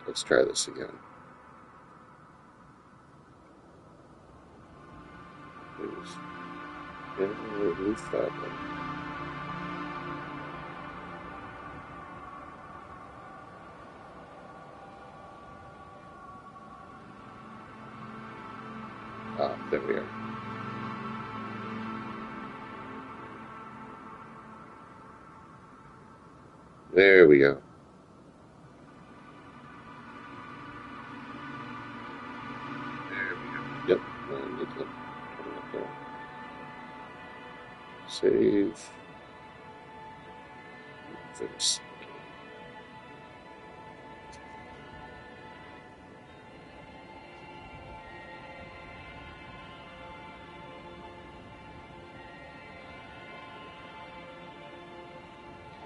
Let's try this again. Please. Yeah, release that one. Ah, there we are. There we go. There we go. Yep. I need to turn that down. Save. Invincible.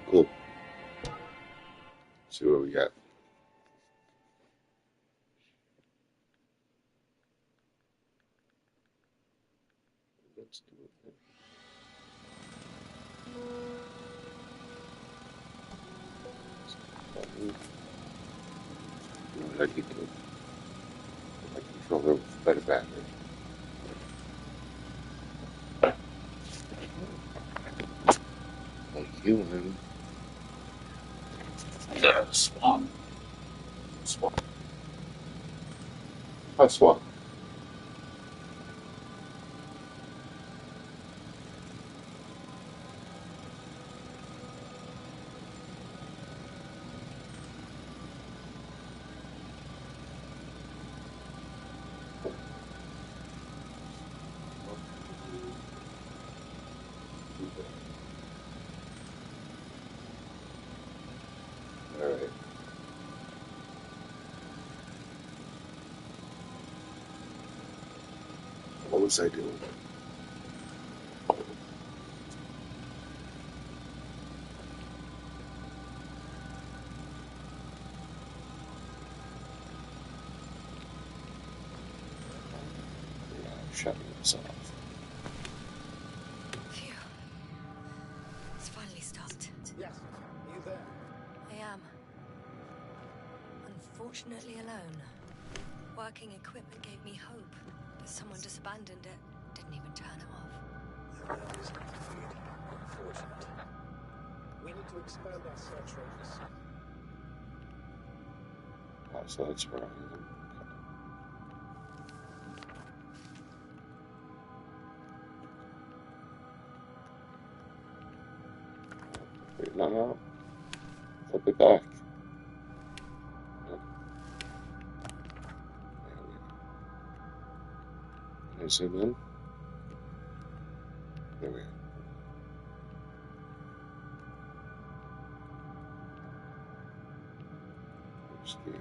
Cool. See what we got. Let's do it. I need to my controller with better battery. Like you and swap. Swap. I swap. Alright. What was I doing? Yeah, shutting this off. Phew. It's finally stopped. Yes, are you there? I am. Unfortunately alone. Working equipment gave me hope, but someone just abandoned it. Didn't even turn it off. That is indeed unfortunate. We need to expand our search radius. Oh, so that's where I am. Wait, no. Flip it back. No. Can I zoom in? There we go. There's the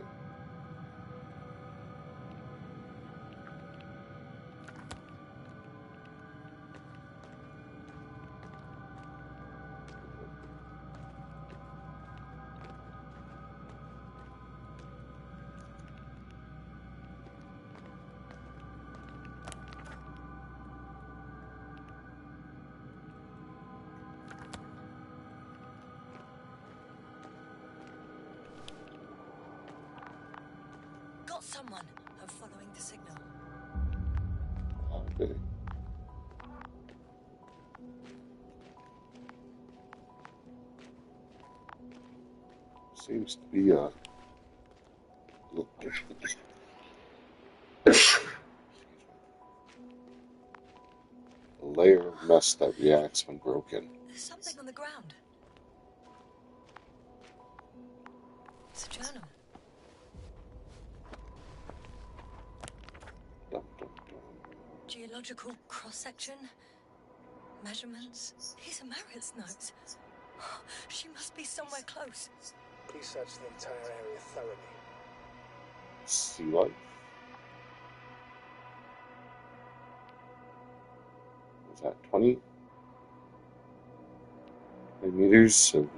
Got someone. I'm following the signal. okay. Seems to be a layer of mess that reacts when broken. There's something on the ground. It's a journal. Dum, dum, dum. Geological cross-section. Measurements. These are Marriott's notes. She must be somewhere close. Please search the entire area thoroughly. Sea life. What's that? 20 meters, so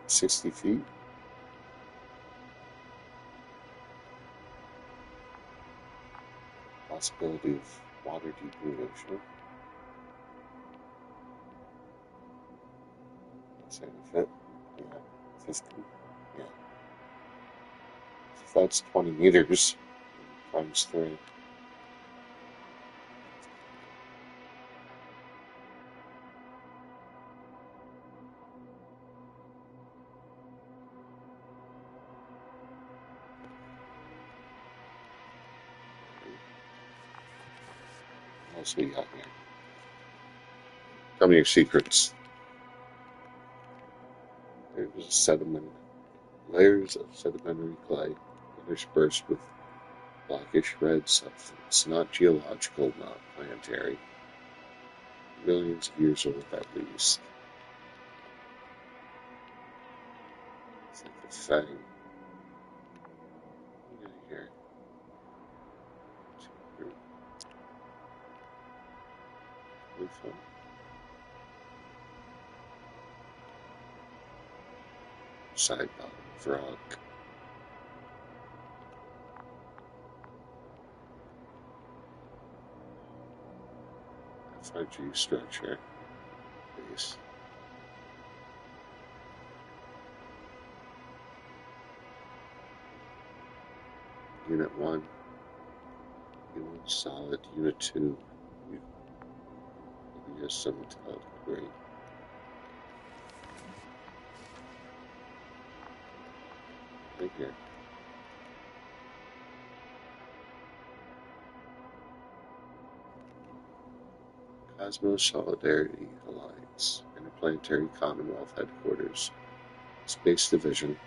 60 feet. Possibility of water deep in the ocean. That's a fit. Yeah. 50. Yeah. that's 20 meters times 3. What else we got here? Tell me your secrets. There's layers of sedimentary clay interspersed with blackish red substance, not geological, not planetary. Millions of years old at least. It's like a fang. What do we got here? Really fun. Side bottom frog. FIG structure. Base. Unit 1. Unit 1 solid. Unit 2. Maybe has some metallic gray. Right here. Cosmos Solidarity Alliance, Interplanetary Commonwealth Headquarters, Space Division,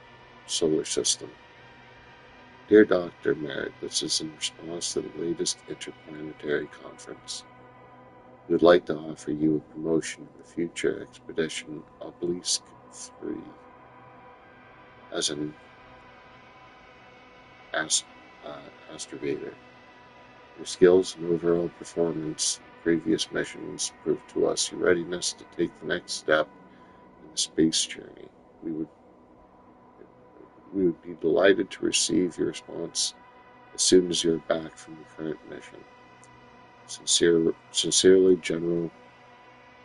Solar System. Dear Dr. Merritt, this is in response to the latest interplanetary conference. We would like to offer you a promotion in the future expedition Obelisk 3 as an astrogator. Your skills and overall performance in previous missions prove to us your readiness to take the next step in the space journey. We would be delighted to receive your response as soon as you're back from the current mission. Sincerely, General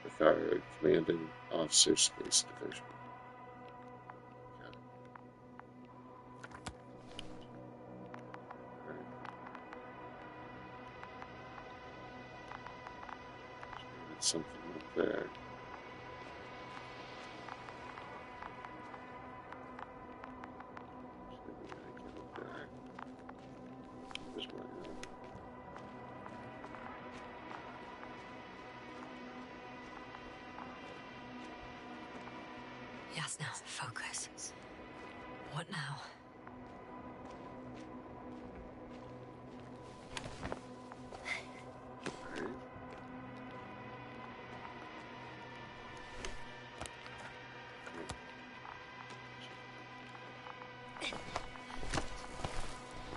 Picard, Commanding Officer, Space Division. Something up there. Yes, now focus. What now?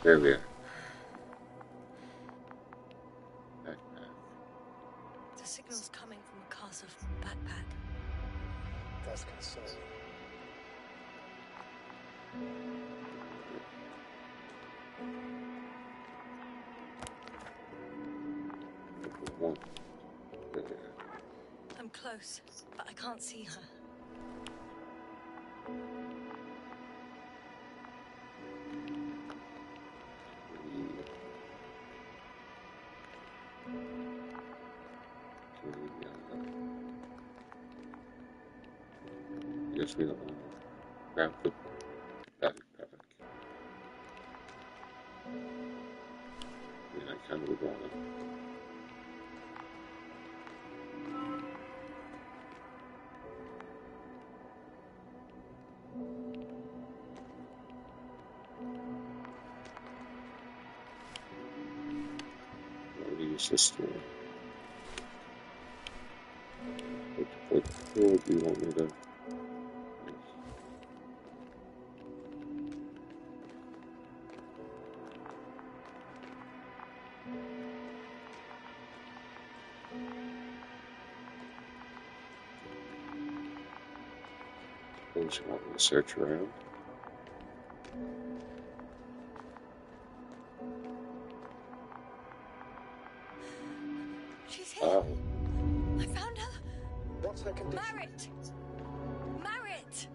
There we are. Backpack. The signal's coming from a castle backpack. That's concerning. I'm close, but I can't see her. I guess we don't want to grab the backpack. I mean, I kind of would want to. Use this tool. What tool do you want me to? Suppose you want me to search around. She's here. Oh. I found her. What's her condition? Marrit! Marrit!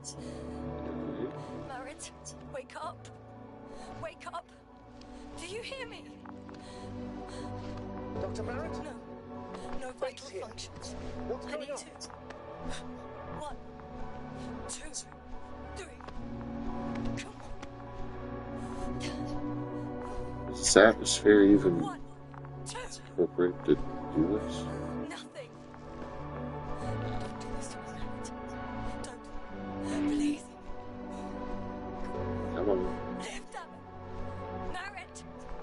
Okay. Marrit, wake up. Wake up! Do you hear me? Dr. Merritt? No. No Bates vital here. functions. What's I going need on? to. 1, 2, 3. Come on. Is this atmosphere even 1, 2. appropriate to do this? Nothing. Don't do this to me, Merritt. Don't. Please. Come on. Live, damn it. Merritt.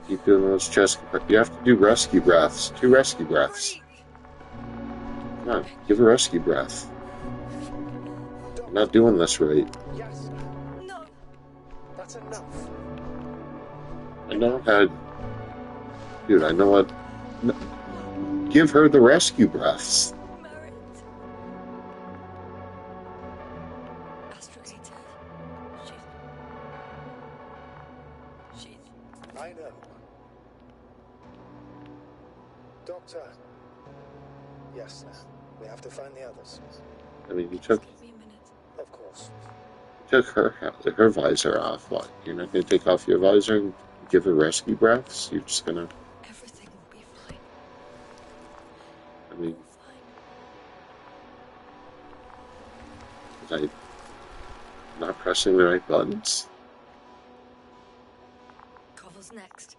Keep doing those chest. You have to do rescue breaths. 2 rescue breaths. Breathe. Come on, give a rescue breath. You're not doing this right. Yes. No. That's enough. I know how. Dude, I know what. Give her the rescue breaths. Merritt. Astrolated. She's. I know. Doctor. Yes, sir. We have to find the others. I mean, you Just took give me a minute. Of course. her visor off. What? You're not going to take off your visor and give her rescue breaths? You're just going to. Everything will be fine. I mean, Fine. was I not pressing the right buttons? Cover's next.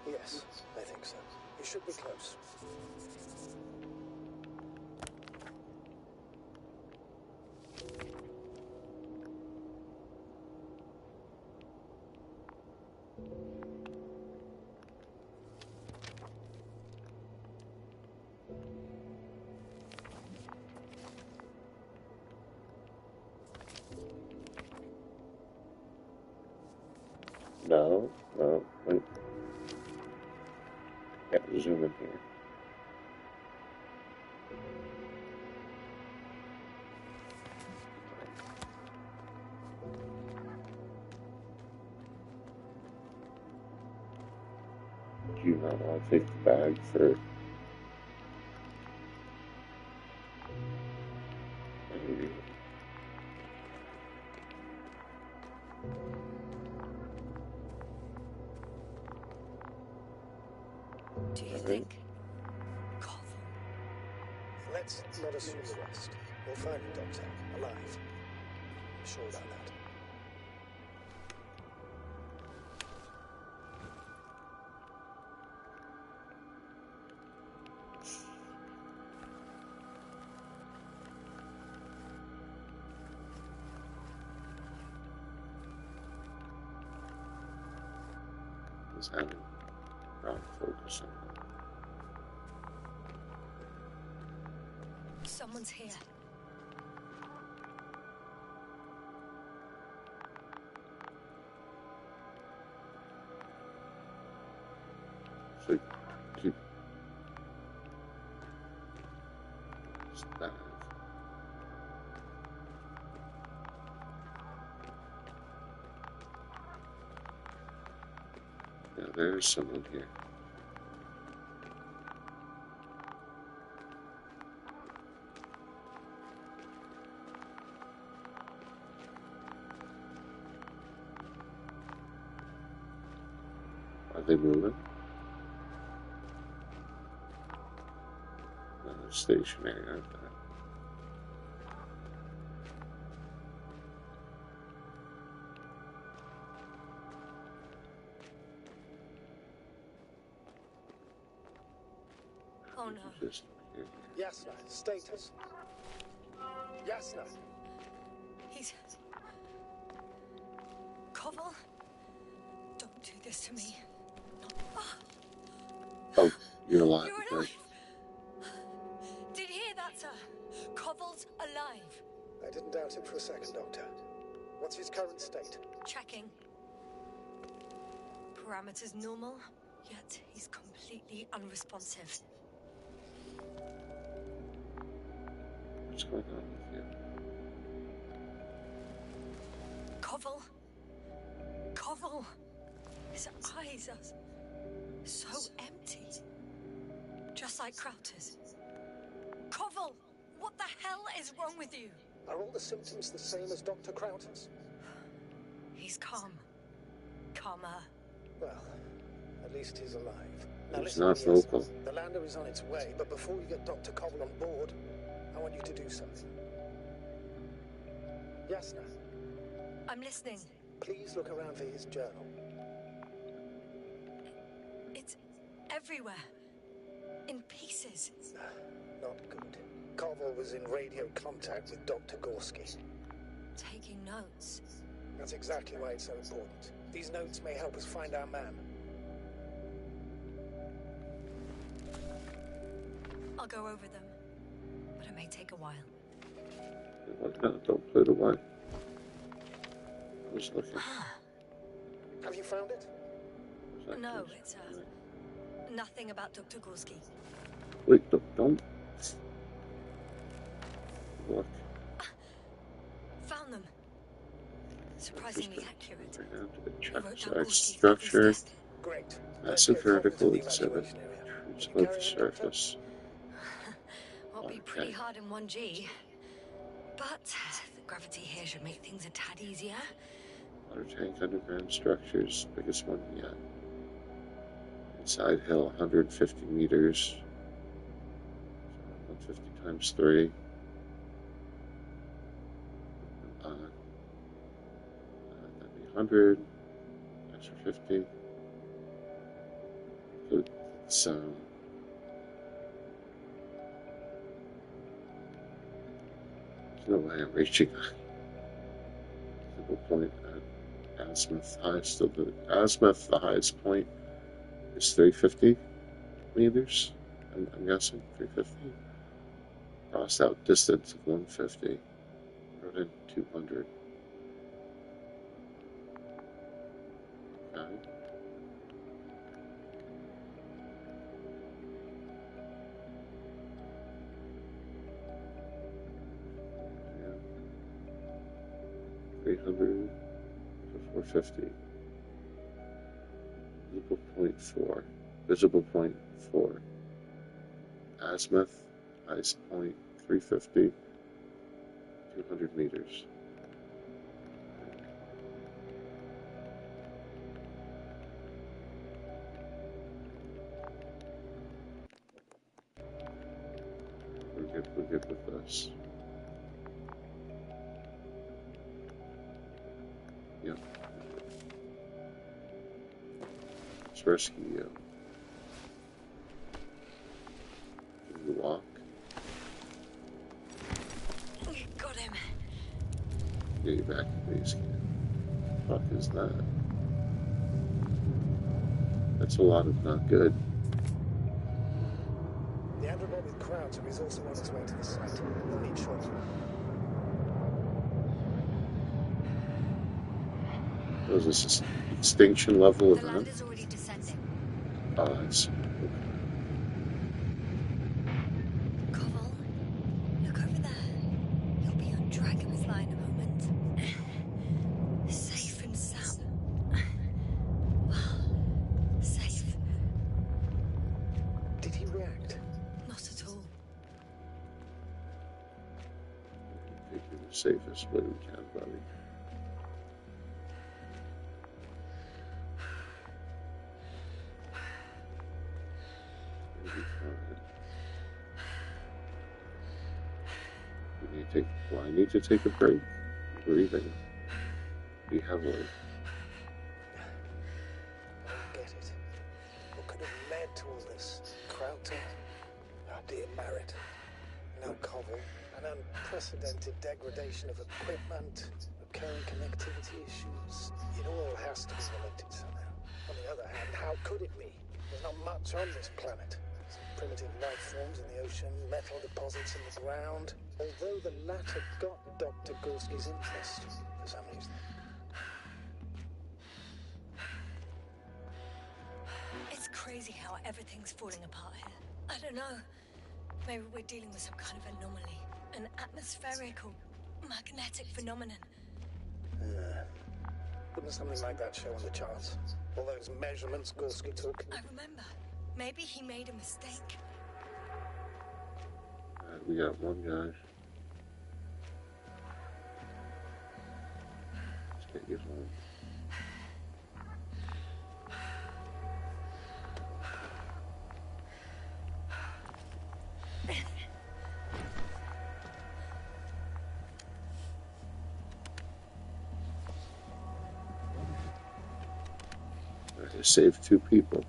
Yes, I think so. You should be close. No, wait. Yeah, zoom in here. Do you not want to take the bag for? Do you Alright. think? Cover. Let's not assume the worst. We'll find the doctor alive. I'm sure about that. Is having wrong focusing. Someone's here. So keep that. Yeah, there's someone here. Are they moving? No, they're stationary, aren't they? Oh no. Just here. Yes, sir. Status. Yes, sir. He's. Koval? Don't do this to me. Oh, you're alive. You're Okay. alive! Did you hear that, sir? Koval's alive. I didn't doubt it for a second, Doctor. What's his current state? Checking. Parameters normal, yet he's completely unresponsive. What's going on with you? Koval? Koval? His eyes are so empty. Just like Crowter's. Koval! What the hell is wrong with you? Are all the symptoms the same as Dr. Crowter's? He's calm. Calmer. Well, at least he's alive. Now He's listen not to me, Yasna. vocal. The lander is on its way, but before you get Dr. Cobble on board, I want you to do something. Yasna, I'm listening. please look around for his journal. It's everywhere. In pieces. Not good. Cobble was in radio contact with Dr. Gorski. Taking notes. That's exactly why it's so important. These notes may help us find our man. I'll go over them. But it may take a while. Don't put it away. I was looking. Have you found it? No, it's nothing about Dr. Gorski. Wait, don't. Look. Found them. Surprisingly accurate. Check structure. Great. Massive vertical exhibit. Will you Above the carry him, surface. Will be pretty hard in 1G. But the gravity here should make things a tad easier. Water tank underground structures. Biggest one yet. Inside hill 150 meters. 150 times 3. That'd be 100. Extra 50. Good. So. There's no way I'm reaching a single point at azimuth. The highest point is 350 meters. I'm guessing 350. Crossed out distance of 150. Wrote in 200. Okay. Yeah. 300 to 450. Visible point 4. Visible point 4. Azimuth, highest point 350, 200 meters. We're good with this. Yep. Let's rescue you. Can you walk? Got him. Get you back to base camp. What the fuck is that? That's a lot of not good. The androbot with Croucher is also on its way to the site. We'll meet shortly. Was this extinction level The event? land is already descending. Oh, that's Cobble, look over there. You'll be on Dragonfly in a moment. Safe and sound. Well, safe. Did he react? Not at all. take you the safest way we can, buddy. I need to take a break. Breathing. Be heavily. I don't get it. What could have led to all this? Crowter, our dear Marriott, now Cobble, an unprecedented degradation of equipment, recurring connectivity issues. It all has to be related somehow. On the other hand, how could it be? There's not much on this planet. Some primitive life forms in the ocean, metal deposits in the ground. Although the latter got Dr. Gorski's interest for some reason. It's crazy how everything's falling apart here. I don't know. Maybe we're dealing with some kind of anomaly. An atmospheric or magnetic phenomenon. Wouldn't something like that show on the charts? All those measurements Gorski took? I remember. Maybe he made a mistake. We got one guy. Let's get you home. They saved 2 people.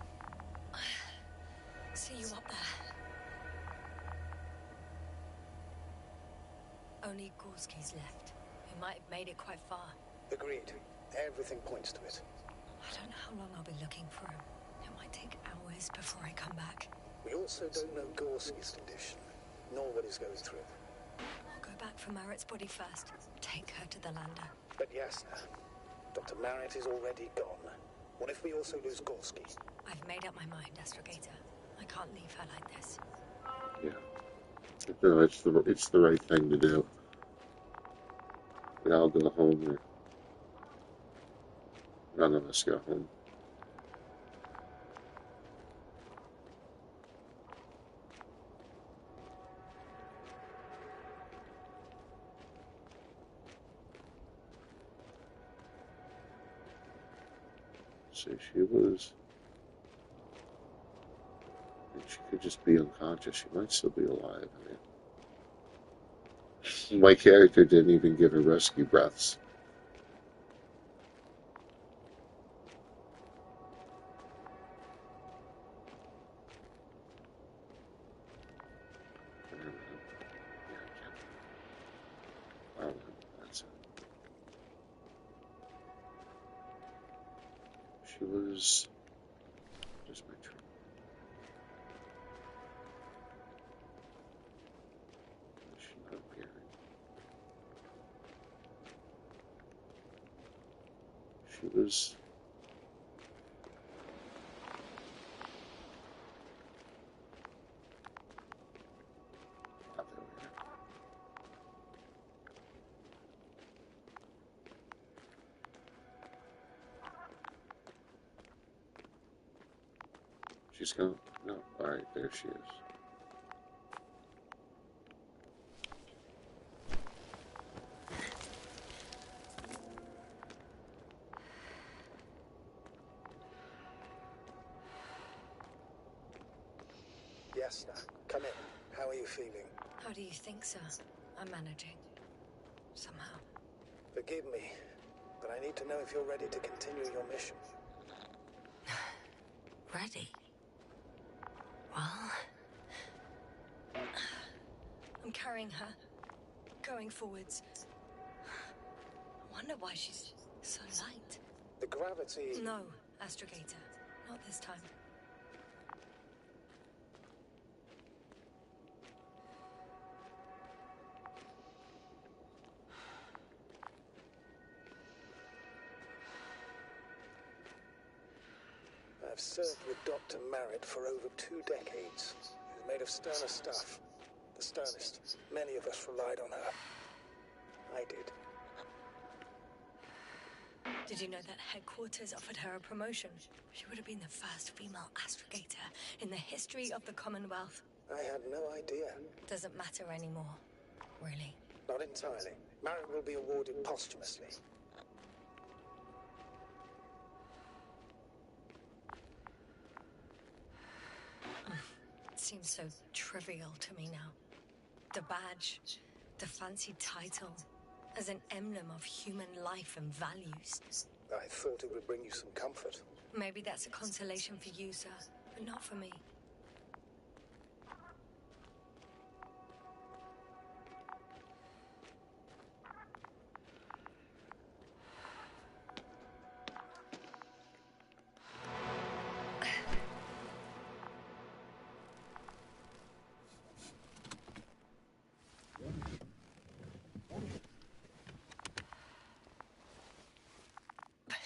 See you up there. Only Gorski's left. He might have made it quite far. Agreed. Everything points to it. I don't know how long I'll be looking for him. It might take hours before I come back. We also don't know Gorski's condition, nor what he's going through. I'll go back for Merritt's body first. Take her to the lander. But Yasna, Dr. Merritt is already gone. What if we also lose Gorski? I've made up my mind, Astrogator. I can't leave her like this. Yeah. No, it's the right thing to do. We all go home, or none of us go home. So she was. She could just be unconscious. She might still be alive. I mean, my character didn't even give her rescue breaths. Oh, that's it. She was just my tree. She's not appearing. She was. Oh, there we are. She's gone. No. Alright, there she is. Yasna, come in. How are you feeling? How do you think, sir? I'm managing. Somehow. Forgive me, but I need to know if you're ready to continue your mission. Ready? Well... I'm carrying her. Going forwards. I wonder why she's so light. The gravity... No, Astrogator. Not this time. I've served with Dr. Merritt for over 2 decades. She's made of sterner stuff. The sternest. Many of us relied on her. I did. Did you know that headquarters offered her a promotion? She would have been the first female astrogator in the history of the Commonwealth. I had no idea. Doesn't matter anymore, really. Not entirely. Merritt will be awarded posthumously. It seems so trivial to me now. The badge, the fancy title, as an emblem of human life and values. I thought it would bring you some comfort. Maybe that's a consolation for you, sir, but not for me.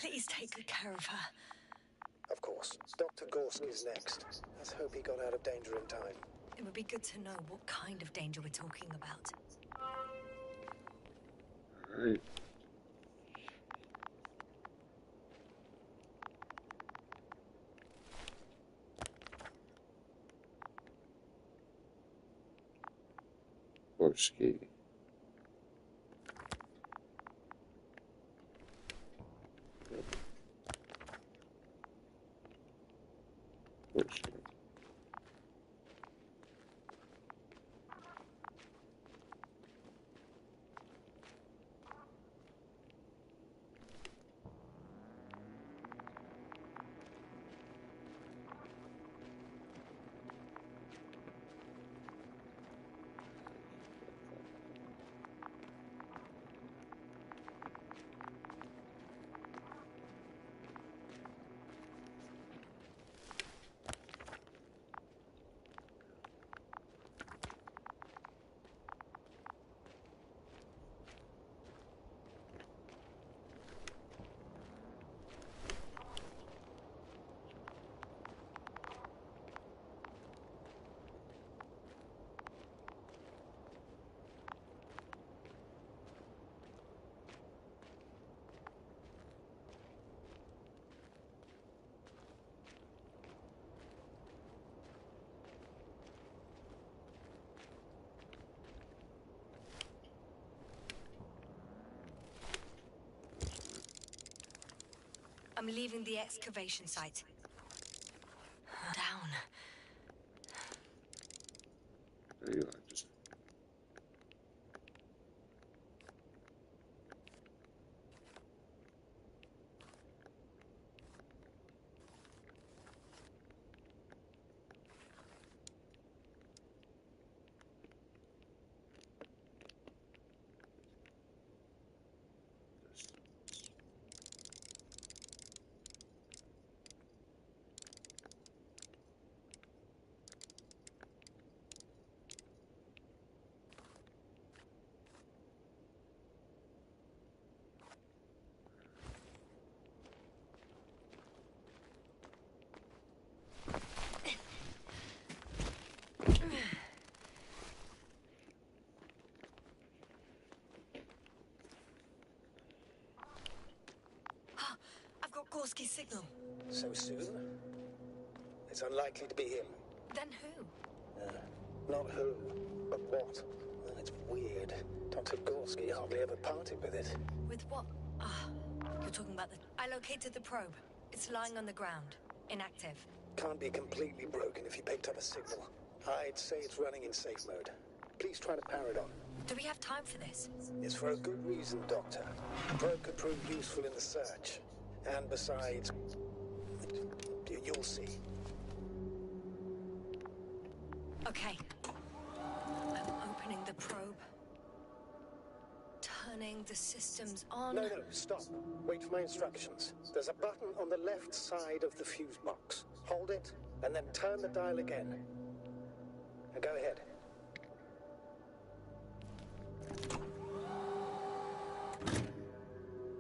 Please take good care of her. Of course. Dr. Gorski's next. Let's hope he got out of danger in time. It would be good to know what kind of danger we're talking about. Alright. Gorski. Gorski. I'm leaving the excavation site. Down. There you are. Just this. I've got Gorski's signal. So soon? It's unlikely to be him. Then who? Not who, but what. Well, it's weird. Dr. Gorski hardly ever parted with it. With what? Ah, you're talking about the... I located the probe. It's lying on the ground. Inactive. Can't be completely broken if you picked up a signal. I'd say it's running in safe mode. Please try to power it on. Do we have time for this? It's for a good reason, Doctor. The probe could prove useful in the search. And besides... you'll see. Okay. I'm opening the probe. Turning the systems on. No, stop. Wait for my instructions. There's a button on the left side of the fuse box. Hold it, and then turn the dial again. Now go ahead.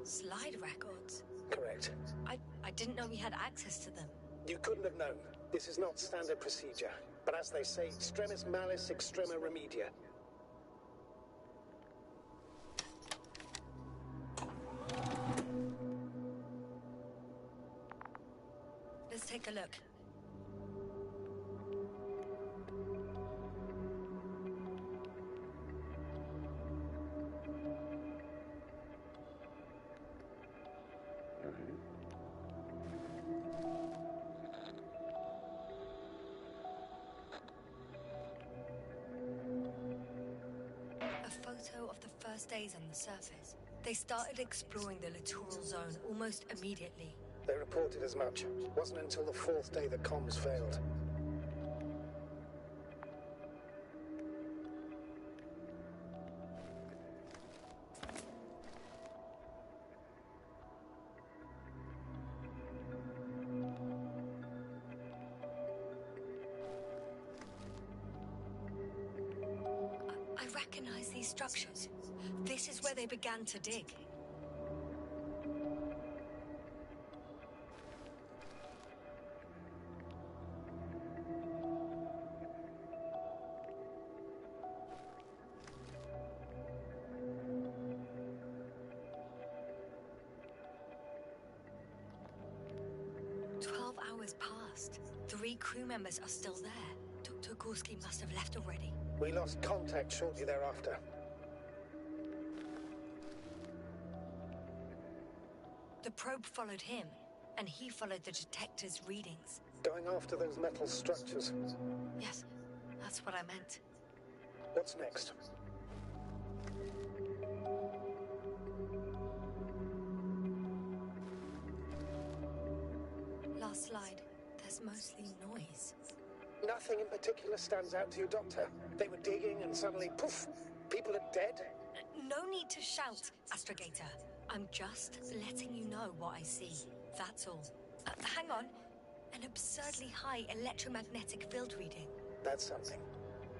Slide records? Correct. I didn't know we had access to them. You couldn't have known. This is not standard procedure. But as they say, extremis malis extrema remedia. Let's take a look. A photo of the first days on the surface. They started exploring the littoral zone almost immediately. They reported as much. Wasn't until the fourth day that comms failed. I recognize these structures. This is where they began to dig. Hours passed. 3 crew members are still there. Dr. Gorski must have left already. We lost contact shortly thereafter. The probe followed him, and he followed the detector's readings. Going after those metal structures. Yes, that's what I meant. What's next? Last slide. There's mostly noise. Nothing in particular stands out to you, Doctor. They were digging and suddenly, poof, people are dead. No need to shout, Astrogator. I'm just letting you know what I see. That's all. Hang on. An absurdly high electromagnetic field reading. That's something.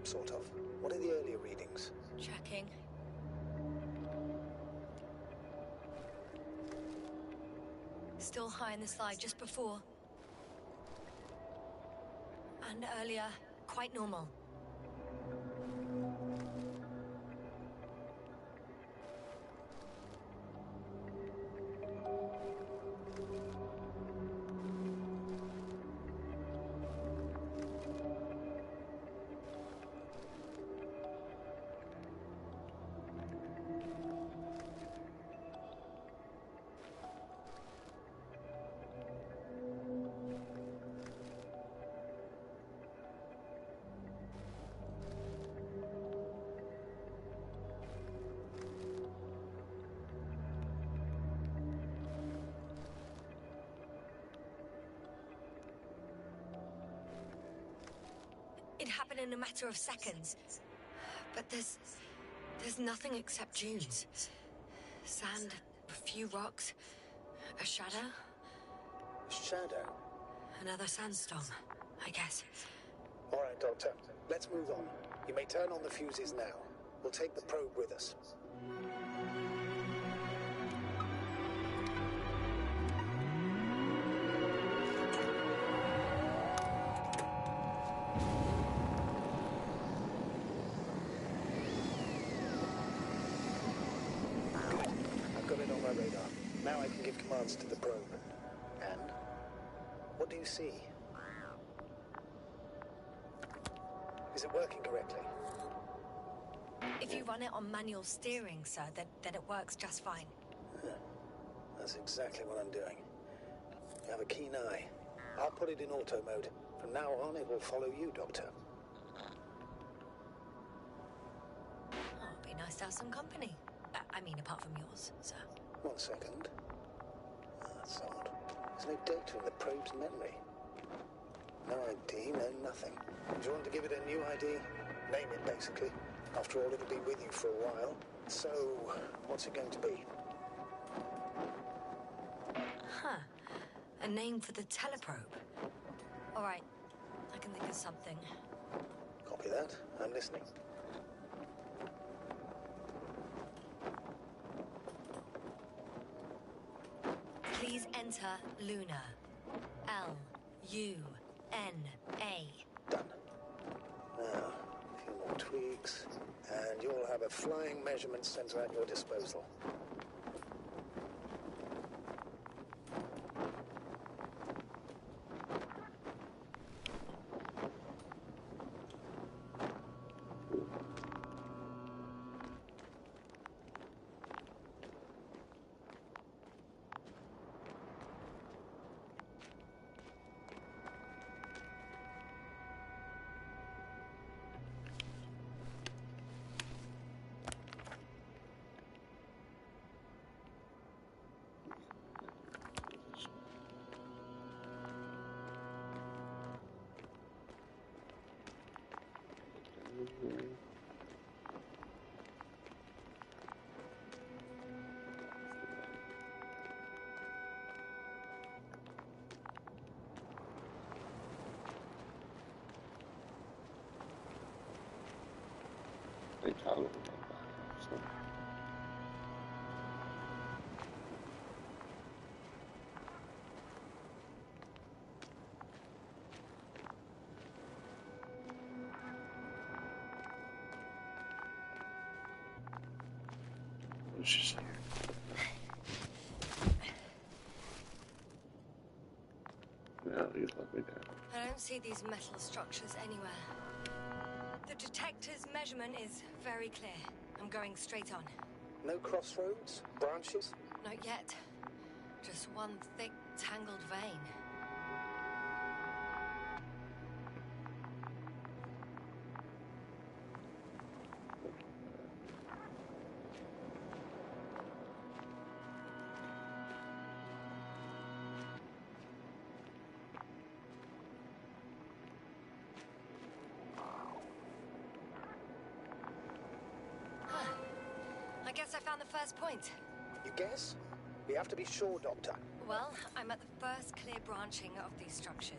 Sort of. What are the earlier readings? Checking. Still high in the slide just before. And earlier, quite normal. It happened in a matter of seconds. But there's nothing except dunes. Sand, a few rocks, a shadow. Shadow? Another sandstorm, I guess. All right, Doctor. Let's move on. You may turn on the fuses now. We'll take the probe with us. Good. I've got it on my radar. Now I can give commands to the probe. And? What do you see? Is it working correctly? If you run it on manual steering, sir, then it works just fine. That's exactly what I'm doing. You have a keen eye. I'll put it in auto mode. From now on, it will follow you, Doctor. Oh, it'd be nice to have some company. I mean, apart from yours, sir. 1 second. That's odd. There's no data in the probe's memory. No ID, no nothing. Do you want to give it a new ID? Name it, basically. After all, it'll be with you for a while. So, what's it going to be? Huh. A name for the teleprobe. All right. I can think of something. Copy that. I'm listening. Please enter Luna. L-U-N-A. Done. Now, a few more tweaks, and you'll have a flying measurement center at your disposal. They tolerate that. So. She's here. No, you let me down. I don't see these metal structures anywhere. The detector's measurement is very clear. I'm going straight on. No crossroads? Branches? Not yet. Just one thick, tangled vein. I guess I found the first point. You guess? We have to be sure, Doctor. Well, I'm at the first clear branching of these structures,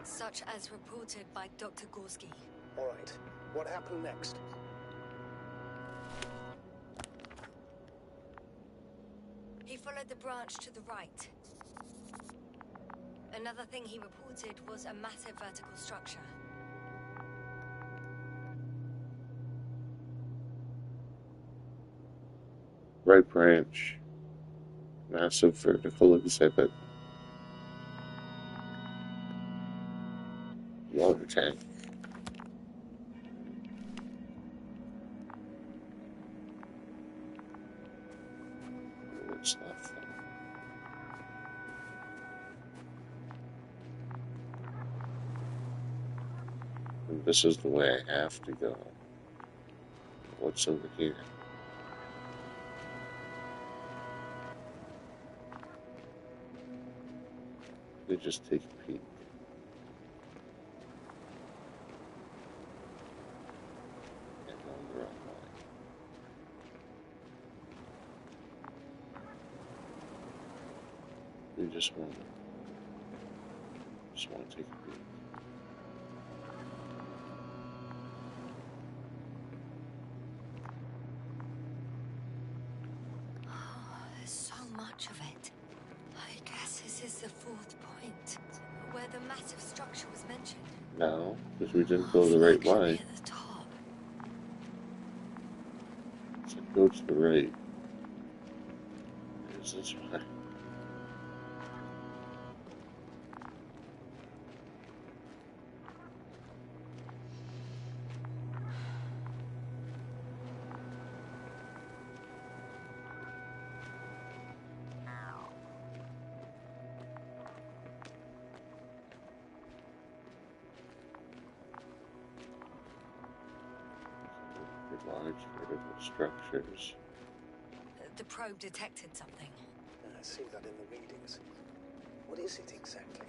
such as reported by Dr. Gorski. All right. What happened next? He followed the branch to the right. Another thing he reported was a massive vertical structure. Right branch. Massive vertical exhibit. Water tank. What's left? And this is the way I have to go. What's over here? They just take a peek. We just want to take a peek. Oh, there's so much of it. I guess this is the fourth point, where the massive structure was mentioned. No, because we didn't go the right way. At the top. So go to the right. Is this way? Large vertical structures. The probe detected something. I see that in the readings. What is it exactly?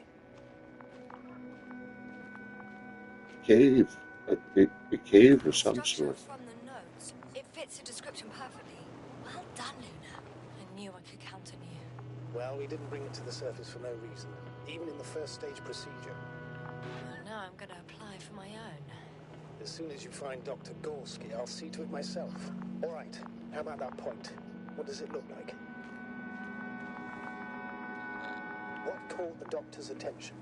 Cave. A cave of some Structure sort. from the notes. It fits the description perfectly. Well done, Luna. I knew I could count on you. Well, we didn't bring it to the surface for no reason, even in the first stage procedure. Well, now I'm going to apply for my own. As soon as you find Dr. Gorski, I'll see to it myself. All right, how about that point? What does it look like? What caught the doctor's attention?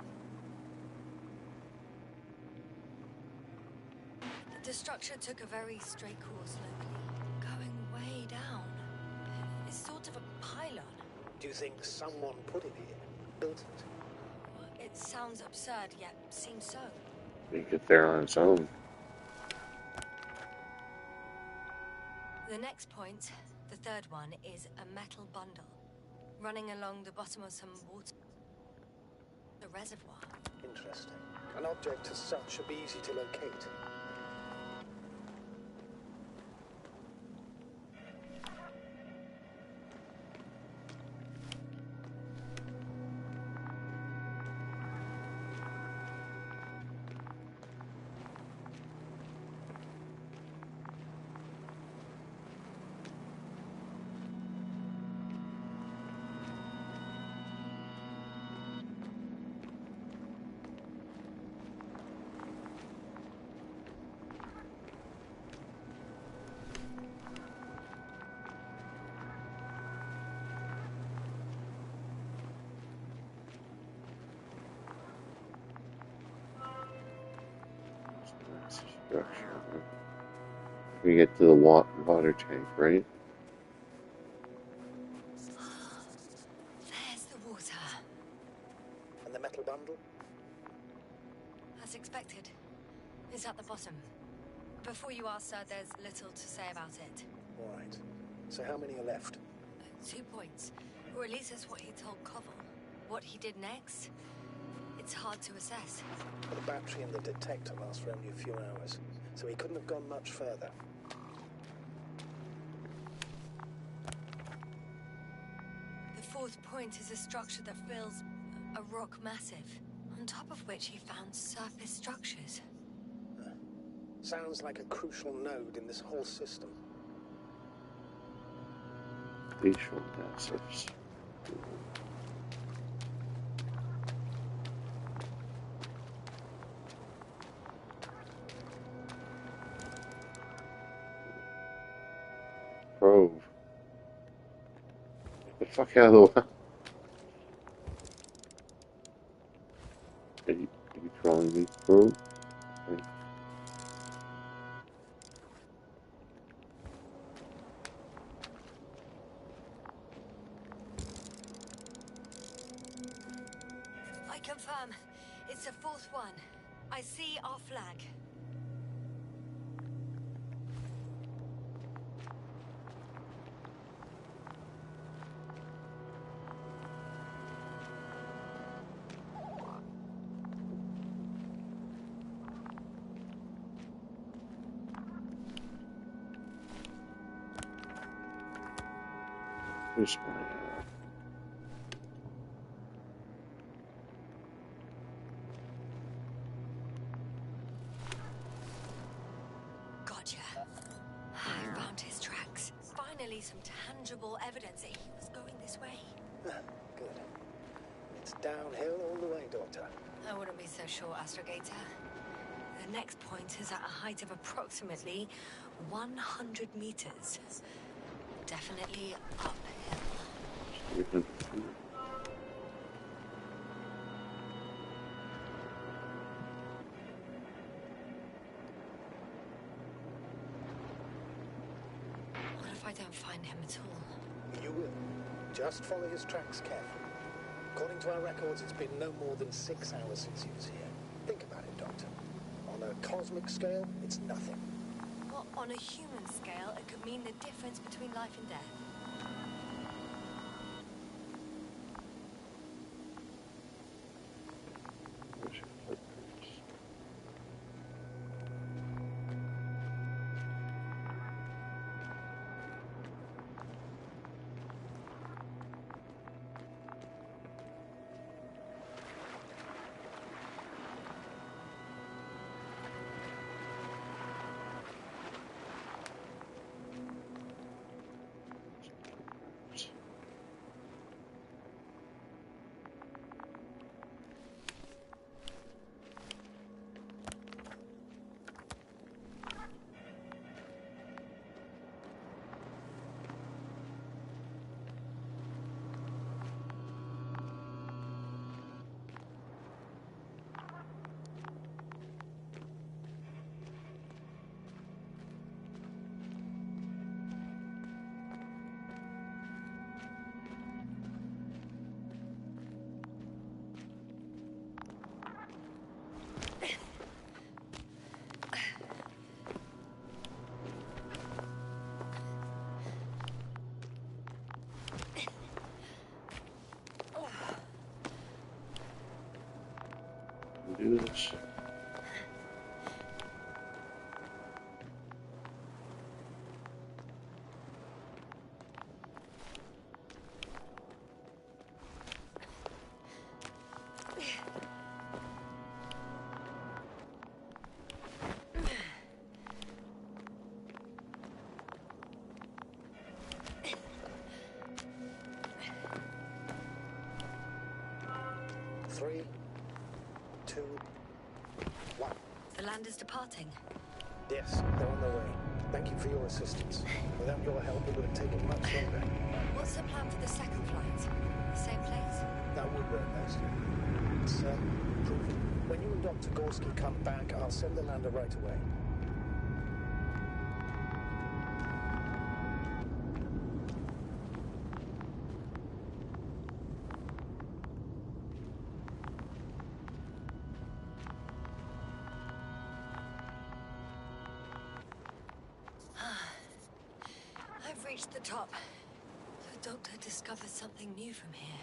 The structure took a very straight course locally, going way down. It's sort of a pylon. Do you think someone put it here? Built it? It sounds absurd, yet seems so. He get there on its own. The next point, the third one, is a metal bundle running along the bottom of some water. The reservoir. Interesting. An object as such should be easy to locate. Structure. We get to the water tank, right? There's the water. And the metal bundle? As expected. It's at the bottom. Before you ask, sir, there's little to say about it. All right. So how many are left? 2 points. Or at least that's what he told Koval. What he did next, it's hard to assess. The battery in the detector lasts for only a few hours, so he couldn't have gone much further. The fourth point is a structure that fills a rock massive, on top of which he found surface structures. Sounds like a crucial node in this whole system. Facial massives. Probe. Get the fuck out of the way. Are you trolling me, probe? Okay. I confirm. It's the fourth one. I see our flag. Where's my, Gotcha. I found his tracks. Finally, some tangible evidence that he was going this way. Good. downhill all the way, Doctor. I wouldn't be so sure, Astrogator. The next point is at a height of approximately 100 meters. Definitely uphill. 300 feet. What if I don't find him at all? You will. Just follow his tracks carefully. According to our records, it's been no more than 6 hours since he was here. Think about it, Doctor. On a cosmic scale, it's nothing. Well, on a human scale, it could mean the difference between life and death. Where's your footprints? Do this. Three, two, one. The land is departing. Yes, they're on their way. Thank you for your assistance. Without your help, it would have taken much longer. What's the plan for the second flight? The same place? That would work best. It's proven. When you and Dr. Gorski come back, I'll send the lander right away. I've reached the top. The doctor discovered something new from here.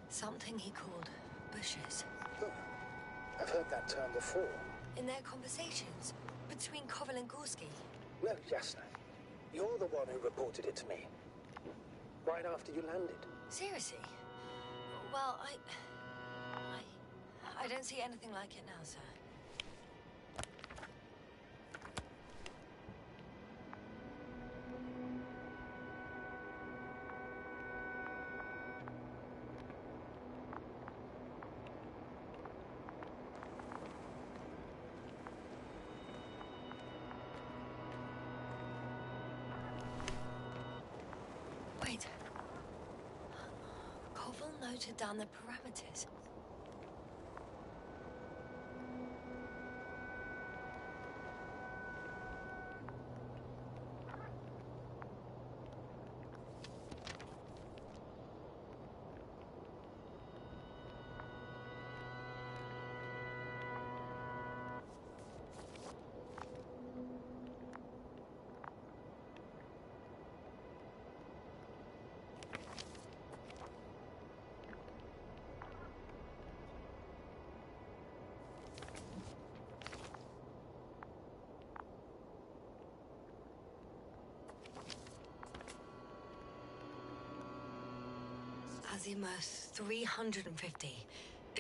Something he called bushes. Oh, I've heard that term before. In their conversations between Koval and Gorski. No, Jasna. You're the one who reported it to me. Right after you landed. Seriously? Well, I don't see anything like it now, sir. Wait. Koval noted down the parameters. Azimuth 350.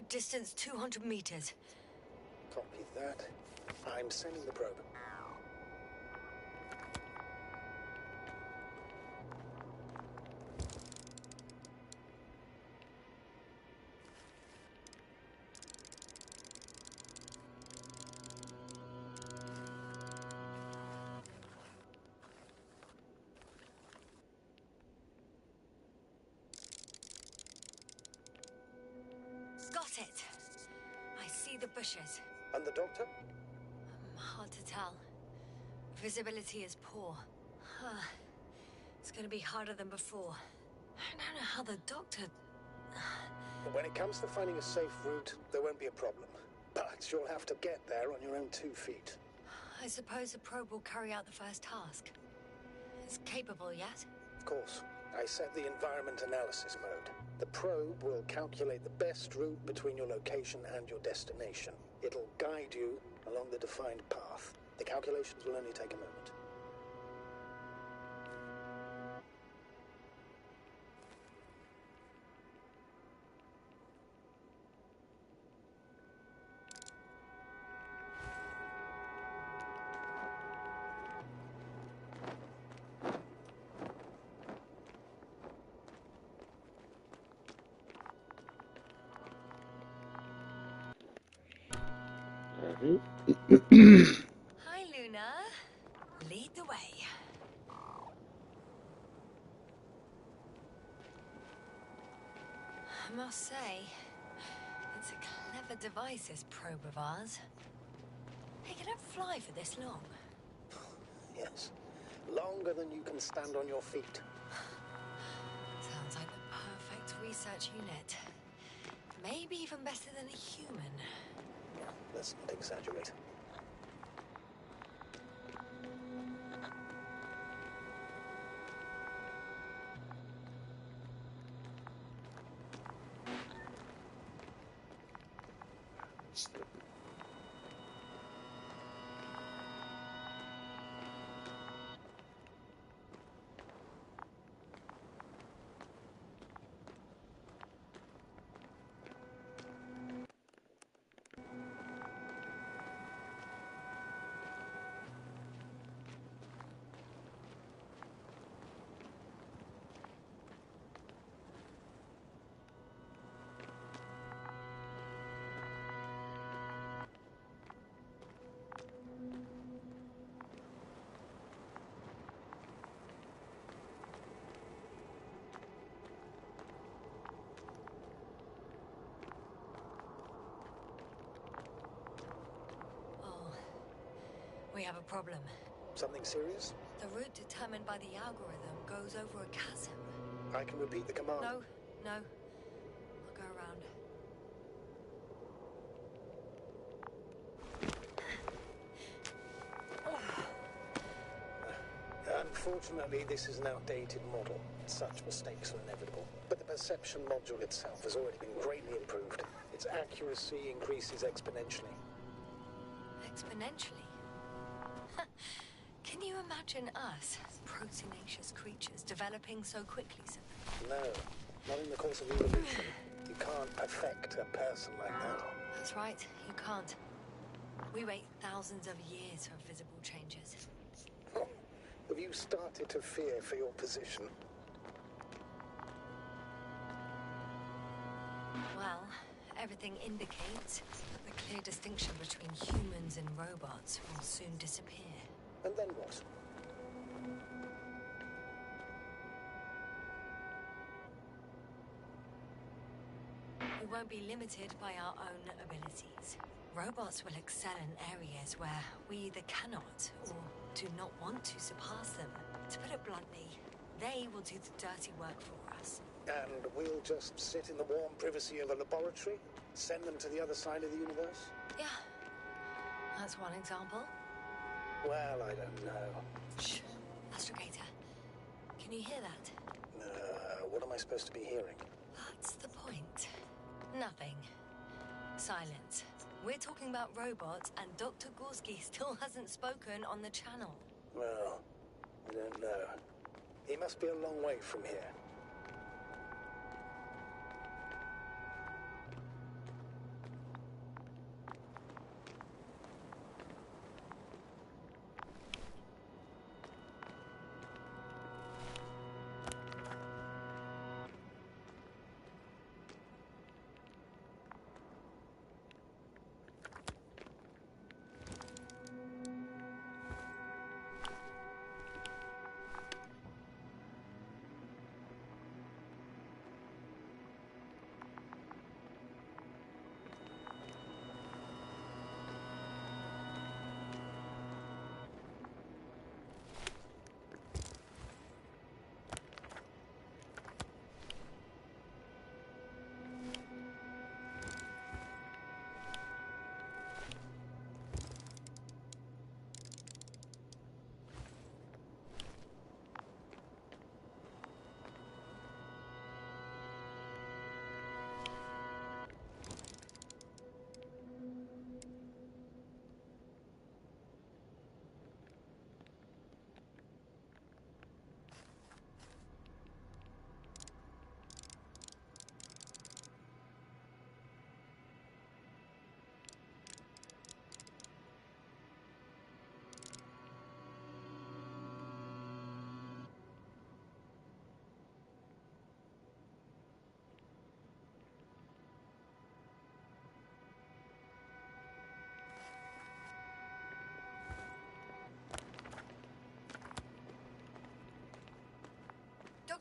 Distance 200 meters. Copy that. I'm sending the probe. That's it. I see the bushes. And the doctor? Hard to tell. Visibility is poor. It's gonna be harder than before. I don't know how the doctor... But when it comes to finding a safe route, there won't be a problem. But you'll have to get there on your own 2 feet. I suppose the probe will carry out the first task. It's capable yet? Of course. I set the environment analysis mode. The probe will calculate the best route between your location and your destination. It'll guide you along the defined path. The calculations will only take a moment. Hi, Luna. Lead the way. I must say, it's a clever device, this probe of ours. Hey, can it fly for this long? Yes. Longer than you can stand on your feet. Sounds like the perfect research unit. Maybe even better than a human. Let's not exaggerate. We have a problem. Something serious? The route determined by the algorithm goes over a chasm. I can repeat the command. No. I'll go around. Unfortunately, this is an outdated model. Such mistakes are inevitable. But the perception module itself has already been greatly improved. Its accuracy increases exponentially. Exponentially? Can you imagine us, proteinaceous creatures, developing so quickly, sir? No, not in the course of evolution. You can't affect a person like that. That's right, you can't. We wait thousands of years for visible changes. Oh, have you started to fear for your position? Well, everything indicates that the clear distinction between humans and robots will soon disappear. And then what? We won't be limited by our own abilities. Robots will excel in areas where we either cannot or do not want to surpass them. To put it bluntly, they will do the dirty work for us. And we'll just sit in the warm privacy of a laboratory? Send them to the other side of the universe? Yeah, that's one example. Well, I don't know. Shh, Astrogator. Can you hear that? What am I supposed to be hearing? That's the point. Nothing. Silence. We're talking about robots, and Dr. Gorski still hasn't spoken on the channel. Well, I don't know. He must be a long way from here.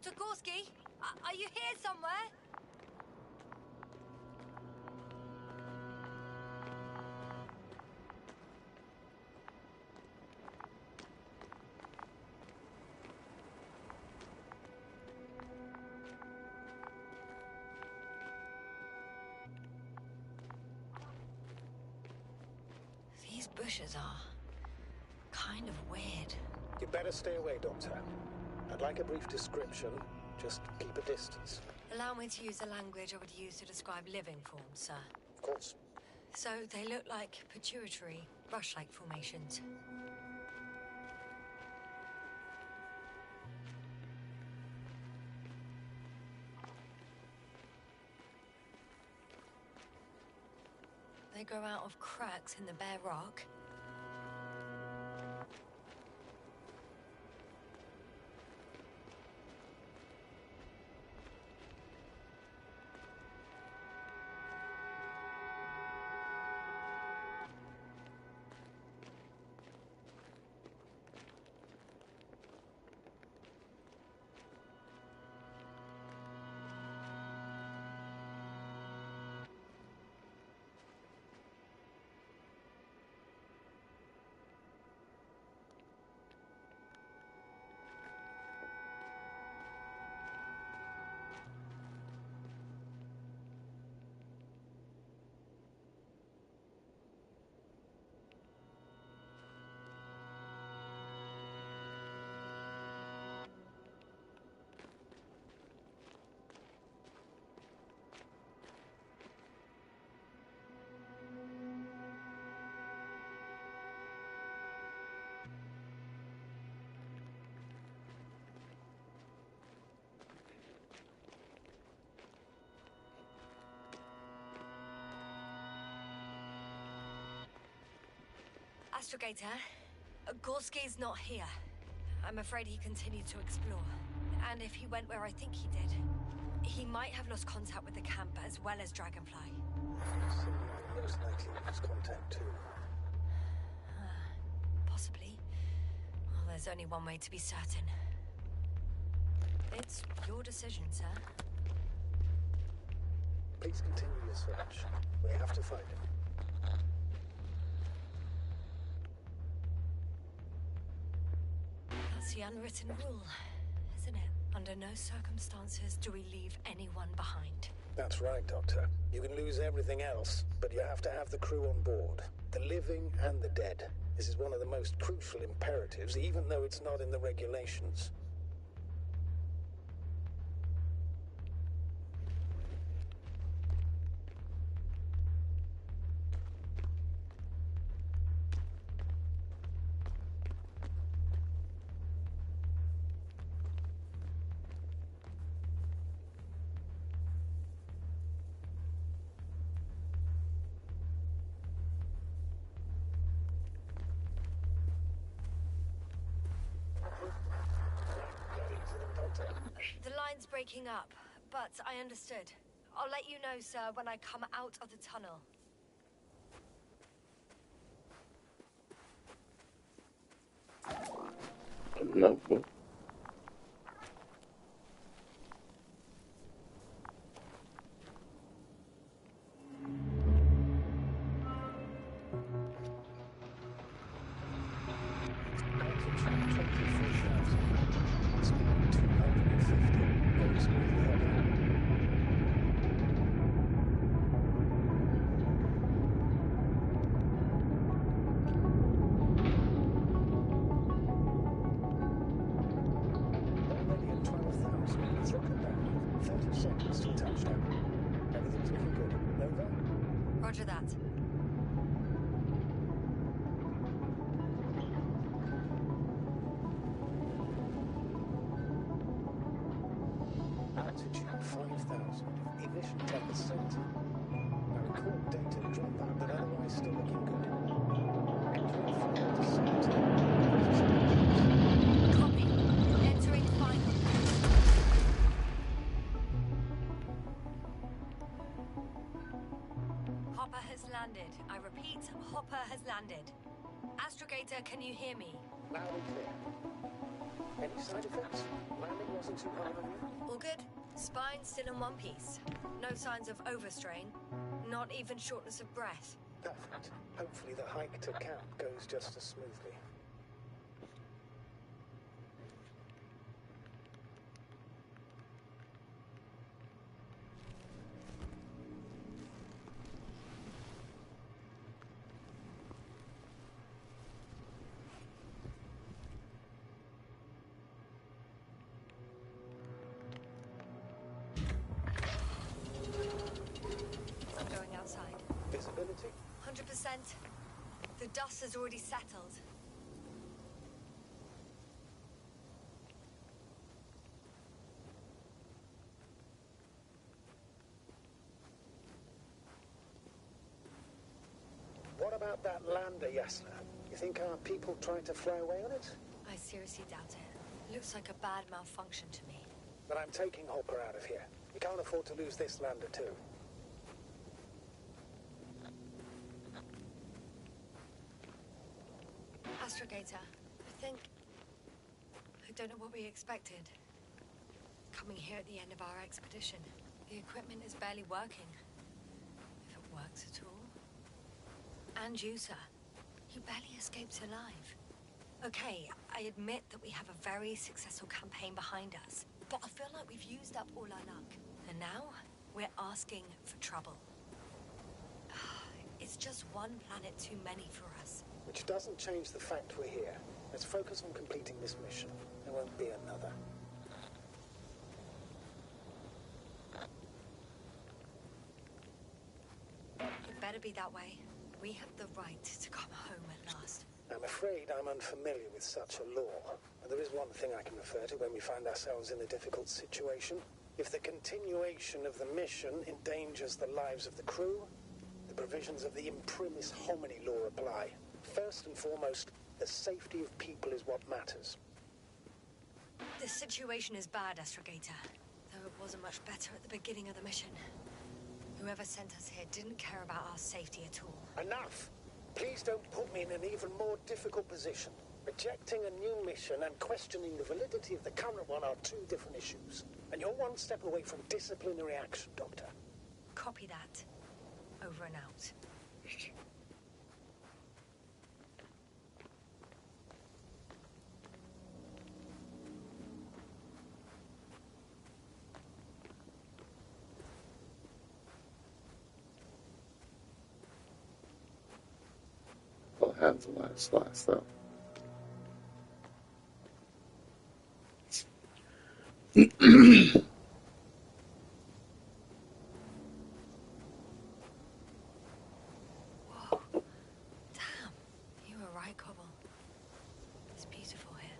Dr. Gorski, are you here somewhere? These bushes are kind of weird. You better stay away, Doctor. I'd like a brief description. Just keep a distance. Allow me to use the language I would use to describe living forms, sir. Of course. So they look like pituitary, brush-like formations. They grow out of cracks in the bare rock. Astrogator, Gorski's not here. I'm afraid he continued to explore. And if he went where I think he did, he might have lost contact with the camp as well as Dragonfly. Most likely lost contact too. Possibly. Well, there's only one way to be certain. It's your decision, sir. Please continue your search. We have to find him. That's the unwritten rule, isn't it? Under no circumstances do we leave anyone behind. That's right, Doctor. You can lose everything else, but you have to have the crew on board. The living and the dead. This is one of the most crucial imperatives, even though it's not in the regulations. The line's breaking up, but I understood. I'll let you know, sir, when I come out of the tunnel. No. Roger that. Altitude 5,000. Ignition at the center. I record data drop out, but otherwise still looking good. Copy. Entering final. Hopper has landed. I repeat, Hopper has landed. Astrogator, can you hear me? Loud and clear. Any side effects? Landing wasn't too hard on you? All good. Spine still in one piece. No signs of overstrain. Not even shortness of breath. Perfect. Hopefully the hike to camp goes just as smoothly. I'm going outside. Visibility? 100%. The dust has already settled. What about that lander, Yasna? You think our people tried to fly away on it? I seriously doubt it. Looks like a bad malfunction to me. But I'm taking Hopper out of here. We can't afford to lose this lander too. Astrogator, I don't know what we expected. Coming here at the end of our expedition. The equipment is barely working. If it works at all. And you, sir. You barely escaped alive. Okay, I admit that we have a very successful campaign behind us. But I feel like we've used up all our luck. And now, we're asking for trouble. It's just one planet too many for us. Which doesn't change the fact we're here. Let's focus on completing this mission. There won't be another. It better be that way. We have the right to come home at last. I'm afraid I'm unfamiliar with such a law. And there is one thing I can refer to when we find ourselves in a difficult situation. If the continuation of the mission endangers the lives of the crew, the provisions of the imprimis homini law apply. First and foremost, the safety of people is what matters. The situation is bad, Astrogator. Though it wasn't much better at the beginning of the mission. Whoever sent us here didn't care about our safety at all. Enough! Please don't put me in an even more difficult position. Rejecting a new mission and questioning the validity of the current one are two different issues. And you're one step away from disciplinary action, Doctor. Copy that. Over and out. I'll have the last laugh, though. Whoa. Damn. You were right, Cobble. It's beautiful here.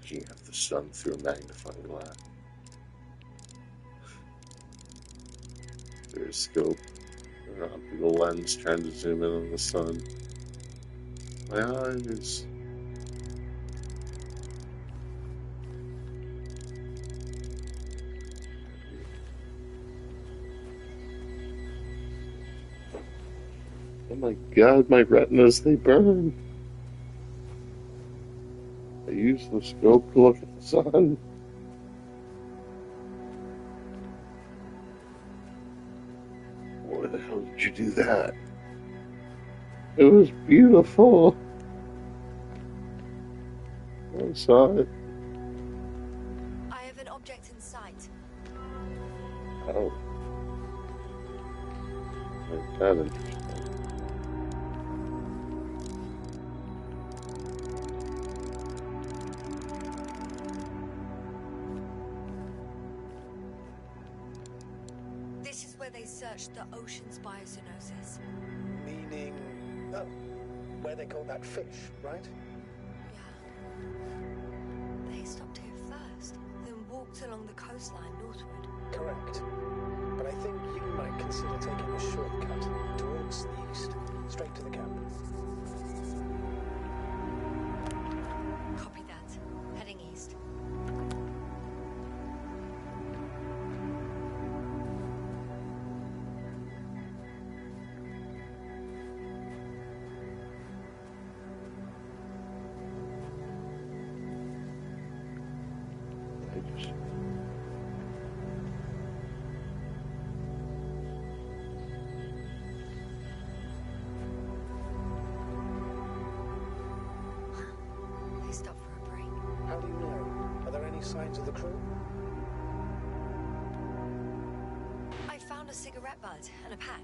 You have the sun through a magnifying glass. There's a scope, an optical lens trying to zoom in on the sun. My eyes. Oh my god, my retinas, they burn. I use the scope to look at the sun. Why the hell did you do that? It was beautiful. I saw it. I have an object in sight. Oh. Like that interesting. This is where they searched the ocean's biocenosis. Meaning... oh, where they caught that fish, right? Yeah. They stopped here first, then walked along the coastline northward. Correct. But I think you might consider taking a shortcut towards the east, straight to the camp. Copy that. Heading east. for? I found a cigarette butt and a pack.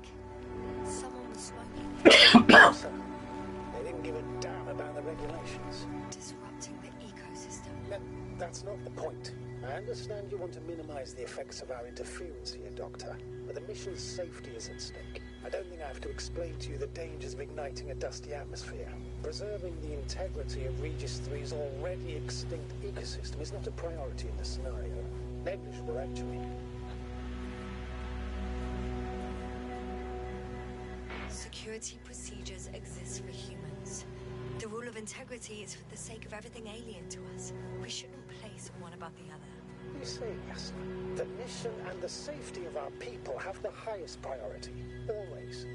Someone was smoking. So, they didn't give a damn about the regulations. Disrupting the ecosystem. No, that's not the point. I understand you want to minimize the effects of our interference here, Doctor, but the mission's safety is at stake. I don't think I have to explain to you the dangers of igniting a dusty atmosphere. Preserving the integrity of Regis 3's already extinct ecosystem is not a priority in this scenario. Negligible, actually. Security procedures exist for humans. The rule of integrity is for the sake of everything alien to us. We shouldn't place one above the other. You say, yes. The mission and the safety of our people have the highest priority. Always.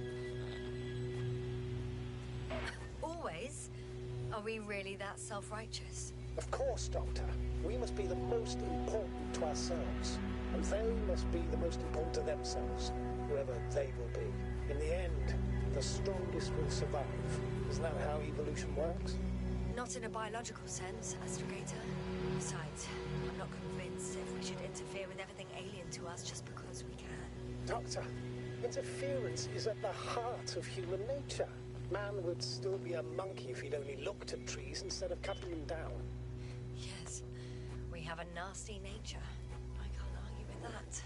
Always? Are we really that self-righteous? Of course, Doctor. We must be the most important to ourselves. And they must be the most important to themselves, whoever they will be. In the end, the strongest will survive. Isn't that how evolution works? Not in a biological sense, Astrogator. Besides, I'm not convinced if we should interfere with everything alien to us just because we can. Doctor, interference is at the heart of human nature. Man would still be a monkey if he'd only looked at trees instead of cutting them down. Yes, we have a nasty nature. I can't argue with that.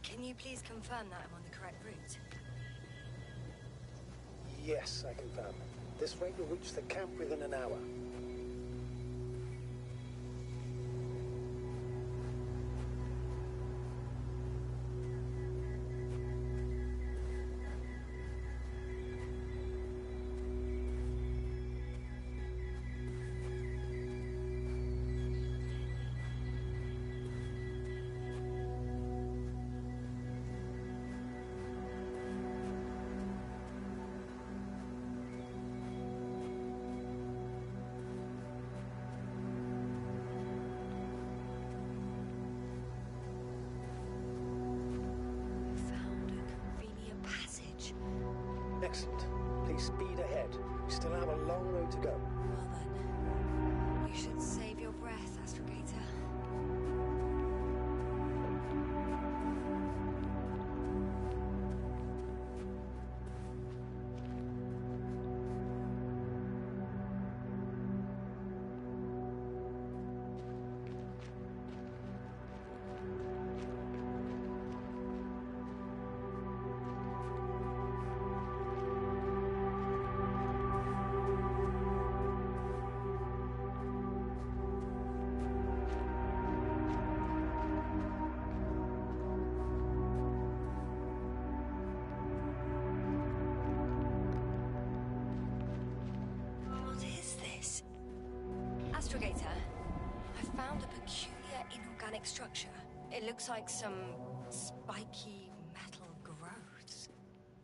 Can you please confirm that I'm on the correct route? Yes, I confirm. This rate will reach the camp within an hour. Excellent. Please speed ahead. We still have a long way to go. Well then, you should save your breath, Astrogator. Astrogator, I found a peculiar inorganic structure. It looks like some spiky metal growths.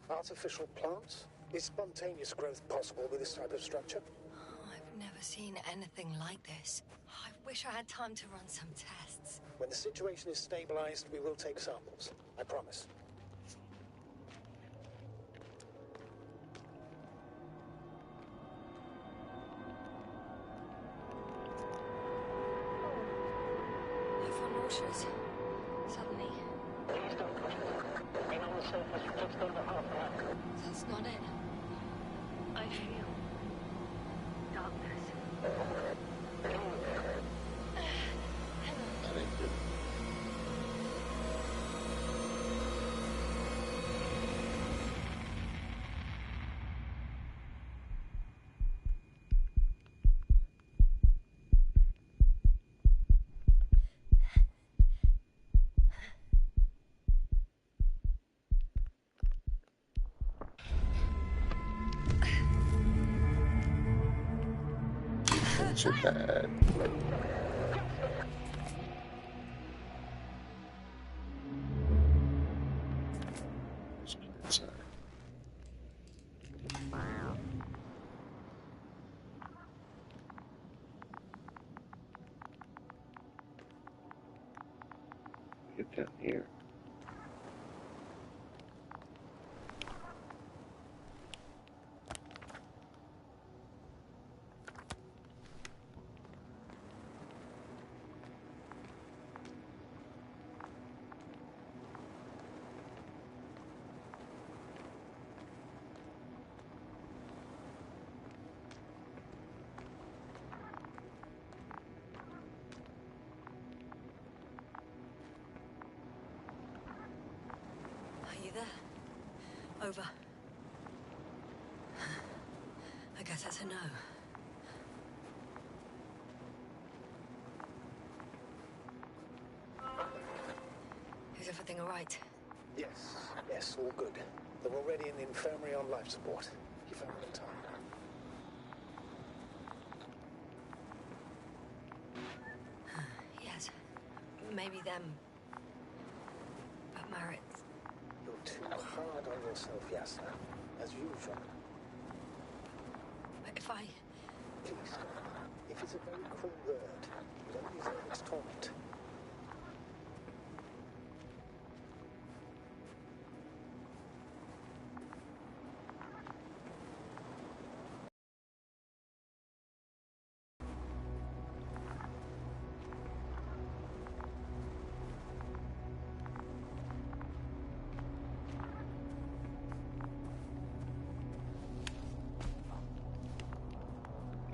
Artificial plants? Is spontaneous growth possible with this type of structure? Oh, I've never seen anything like this. I wish I had time to run some tests. When the situation is stabilized, we will take samples. I promise. I found nauseous. Suddenly. Please don't push forward. Remain on the surface for just over half an hour. That's not it. I feel darkness. That ain't good. Things are bad. Let's get inside. down here. Are you there? Over. I guess that's a no. Is everything all right? Yes, all good. They're already in the infirmary on life support. You found them in time. Yes. Maybe them. But Merritt. You're too hard on yourself, Yasna, as usual. But if I... Please, if it's a very cruel word, you don't deserve its torment.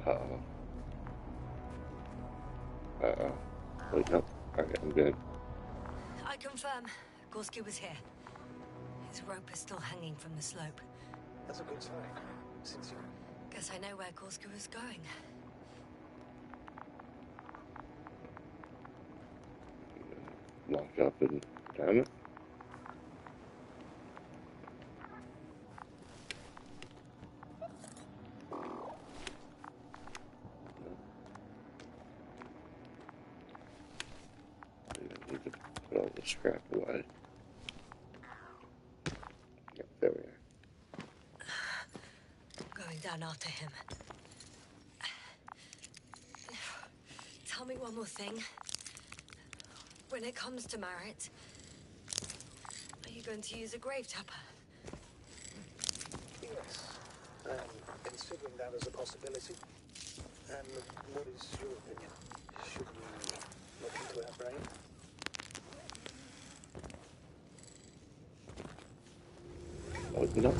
Uh-oh. Uh-oh. Wait, no. Alright, I'm good. I confirm. Gorski was here. His rope is still hanging from the slope. That's a good sign, since you... Guess I know where Gorski was going. Lock up and down it. Need to put all the scrap away. Yep, there we are. Going down after him. Tell me one more thing. When it comes to Merritt, are you going to use a grave tapper? Yes, I'm considering that as a possibility. And what is your opinion? Should we look into our brain? Oh, no.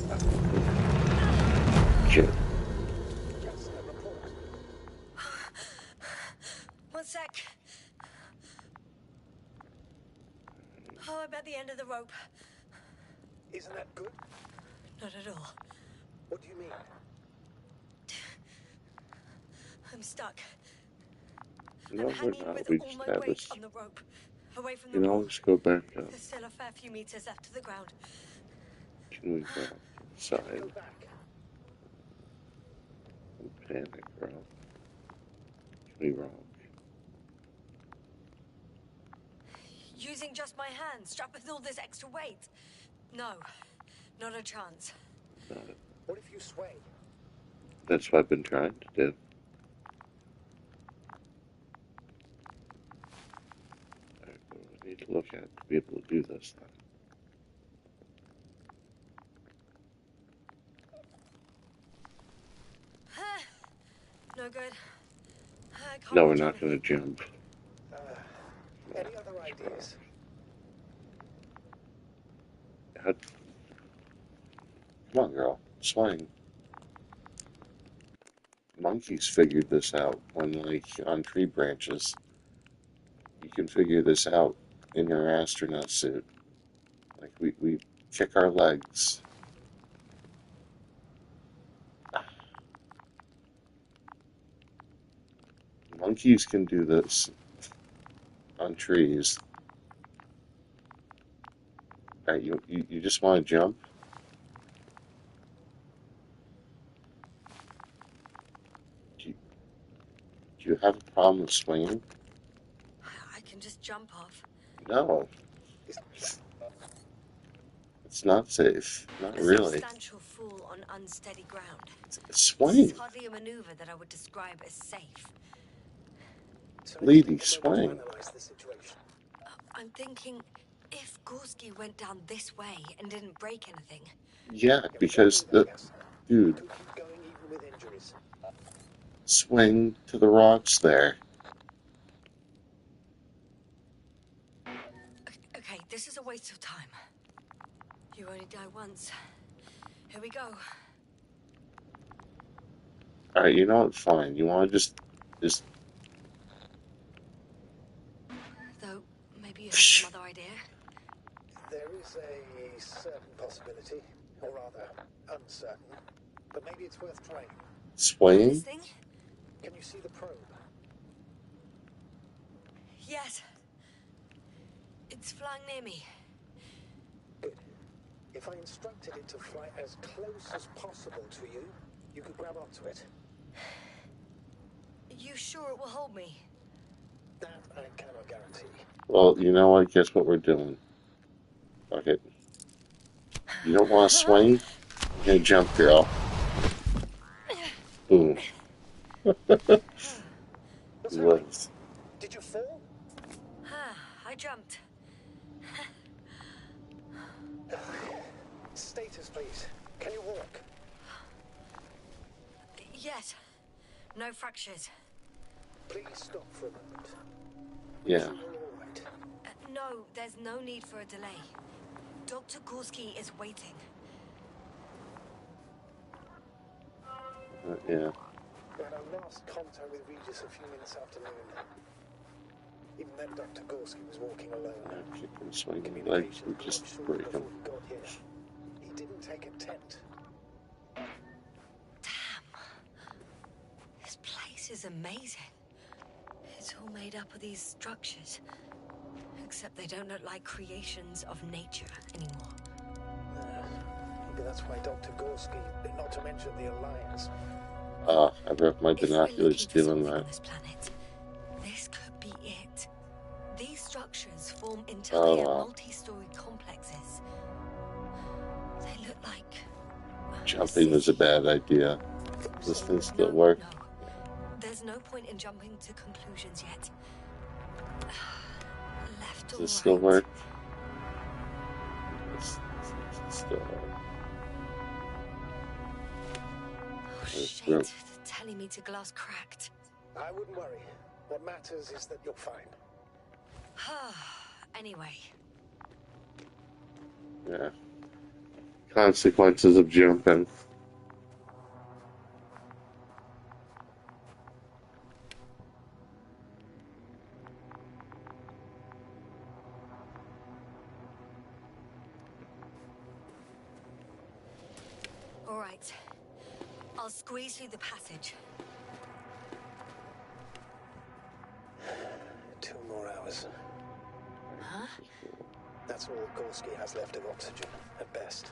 Shit. Yes, a report. One sec. Oh, I'm at the end of the rope. Isn't that good? Not at all. What do you mean? I'm stuck. No, I'm we're hanging not. with We all just my have weight this. on the rope. Away from You the can wall. always go back up. There's still a fair few meters left to the ground. Can we go off to the Can we side? go back? Don't panic, bro. Can we rock? Using just my hands, strapped with all this extra weight. No, not a chance. Not What if you sway? That's what I've been trying to do. Alright, what do I need to look at to be able to do this then? No good. I can't No, we're watch not going to anything. jump. Any other ideas? How... Come on, girl. Swing. Monkeys figured this out when, like, on tree branches. You can figure this out in your astronaut suit. Like, we kick our legs. Monkeys can do this on trees. Alright, you just want to jump? Do you have a problem with swinging? I can just jump off. No. It's not safe. Not A really. substantial fall on unsteady ground. Swing. It's hardly a maneuver that I would describe as safe. So Lady, let's take a moment swing. to analyze the situation. I'm thinking If Gorski went down this way and didn't break anything... Yeah, We don't because know that, yes. dude, Could keep going even with injuries. swing to the rocks there. Okay, this is a waste of time. You only die once. Here we go. Alright, you know what? Fine. You want to just Though, maybe you have some other idea? There is a certain possibility, or rather, uncertain. But maybe it's worth trying. swing? This thing? Can you see the probe? Yes. It's flying near me. Good. If I instructed it to fly as close as possible to you, you could grab onto it. You sure it will hold me? That I cannot guarantee. Well, you know what? Guess what we're doing? Fuck it. You don't want to swing? You're gonna jump, girl. Boom. What's happening? Lives. Did you fall? I jumped. Status, please. Can you walk? Yes. No fractures. Please stop for a moment. Yeah. Sure you're all right. No, there's no need for a delay. Dr. Gorski is waiting. Yeah. We had our last contact with Regis a few minutes after noon. Even then, Dr. Gorski was walking alone. Keep him swinging legs Communication and got just short break before him. he got here. He didn't take a tent. Damn. This place is amazing. It's all made up of these structures. Except they don't look like creations of nature anymore. Maybe that's why Dr. Gorski, not to mention the Alliance. I broke my If we're binoculars looking for doing something that. on this planet, this could be it. These structures form entire wow. multi-story complexes. They look like Jumping was a bad idea. Does this thing still work? No. There's no point in jumping to conclusions yet. Left Does or this still right? work? It's still work. Oh There's shit! room. They're telling me to glass cracked. I wouldn't worry. What matters is that you're fine. Anyway, Yeah. Consequences of jumping. all right. I'll squeeze through the passage. 2 more hours. Huh? That's all Gorski has left of oxygen, at best.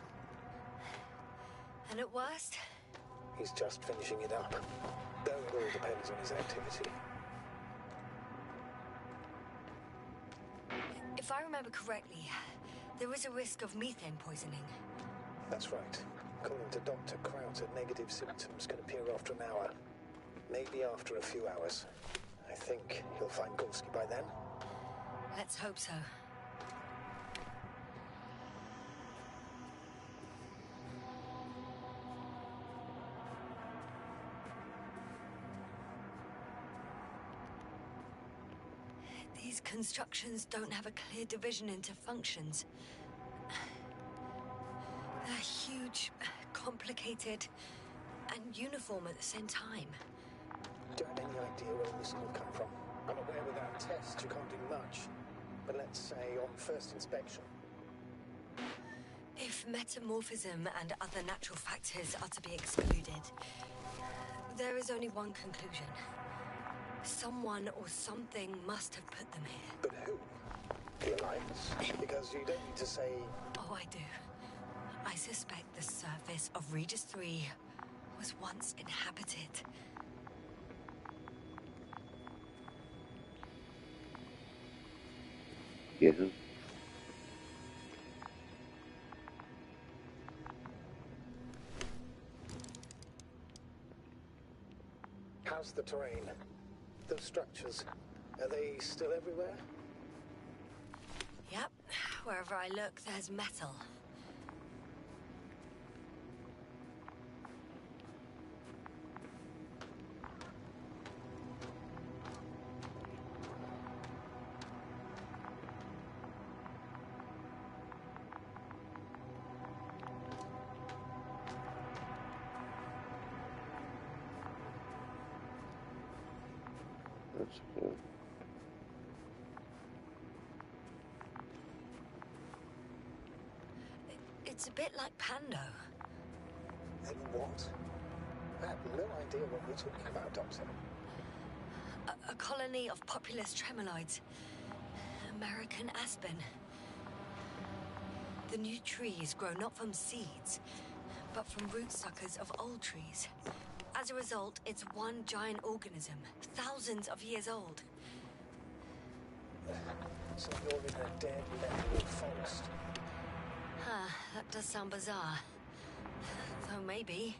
And at worst? He's just finishing it up. Though it all depends on his activity. If I remember correctly, there is a risk of methane poisoning. That's right. According to Dr. Krauter, negative symptoms can appear after an hour. Maybe after a few hours. I think he'll find Gorski by then. Let's hope so. These constructions don't have a clear division into functions. They're huge, complicated, and uniform at the same time. Do you have any idea where this will come from? I'm aware without tests you can't do much. But let's say on first inspection. If metamorphism and other natural factors are to be excluded, there is only one conclusion. Someone or something must have put them here. But who? The Alliance? Because you don't need to say... Oh, I do. I suspect the surface of Regis 3 was once inhabited. Yeah. How's the terrain? Those structures, are they still everywhere? Yep. Wherever I look, there's metal. That's cool. It's a bit like Pando. What? I have no idea what we're talking about, Doctor. A colony of populous tremoloids. American aspen. The new trees grow not from seeds, but from rootsuckers of old trees. As a result, it's one giant organism, thousands of years old. So you're in a dead metal forest. Huh, that does sound bizarre. Though maybe.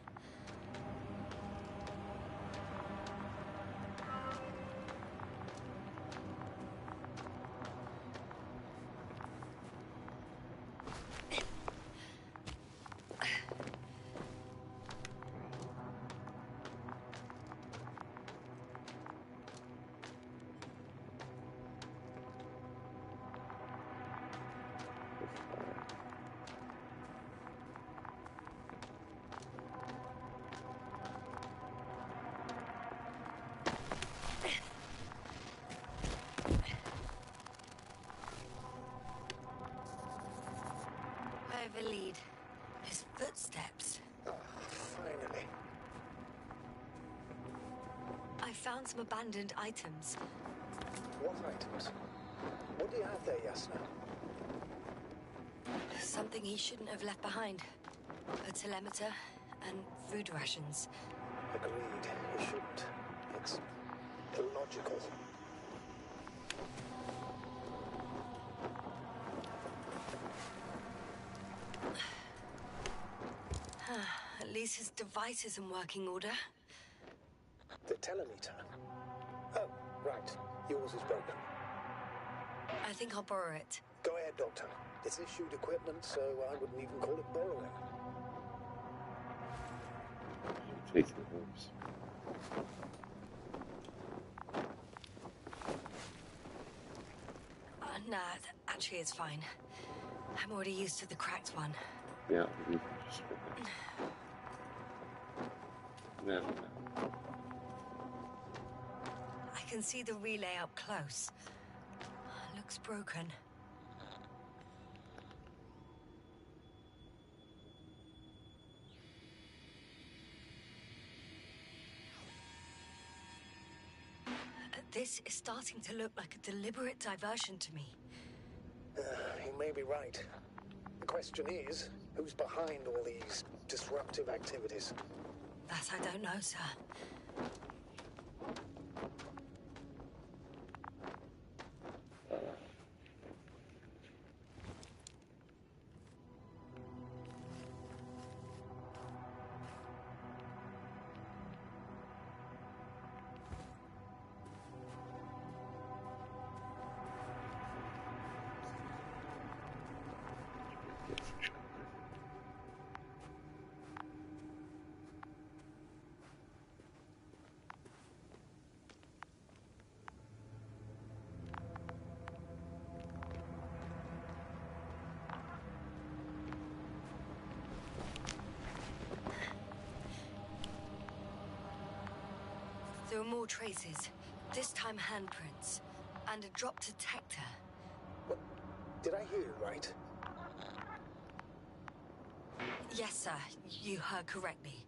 Wherever lead. His footsteps. Oh, finally. I found some abandoned items. What items? What do you have there, Yasna? Something he shouldn't have left behind. A telemeter and food rations. Agreed. He shouldn't. It's illogical. At least his device is in working order. The telemeter. Oh, right. Yours is broken. I think I'll borrow it. Go ahead, Doctor. It's issued equipment, so I wouldn't even call it borrowing. Take the hoops. Nah, actually it's fine. I'm already used to the cracked one. Yeah, you can just rip it. No, no. I can see the relay up close. Looks broken. This is starting to look like a deliberate diversion to me. He may be right. The question is, who's behind all these disruptive activities? That I don't know, sir. There are more traces, this time handprints, and a drop detector. What? Did I hear you right? Yes, sir, you heard correctly.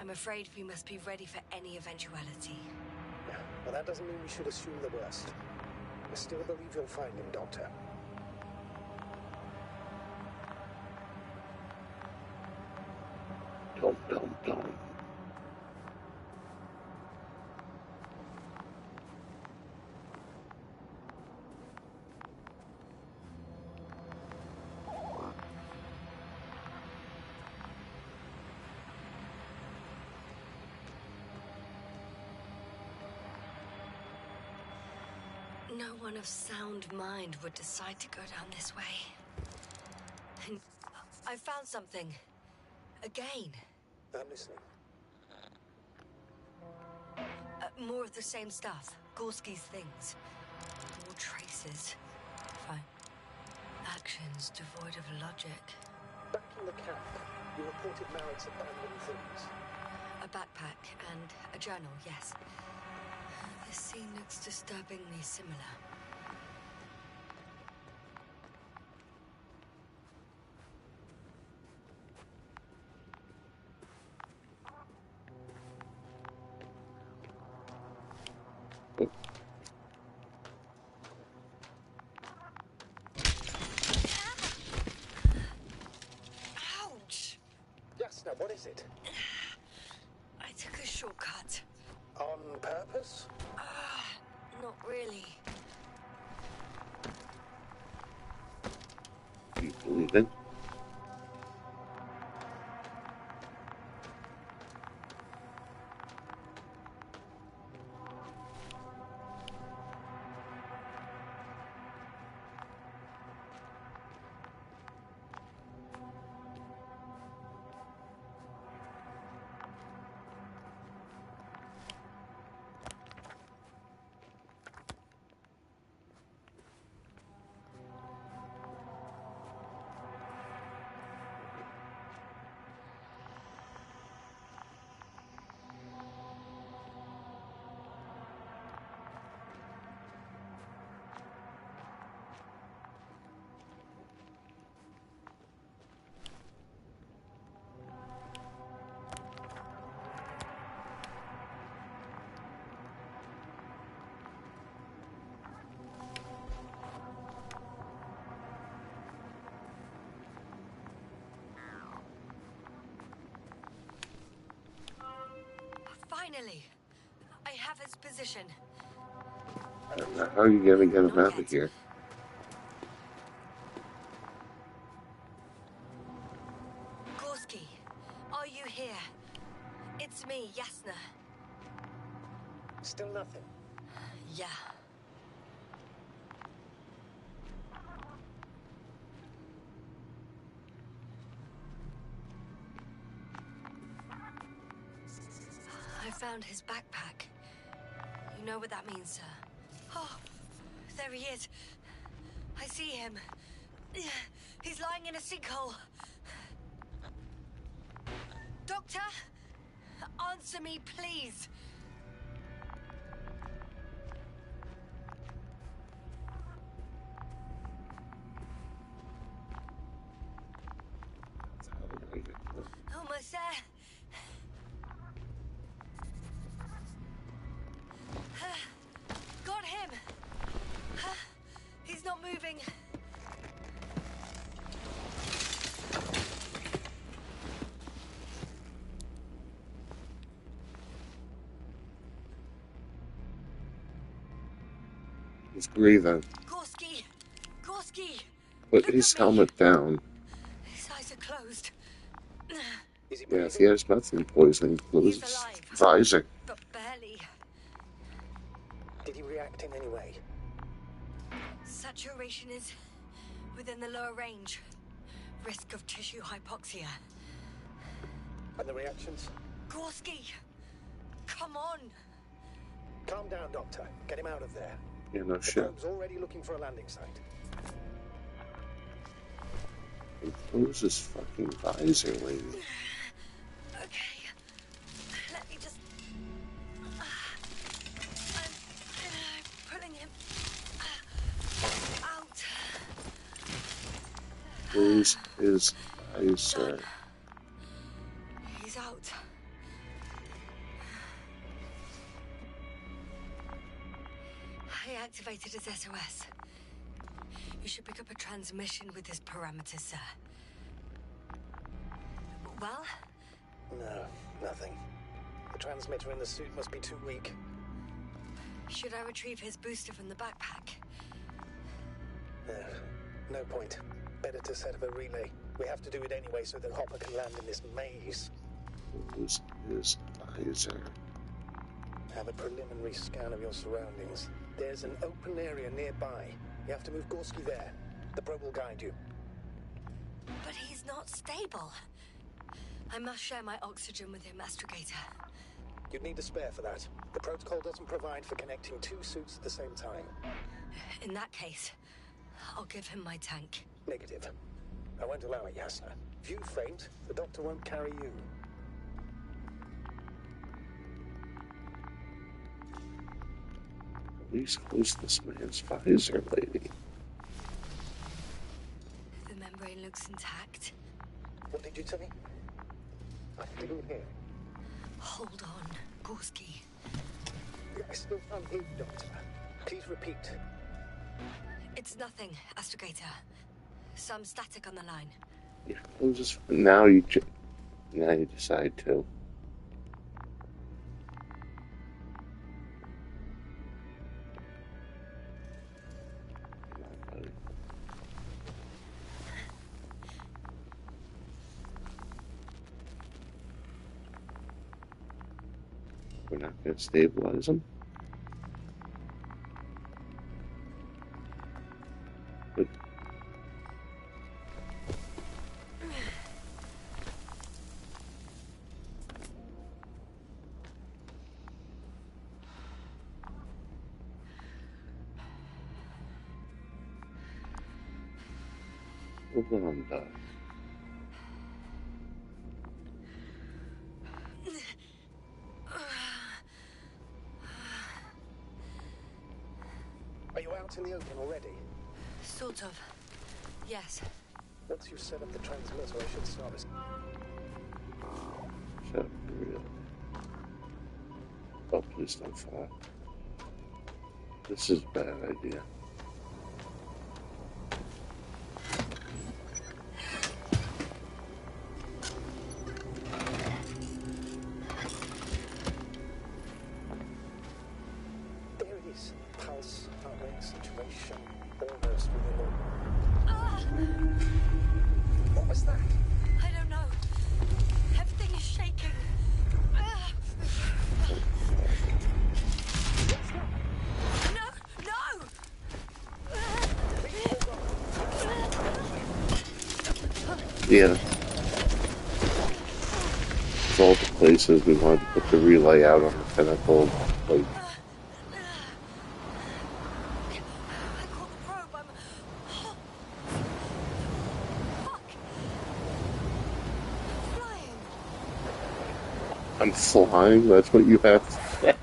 I'm afraid we must be ready for any eventuality. Yeah, well, that doesn't mean we should assume the worst. I still believe you'll find him, Doctor. Dum, dum, dum. No one of sound mind would decide to go down this way. And I found something. Again. I'm listening. More of the same stuff. Gorski's things. More traces. Fine. Actions devoid of logic. Back in the camp, you reported Merritt's abandoned things. A backpack and a journal, yes. This scene looks disturbingly similar. Ouch! Yes, now what is it? I took a shortcut. On purpose? Not really. You believe it? Finally! I have his position. I don't know how you gonna get him Not out of yet. here. Gorski, are you here? It's me, Yasna. Still nothing. Yeah. I found his backpack. You know what that means, sir? Oh, there he is. I see him. He's lying in a sinkhole. Doctor, answer me, please. Almost there. Got him. He's not moving. He's breathing. Gorski! Gorski! Put Look his at me. helmet down. His eyes are closed. Is he Yeah, breathing? if he has methane poisoning, close He's his alive. visor. But barely. Did he react in any way? Saturation is within the lower range. Risk of tissue hypoxia. And the reactions? Gorski! Come on! Calm down, Doctor. Get him out of there. Yeah, no The shit. probe's already looking for a landing site. And close his fucking visor, lady. Okay. Let me just... I'm pulling him out. Close his visor. He's out. I activated his SOS. You should pick up a transmission with his parameters, sir. Well? No, nothing. The transmitter in the suit must be too weak. Should I retrieve his booster from the backpack? No point. Better to set up a relay. We have to do it anyway so that Hopper can land in this maze. Close his visor. Have a preliminary scan of your surroundings. There's an open area nearby. You have to move Gorski there. The probe will guide you. But he's not stable. I must share my oxygen with him, Astrogator. You'd need a spare for that. The protocol doesn't provide for connecting 2 suits at the same time. In that case, I'll give him my tank. Negative. I won't allow it, Yasna. If you faint, the doctor won't carry you. Please close this man's visor, lady. The membrane looks intact. What did you say? I didn't hear. Hold on, Gorski. I still can't hear you, Doctor. Please repeat. It's nothing, Astrogator. Some static on the line. Yeah, close this. Now you decide to. We're not going to stabilize him. But hold on, Doc. Are you out in the open already? Sort of. Yes. Once you set up the transmitter, I should start this. Shut up, for real. Oh, please don't fall. This is a bad idea. There it is. Pulse, heart rate, saturation, almost within normal. What was that? I don't know. Everything is shaking. No! No! Yeah. It's all the places we wanted to put the relay out on the pinnacle. Like, I caught the probe. I'm... Oh, fuck! Flying. I'm flying? That's what you have to say?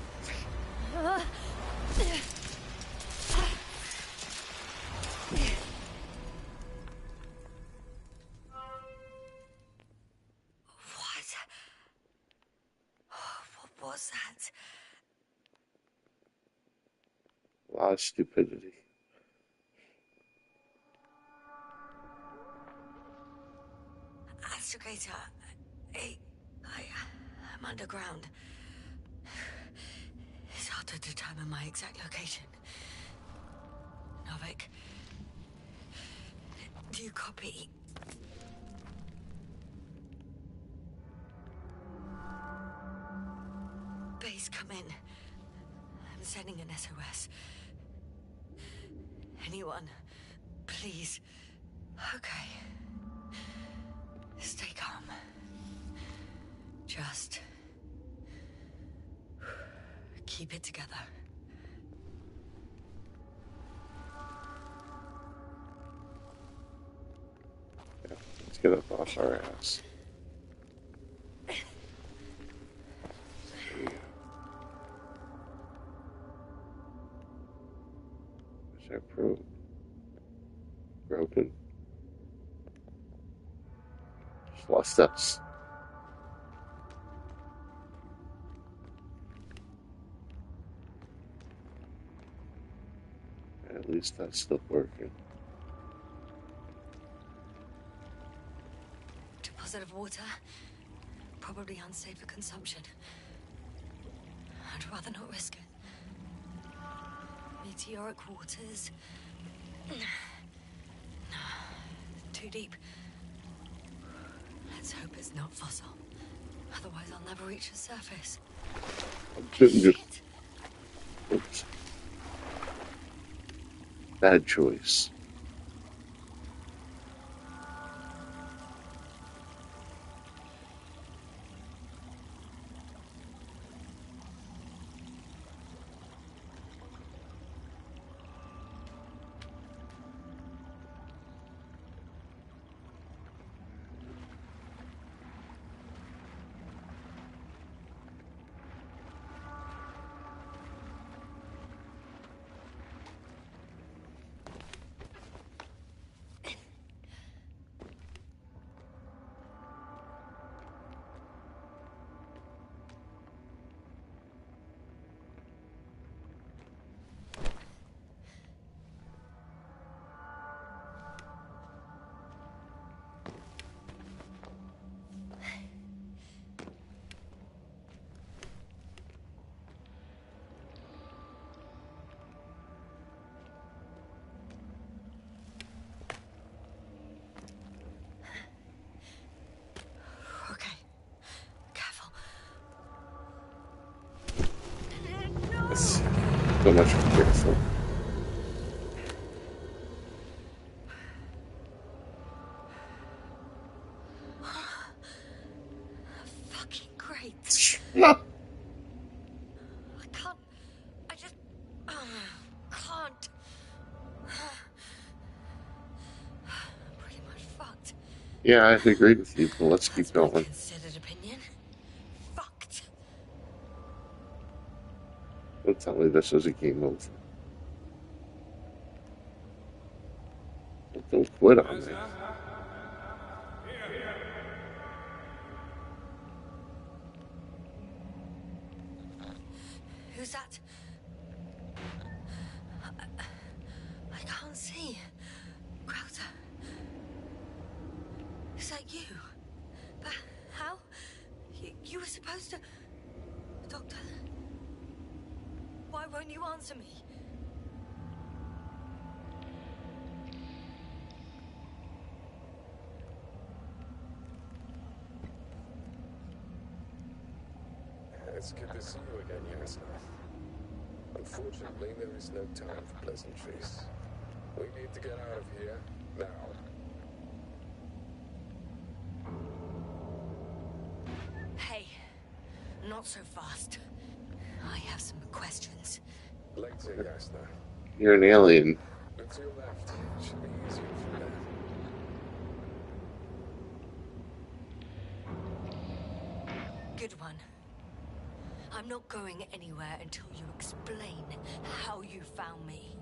What was that? A lot of stupidity. Astrogator, I'm underground. It's hard to determine my exact location. Novik, do you copy? Base, come in. I'm sending an SOS. Anyone, please. Okay. Stay calm. Just keep it together. Yeah, let's get up off our ass. Is that broken? Just lost us. At least that's still working. Deposit of water. Probably unsafe for consumption. I'd rather not risk it. Meteoric waters. Too deep. Let's hope it's not fossil. Otherwise I'll never reach the surface. Shouldn't just... Shit. Oops. Bad choice. Okay. Careful. So much for careful. Fucking great. Yeah. I can't. I just can't. I'm pretty much fucked. Yeah, I agree with you, but let's keep That's my going. considered opinion. Fucked. Don't tell me this is a game over. Don't quit on me. Who's that? I can't see. Crowther. Is that you? But how? You were supposed to... Doctor? Why won't you answer me? It's good to see you again, Yasna. Unfortunately, there is no time for pleasantries. We need to get out of here now. Hey, not so fast. I have some questions. Later, Yasna. You're an alien. Look to your left. Should be easier from there. Good one. I'm not going anywhere until you explain how you found me.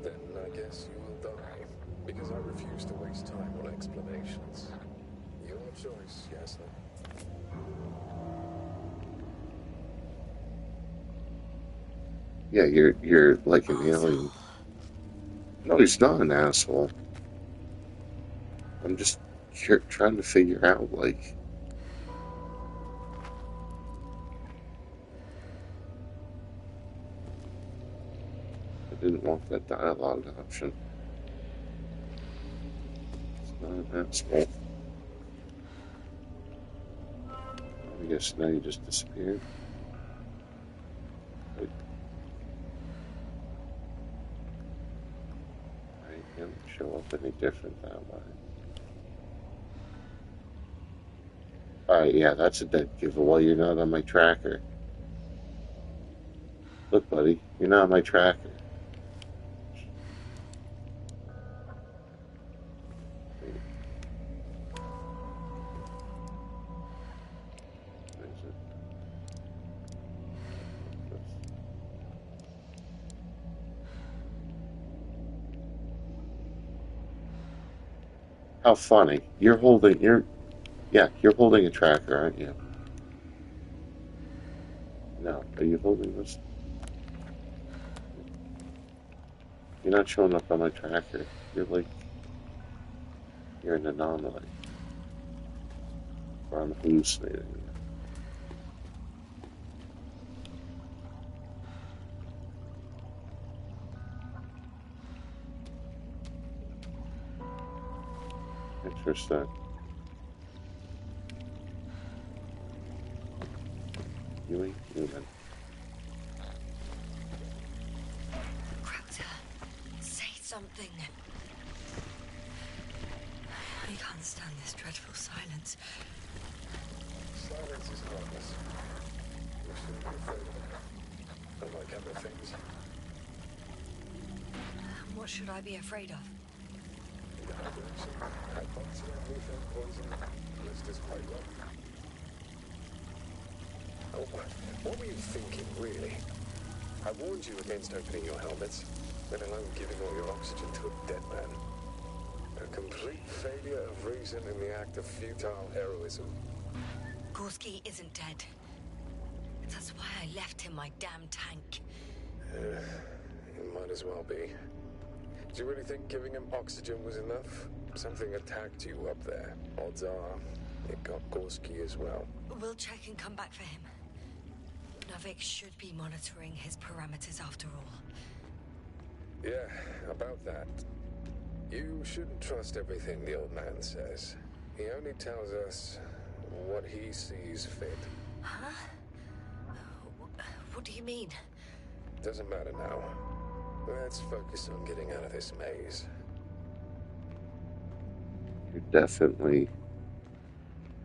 Then I guess you will die, because I refuse to waste time on explanations. Your choice, Yasna. Yeah, you're like an alien. Asshole. No, he's not an asshole. I'm just trying to figure out, like, I didn't want that dialogue option. It's not an asshole. I guess now you just disappeared. Like, I can't show up any different that way. Alright, yeah, that's a dead giveaway. You're not on my tracker. Look, buddy, you're not on my tracker. Wait, where is it? How funny. You're holding, you're holding a tracker, aren't you? No, are you holding this? You're not showing up on my tracker. You're an anomaly. Or I'm hallucinating. Interesting. You ain't human. Crowther. Say shouldn't be afraid of it. Unlike other things. What should I be afraid of? Dehydration, hypoxia, methane poisoning. The list is quite long. Oh, what were you thinking, really? I warned you against opening your helmets, let alone giving all your oxygen to a dead man. A complete failure of reason in the act of futile heroism. Gorski isn't dead. That's why I left him my damn tank. It might as well be. Do you really think giving him oxygen was enough? Something attacked you up there. Odds are, it got Gorski as well. We'll check and come back for him. Novik should be monitoring his parameters after all. Yeah, about that. You shouldn't trust everything the old man says. He only tells us what he sees fit. Huh? What do you mean? Doesn't matter now. Let's focus on getting out of this maze. You're definitely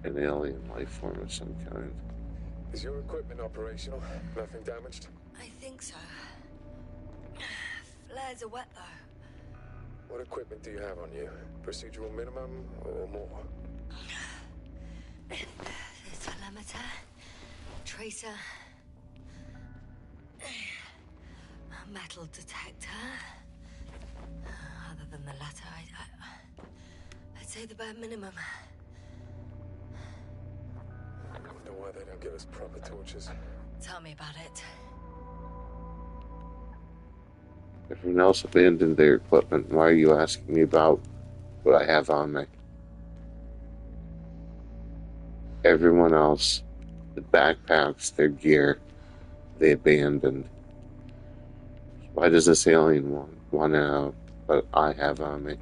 an alien life form of some kind. Is your equipment operational? Nothing damaged? I think so. Flares are wet, though. What equipment do you have on you? Procedural minimum or more? Telemeter, tracer, a metal detector. Other than the latter, I'd say the bare minimum. I wonder why they don't give us proper torches. Tell me about it. Everyone else abandoned their equipment. Why are you asking me about what I have on me? Everyone else, the backpacks, their gear, they abandoned. Why does this alien want to know what I have on me?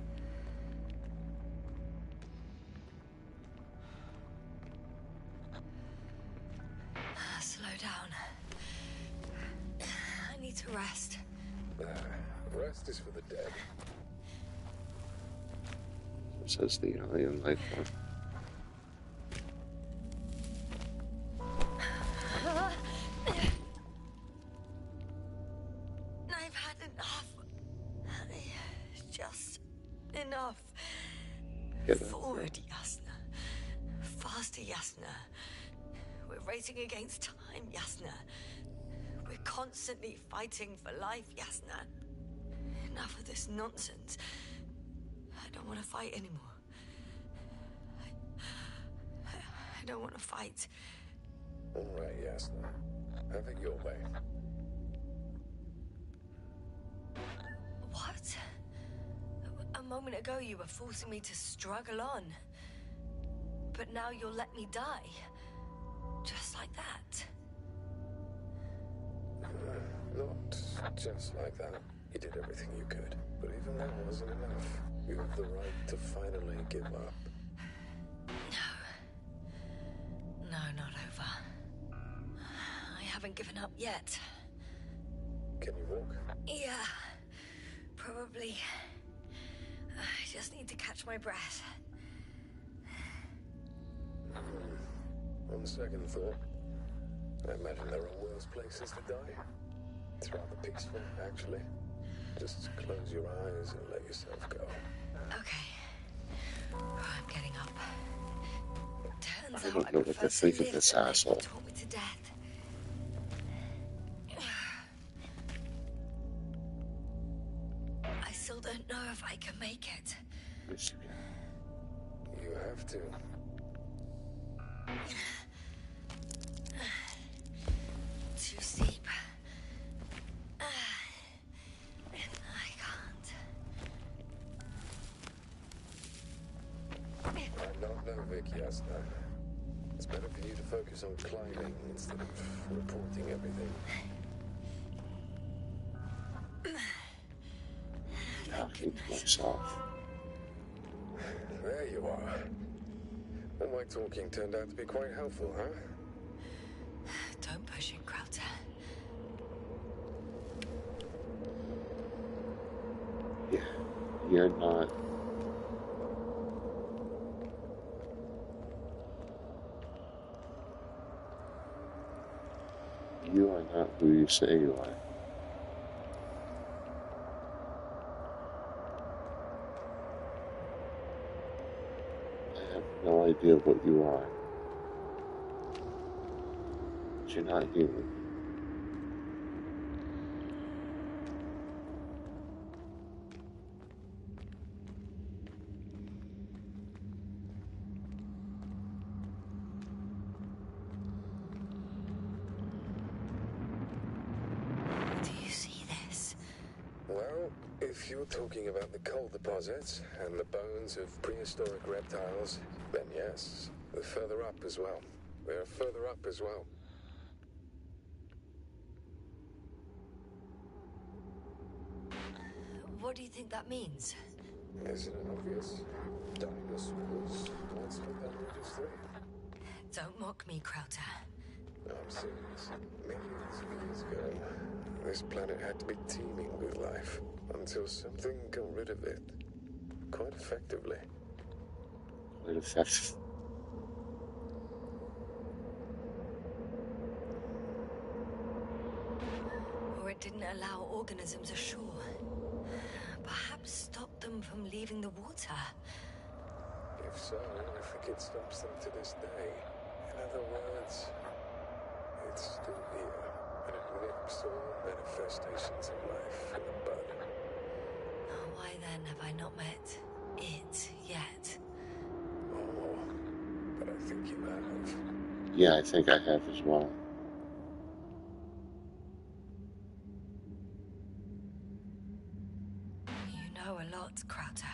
Slow down. I need to rest. Rest is for the dead. Says the alien life form. I've had enough. Just enough. Forward, Yasna. Faster, Yasna. We're racing against time, Yasna. We're constantly fighting for life, Yasna. Enough of this nonsense. I don't want to fight anymore. I don't want to fight. All right, Yasna. Have it your way. What? A moment ago you were forcing me to struggle on. But now you'll let me die. Just like that. Not just like that. You did everything you could. But even that wasn't enough. You have the right to finally give up. No, not over. I haven't given up yet. Can you walk? Yeah, probably. I just need to catch my breath. On second thought, I imagine there are worse places to die. It's rather peaceful, actually. Just close your eyes and let yourself go. Okay. I'm getting up. Turns I out don't know what to think of this asshole. Taught me to death. I still don't know if I can make it. Yes, you You have to. Too steep. I can't. I'm not Novik, Yasna. It's better for you to focus on climbing instead of reporting everything. talking to myself. There you are. All my talking turned out to be quite helpful, huh? Don't push it, Krauter. Yeah, you're not. You are not who you say you are. I have no idea what you are. But you're not human. Do you see this? Well, if you're talking about the coal deposits and the bones of prehistoric reptiles, then yes. They're further up as well. They're further up as well. What do you think that means? Isn't it obvious? Dinosaurs once lived on Ridges 3. Don't mock me, Krauter. No, I'm serious. Millions of years ago, this planet had to be teeming with life until something got rid of it. Quite effectively. Quite effective. Or it didn't allow organisms ashore. Perhaps stopped them from leaving the water. If so, I think it stops them to this day. In other words, it's still here, and it nips all manifestations of life in the bud. Why then have I not met it yet? Oh, but I think you have. Yeah, I think I have as well. You know a lot, Krauter.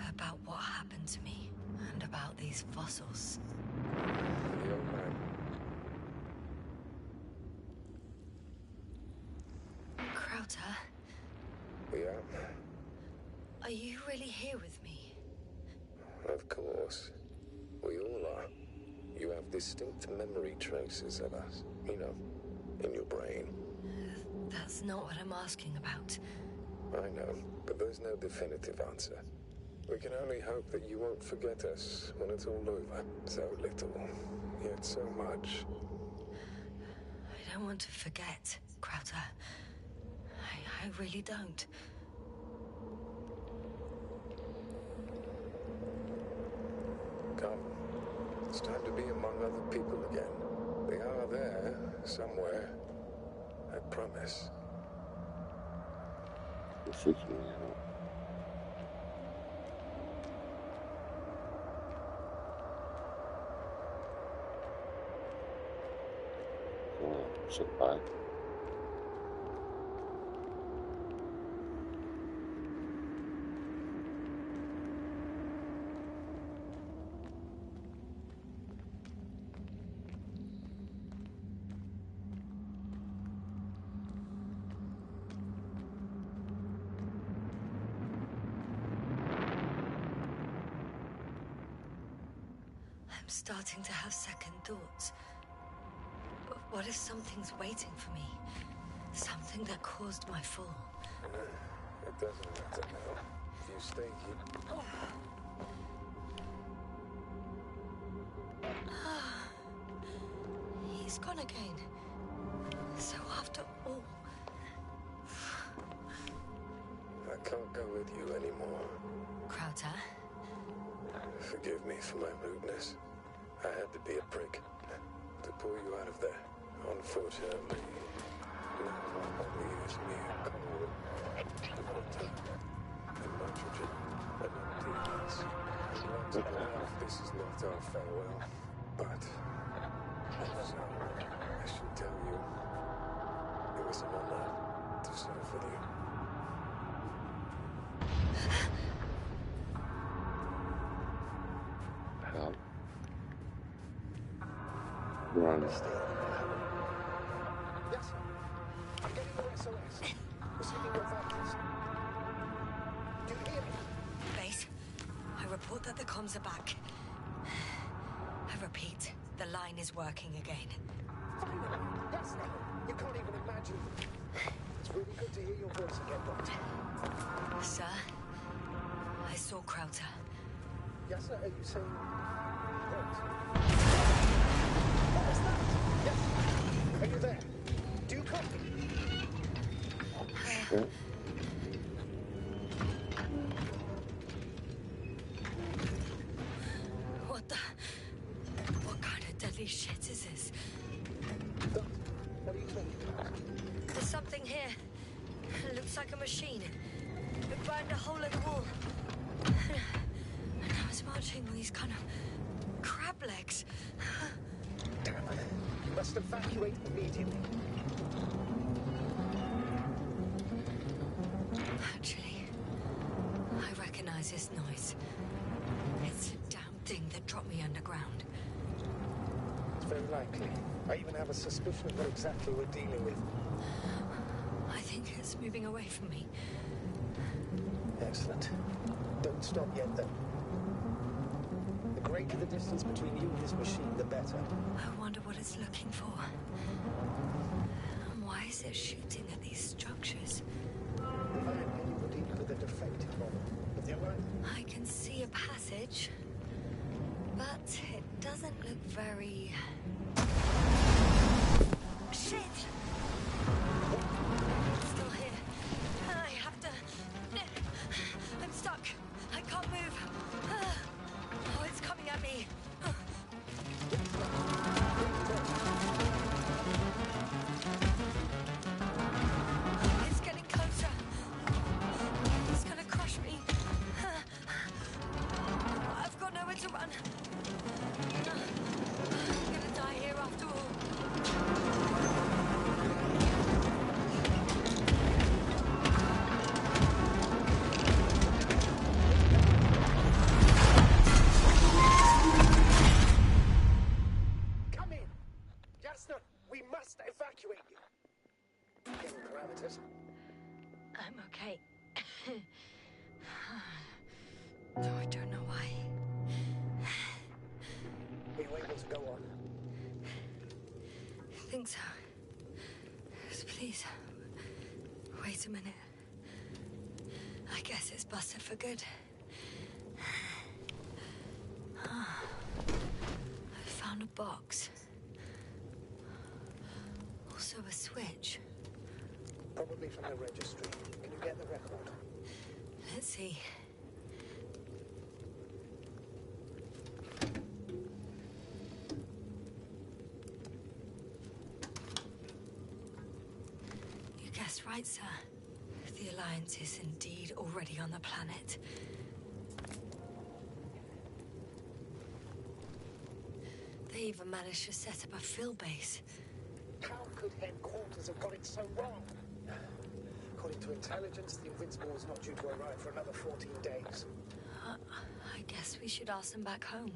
About what happened to me, and about these fossils. The old man. Krauter, Yeah, are you really here with me? of course. We all are. You have distinct memory traces of us, you know, in your brain. That's not what I'm asking about. I know, but there's no definitive answer. We can only hope that you won't forget us when it's all over. So little, yet so much. I don't want to forget, Krauter. I really don't. Come. It's time to be among other people again. They are there, somewhere. I promise. You're freaking me out. Wow, so bad. I'm starting to have second thoughts. What if something's waiting for me? Something that caused my fall? It doesn't matter now. If you stay here. He's gone again. So after all... I can't go with you anymore. Krauter? Forgive me for my rudeness. I had to be a prick. To pull you out of there. Unfortunately, now only is mere coal, water, and nitrogen, and emptiness. Like to believe this is not our farewell, but if so, I should tell you, it was an honor to serve with you. How? Run. Yes, sir. I'm getting your SOS. Receiving your vitals. Do you hear me? Base, I report that the comms are back. I repeat, the line is working again. Finally. Yes, now. You can't even imagine. It's really good to hear your voice again, Doctor. Sir, I saw Krauter. Yes, sir. Are you saying... What? What was that? Yes. Yeah. What kind of deadly shit is this? Doctor, what do you think? There's something here. It looks like a machine. It burned a hole in the wall. And now it's marching on these kind of crab legs. Damn. You must evacuate immediately. Actually, I recognize this noise. It's a damn thing that dropped me underground. It's very likely. I even have a suspicion of what exactly we're dealing with. I think it's moving away from me. Excellent. Don't stop yet, though. The greater the distance between you and this machine, the better. I wonder what it's looking for. And why is it shooting at these structures? If I had been, we're dealing with a defective model. But the other I can see a passage, but it doesn't look very... Shit! It's still here. I have to... I'm stuck. I can't move. Oh, it's coming at me. It's getting closer. It's gonna crush me. I've got nowhere to run. I'm gonna die here after all. come in! Jasna, we must evacuate you. Getting parameters. I'm okay. Though I don't know why. Are you able to go on? I think so. Just please, wait a minute. I guess it's busted for good. I found a box. Also a switch. Probably from the registry. Can you get the record? Let's see. You guessed right, sir. The Alliance is indeed already on the planet. They even managed to set up a field base. How could headquarters have got it so wrong? According to intelligence, the Invincible was not due to arrive for another 14 days. I guess we should ask them back home.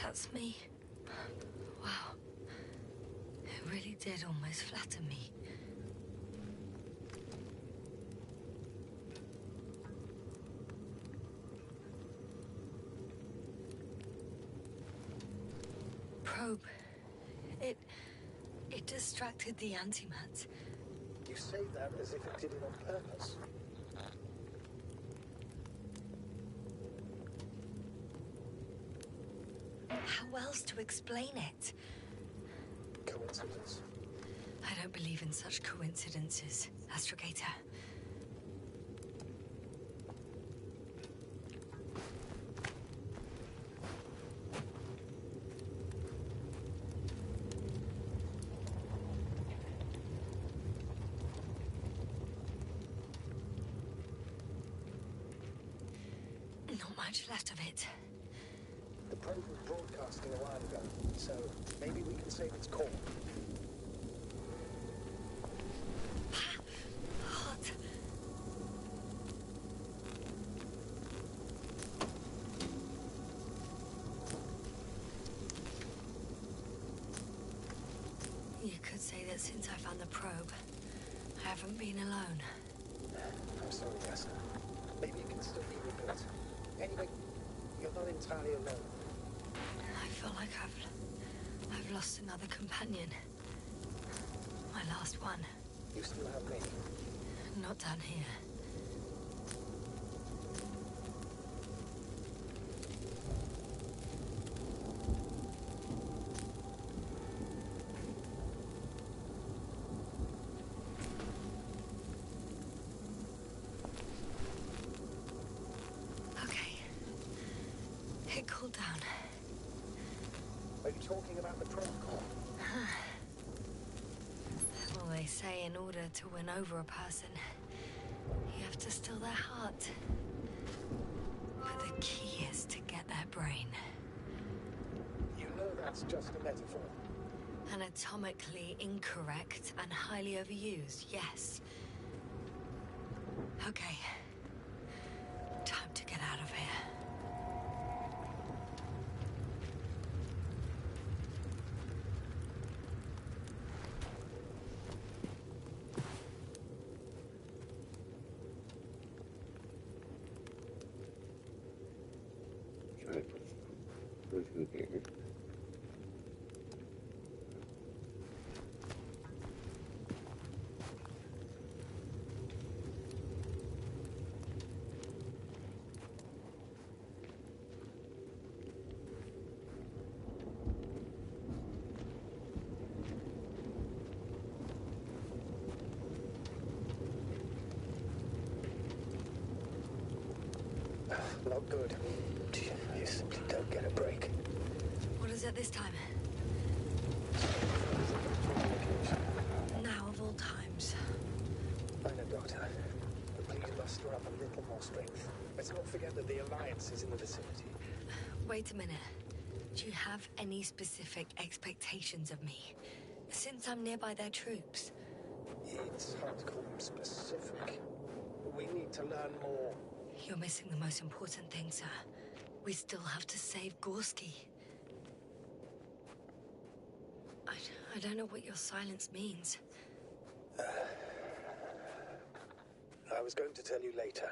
That's me. Wow. It really did almost flatter me. Probe. It distracted the antimats. You say that as if it did it on purpose. How else to explain it? Coincidence. I don't believe in such coincidences, Astrogator. Not much left of it. The probe was broadcasting a while ago, so maybe we can save its call. Hot. You could say that since I found the probe, I haven't been alone. I'm sorry, Yasser. Maybe it can still be rebuilt. Anyway, you're not entirely alone. I feel like I've lost another companion. My last one. You still have me. Not down here. Okay. It cooled down. Are you talking about the protocol? Well, they say in order to win over a person, you have to steal their heart. But the key is to get their brain. You know that's just a metaphor. Anatomically incorrect and highly overused, yes. Okay. Time to get out of here. Right. Look in here. Not good. You simply don't get a break. What is it this time? Now of all times. I know, Doctor. But please muster up a little more strength. Let's not forget that the Alliance is in the vicinity. Wait a minute. Do you have any specific expectations of me? Since I'm nearby their troops. It's hard to call them specific. We need to learn more. You're missing the most important thing, sir. We still have to save Gorski. I don't know what your silence means. I was going to tell you later.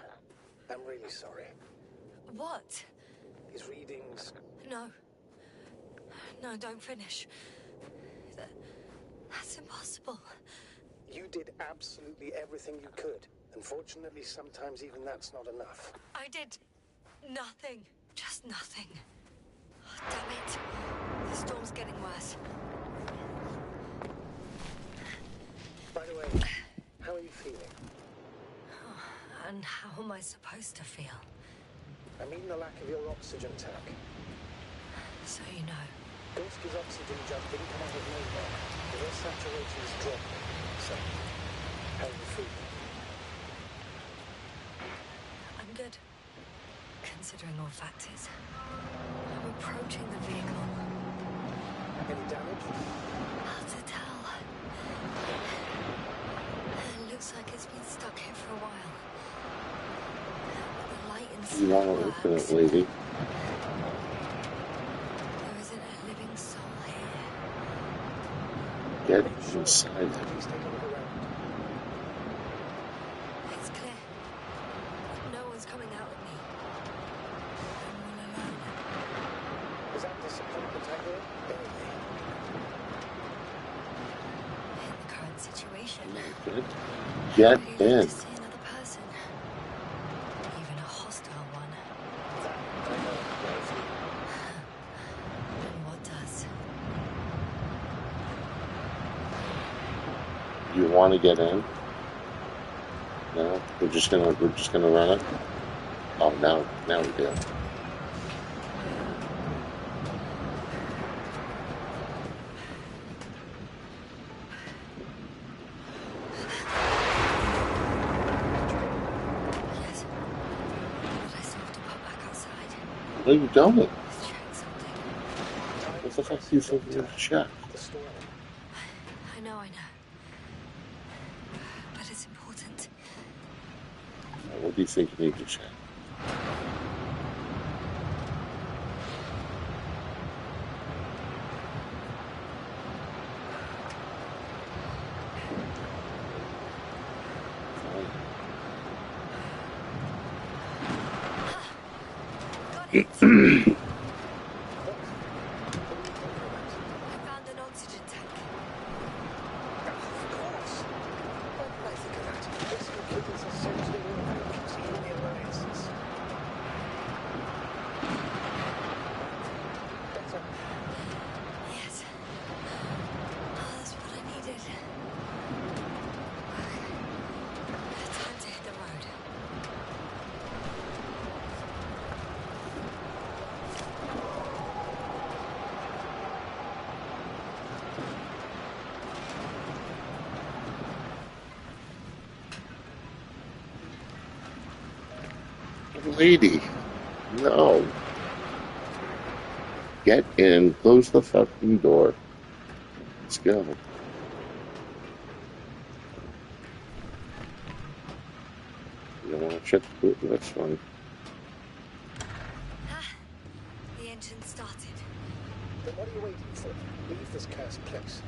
I'm really sorry. What? His readings... No. No, don't finish. That's impossible. You did absolutely everything you could. Unfortunately, sometimes even that's not enough. I did nothing. Just nothing. Oh, damn it. The storm's getting worse. By the way, how are you feeling? Oh, and how am I supposed to feel? I mean the lack of your oxygen tank. So you know. Gorski's oxygen jump didn't come out of nowhere. Your saturation's dropped. So, how are you feeling? I'm good. Considering all factors. I'm approaching the vehicle. Any damage? Hard to tell. It looks like it's been stuck here for a while. The light inside You want to open works. it, lady? There isn't a living soul here. Get inside it. Please take a look around. It's clear. No one's coming out with me. I'm all alone. Is that disappointment I hear? In the current situation. Good. I'd Get really like in. to see another person. Even a hostile one. I know. And what does? You want to get in? No, we're just gonna run it. Oh, now we do. Yes. But I still have to pop back outside. No, you don't. Let's check something. What the fuck do you think you're gonna check? The storm. I know. But it's important. What do you think you need to check? Fine. I found an oxygen tank. Of course. Why didn't I think of that? These computers are essentially inventions in the alliances. Better. Yes. Oh, that's what I needed. Time to hit the road. Lady, no. Get in. Close the fucking door. Let's go. You don't want to check the boot? That's fine. Ah, the engine started. Then what are you waiting for? Leave this cursed place.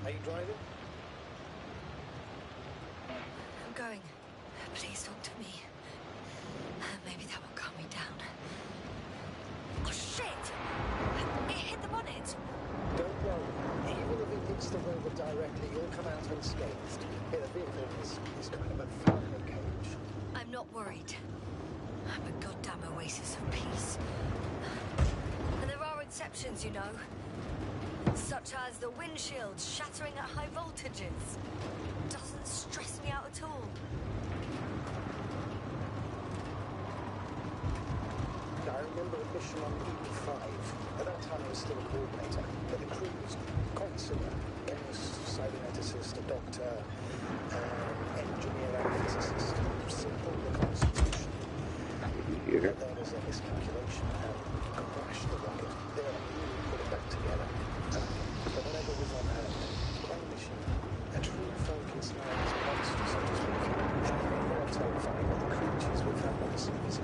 Are you driving? I'm going. Please talk to me. Maybe that will calm me down. Oh, shit! It hit the bonnet. Don't worry. Even if it hits the rover directly, you'll come out unscathed. Yeah, the vehicle is kind of a Faraday cage. I'm not worried. I'm a goddamn oasis of peace. And there are exceptions, you know. Such as the windshield shattering at high voltages. Doesn't stress me out at all. I remember a mission on EP5. At that time I was still a coordinator, but the crew was quite similar. Chemist, cyberneticist, a doctor, engineer and physicist. Simple reconstitution. Here. But there was a miscalculation and crashed the rocket. They really put it back together. But whenever it was on one mission, a true Frankenstein's monster, so to speak. More terrifying than the creatures we found on the seas.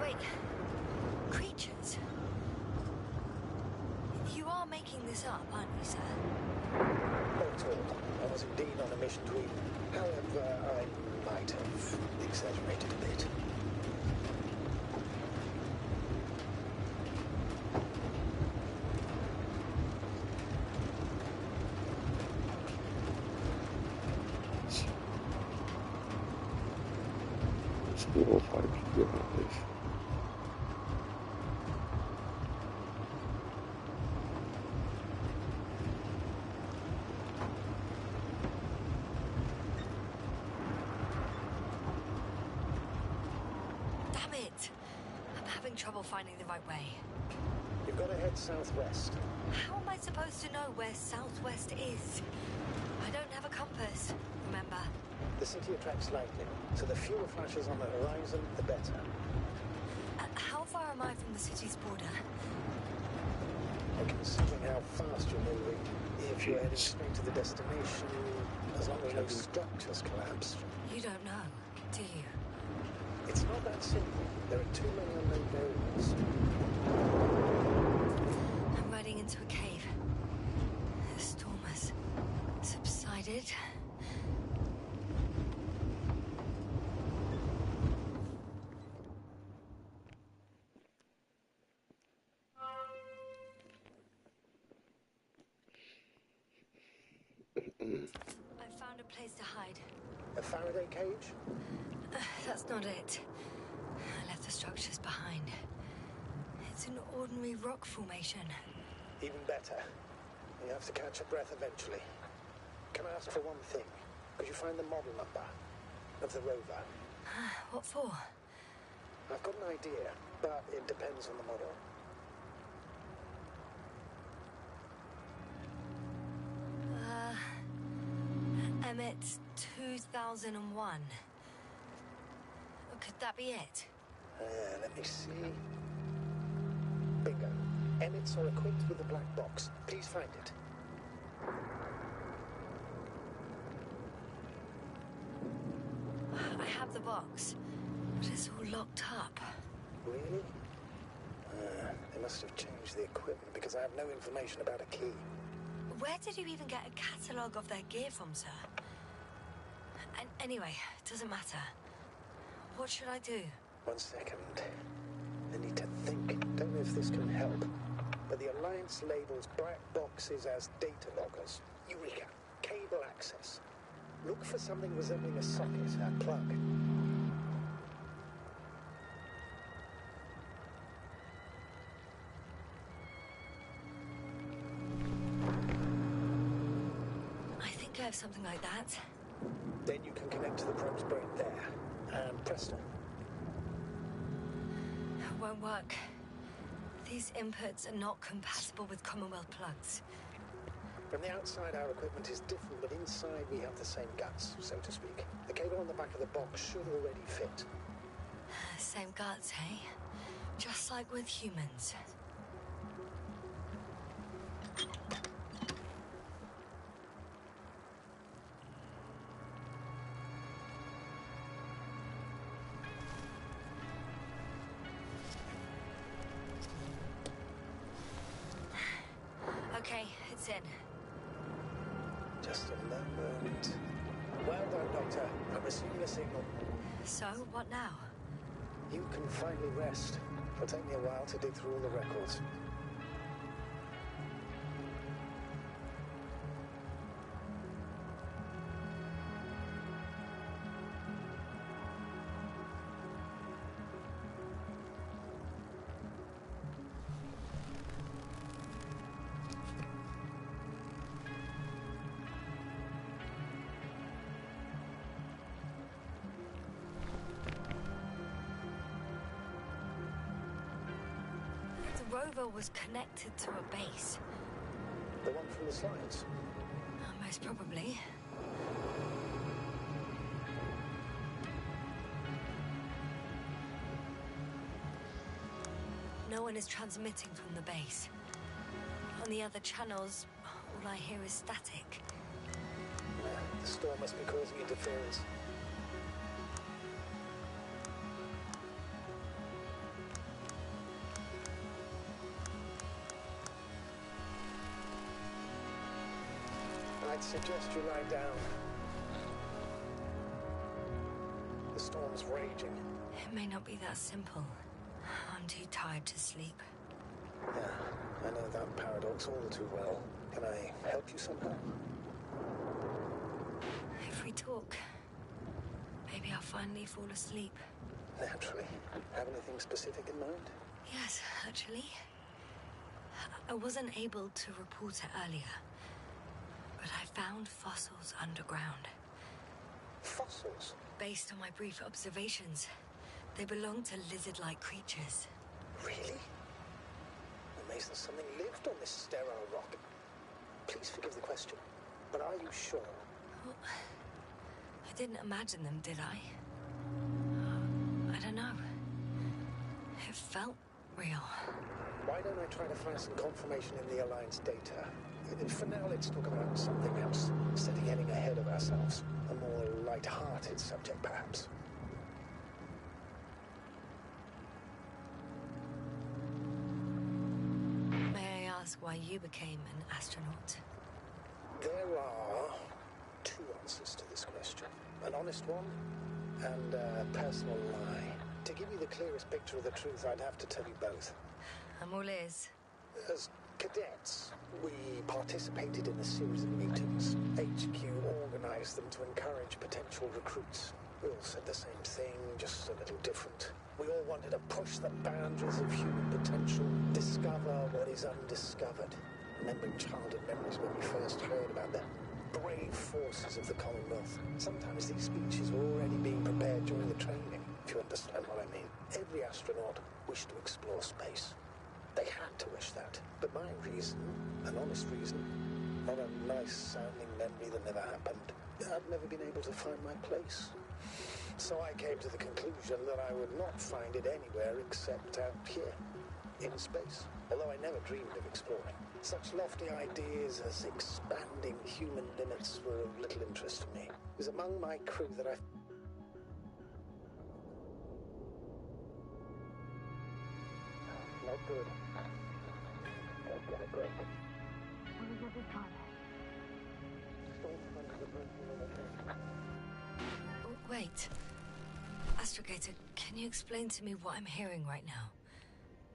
Wait. Creatures? You are making this up, aren't you, sir? Not at all. I was indeed on a mission to Eden. However, I might have exaggerated a bit. It's cool if I could get on this. Damn it! I'm having trouble finding the right way. You've got to head southwest. How am I supposed to know where southwest is? I don't have a compass, remember? The city attracts lightning, so the fewer flashes on the horizon, the better. How far am I from the city's border? And considering how fast you're moving, if you're heading straight to the destination, as long as no structures collapse, You don't know, do you? it's not that simple. There are too many unknown variables. I'm riding into a cave. The storm has subsided. I found a place to hide. A Faraday cage? That's not it. I left the structures behind. It's an ordinary rock formation. Even better. You have to catch your breath eventually. Can I ask for one thing? Could you find the model number of the rover? What for? I've got an idea, but it depends on the model. Emmet 2001. Could that be it? Let me see. Bingo. Emmets are equipped with a black box. Please find it. I have the box, but it's all locked up. Really? They must have changed the equipment because I have no information about a key. Where did you even get a catalogue of their gear from, sir? Anyway, doesn't matter. What should I do? 1 second. I need to think. Don't know if this can help. But the Alliance labels black boxes as data loggers. Eureka. Cable access. Look for something resembling a socket, a plug. I think I have something like that. Then you can connect to the probe's brain there. And presto. Won't work. These inputs are not compatible with Commonwealth plugs. From the outside, our equipment is different, but inside we have the same guts, so to speak. The cable on the back of the box should already fit. Same guts, hey? Just like with humans. Okay, it's in. Just a moment. Well done, Doctor. I'm receiving a signal. So, what now? You can finally rest. It'll take me a while to dig through all the records. The rover was connected to a base. The one from the slides. Most probably. No one is transmitting from the base. On the other channels, all I hear is static. The storm must be causing interference. I'd suggest you lie down. The storm's raging. It may not be that simple. I'm too tired to sleep. Yeah, I know that paradox all too well. Can I help you somehow? If we talk, maybe I'll finally fall asleep. Naturally. Have anything specific in mind? Yes, actually. I wasn't able to report it earlier, but I found fossils underground. Fossils? Based on my brief observations, they belong to lizard-like creatures. Really? Amazing something lived on this sterile rock. Please forgive the question, but are you sure? Well, I didn't imagine them, did I? I don't know. It felt real. Why don't I try to find some confirmation in the Alliance data? For now, let's talk about something else. Instead of getting ahead of ourselves. A more light-hearted subject, perhaps. May I ask why you became an astronaut? There are two answers to this question. An honest one and a personal lie. To give you the clearest picture of the truth, I'd have to tell you both. I'm all ears. As cadets, we participated in a series of meetings. HQ organized them to encourage potential recruits. We all said the same thing, just a little different. We all wanted to push the boundaries of human potential, discover what is undiscovered. Remembering childhood memories when we first heard about the brave forces of the Commonwealth. Sometimes these speeches were already being prepared during the training, if you understand what I mean. Every astronaut wished to explore space. They had to wish that. But my reason, an honest reason, not a nice-sounding memory that never happened, I'd never been able to find my place. So I came to the conclusion that I would not find it anywhere except out here, in space. Although I never dreamed of exploring. Such lofty ideas as expanding human limits were of little interest to me. It was among my crew that I... Not good. Don't get a break. What is every time? Wait. Astrogator, can you explain to me what I'm hearing right now?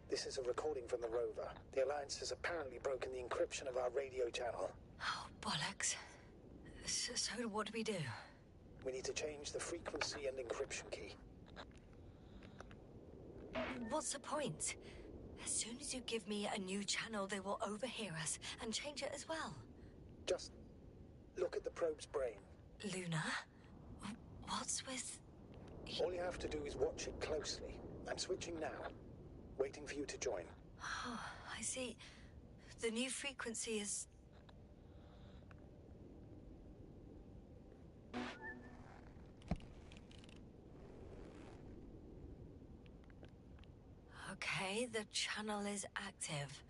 This is a recording from the rover. The Alliance has apparently broken the encryption of our radio channel. Oh, bollocks. So what do we do? We need to change the frequency and encryption key. What's the point? As soon as you give me a new channel, they will overhear us and change it as well. Just look at the probe's brain. Luna? What's with... All you have to do is watch it closely. I'm switching now. Waiting for you to join. Oh, I see. The new frequency is... Okay, the channel is active.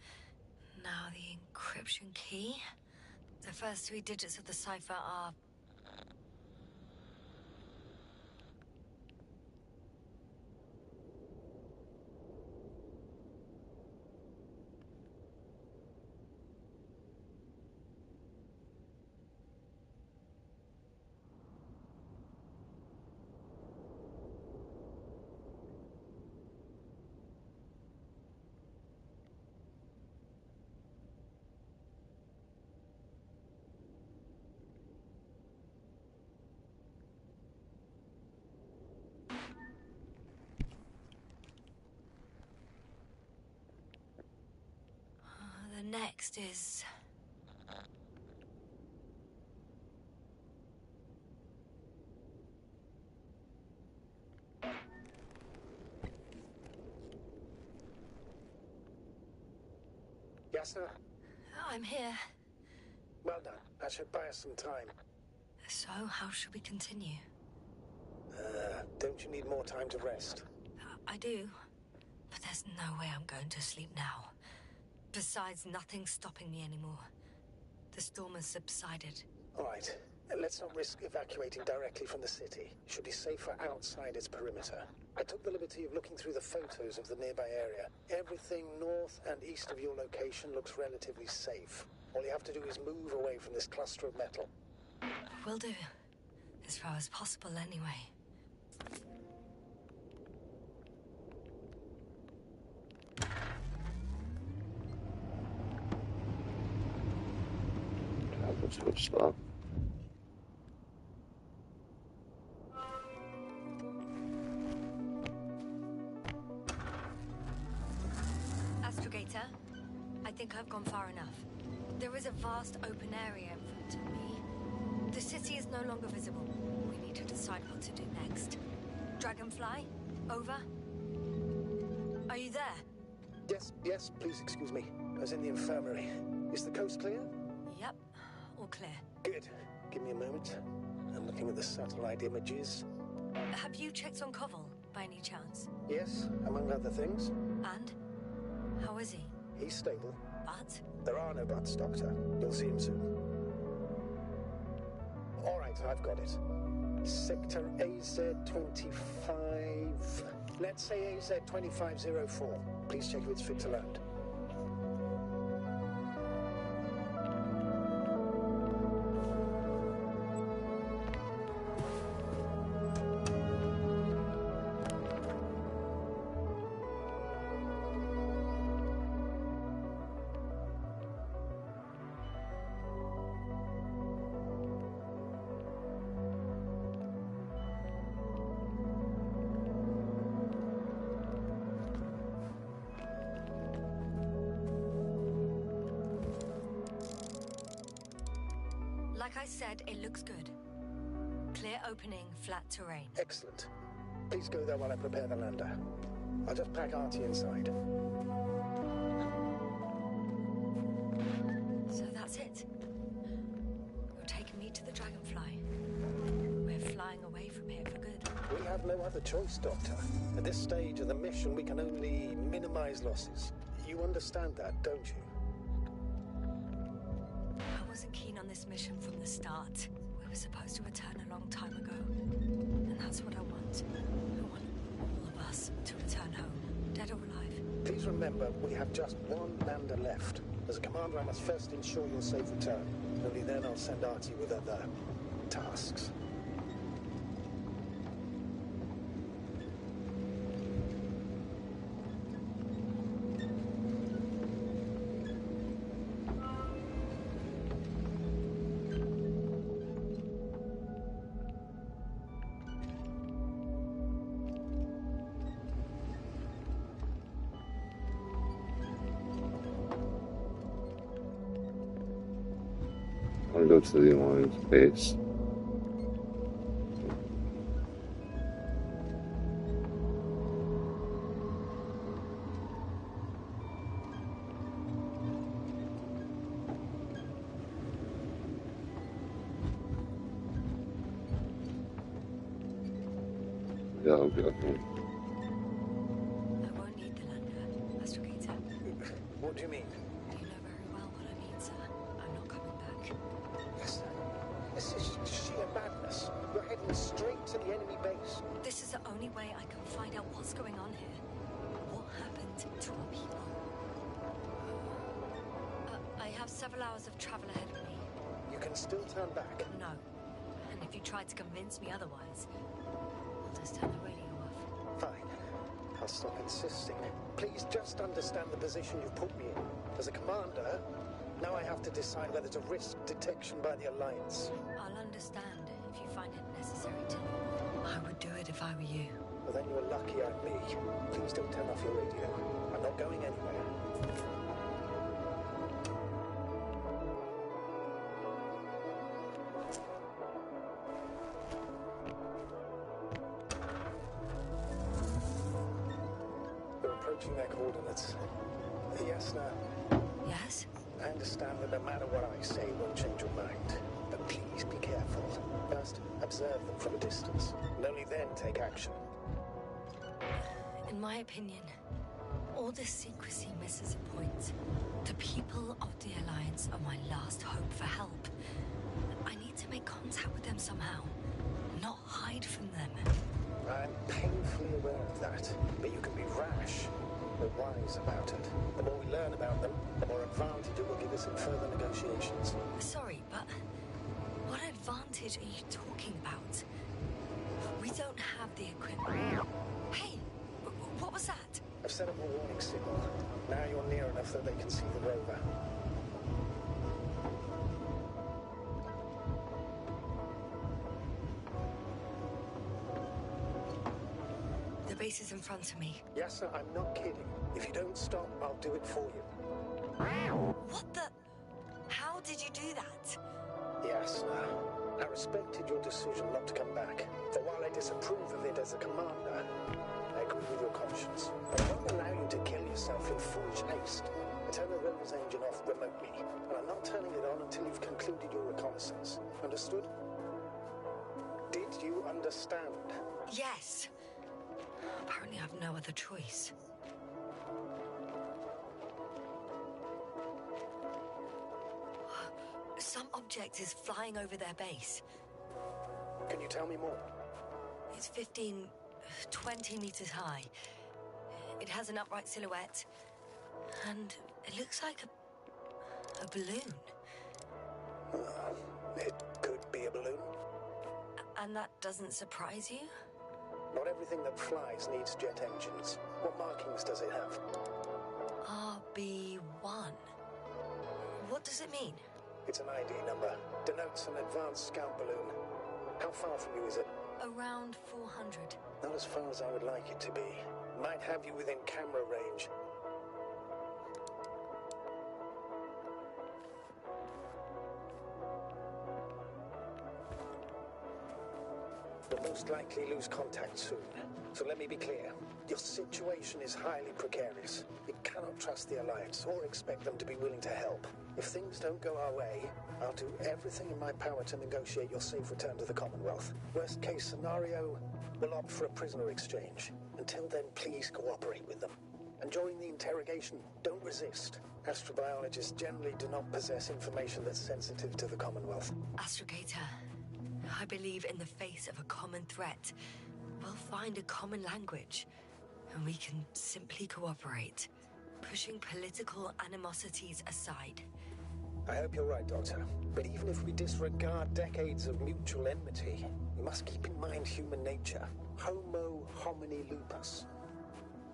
Now the encryption key. The first 3 digits of the cipher are... The next is... Yes, sir? I'm here. Well done. That should buy us some time. So, how should we continue? Don't you need more time to rest? I do. But there's no way I'm going to sleep now. Besides, nothing's stopping me anymore. The storm has subsided. All right. Let's not risk evacuating directly from the city. It should be safer outside its perimeter. I took the liberty of looking through the photos of the nearby area. Everything north and east of your location looks relatively safe. All you have to do is move away from this cluster of metal. Will do. As far as possible, anyway. Travel to a stop. Astrogator, I think I've gone far enough. There is a vast open area in front of me. The city is no longer visible. We need to decide what to do next. Dragonfly, over. Are you there? Yes, please excuse me. I was in the infirmary. Is the coast clear? Yep, all clear. Good. Give me a moment. I'm looking at the satellite images. Have you checked on Koval, by any chance? Yes, among other things. And? How is he? He's stable. But? There are no buts, Doctor. You'll see him soon. All right, I've got it. Sector AZ-25... Let's say AZ-2504. Please check if it's fit to land. Like I said, it looks good. Clear opening, flat terrain. Excellent. Please go there while I prepare the lander. I'll just pack Artie inside. So that's it. You're taking me to the Dragonfly. We're flying away from here for good. We have no other choice, Doctor. At this stage of the mission, we can only minimize losses. You understand that, don't you? I wasn't keen on this mission from the start. We were supposed to return a long time ago. And that's what I want. I want all of us to return home, dead or alive. Please remember, we have just one lander left. As a commander, I must first ensure your safe return. Only then I'll send Artie with her there. tasks. I want to go to the Alliance base. Yeah, I'll go. I won't need the lander, Astrogator. What do you mean? You know very well what I mean, sir. I'm not coming back. Yes, this is sheer madness. You're heading straight to the enemy base. This is the only way I can find out what's going on here. What happened to our people? I have several hours of travel ahead of me. You can still turn back. No. And if you try to convince me otherwise, I'll just turn the radio off. Fine. I'll stop insisting. Please just understand the position you've put me in. As a commander, now I have to decide whether to risk detection by the Alliance. I'll understand if you find it necessary to. I would do it if I were you. Well, then you're lucky I'm me. Please don't turn off your radio. I'm not going anywhere. They're approaching their coordinates. Yes, now. Yes? I understand that no matter what I say won't change your mind. But please be careful. First, observe them from a distance. And only then take action. In my opinion, all this secrecy misses a point. The people of the Alliance are my last hope for help. I need to make contact with them somehow, not hide from them. I'm painfully aware of that. But you can be rash, but wise about it. The more we learn about them, the more advantage it will give us in further negotiations. Sorry, but what advantage are you talking about? We don't have the equipment. Hey, what was that? I've set up a warning signal. Now you're near enough that they can see the rover. The base is in front of me. Yes, sir, I'm not kidding. If you don't stop, I'll do it for you. What the? How did you do that? Yes, sir. I respected your decision not to come back. For while I disapprove of it as a commander, I agree with your conscience. But I won't allow you to kill yourself in foolish haste. I turn the rover's engine off remotely, and I'm not turning it on until you've concluded your reconnaissance. Understood? Did you understand? Yes. Apparently I have no other choice. Some object is flying over their base. Can you tell me more? It's 20 meters high. It has an upright silhouette, and it looks like a balloon. It could be a balloon. And that doesn't surprise you? Not everything that flies needs jet engines. What markings does it have? RB1. What does it mean? It's an ID number. Denotes an advanced scout balloon. How far from you is it? Around 400. Not as far as I would like it to be. Might have you within camera range. We'll most likely lose contact soon. So let me be clear. Your situation is highly precarious. You cannot trust the Alliance or expect them to be willing to help. If things don't go our way, I'll do everything in my power to negotiate your safe return to the Commonwealth. Worst case scenario, we'll opt for a prisoner exchange. Until then, please cooperate with them. And during the interrogation, don't resist. Astrobiologists generally do not possess information that's sensitive to the Commonwealth. Astrogator, I believe in the face of a common threat, we'll find a common language, and we can simply cooperate. Pushing political animosities aside, I hope you're right, Doctor. But even if we disregard decades of mutual enmity, we must keep in mind human nature. Homo homini lupus.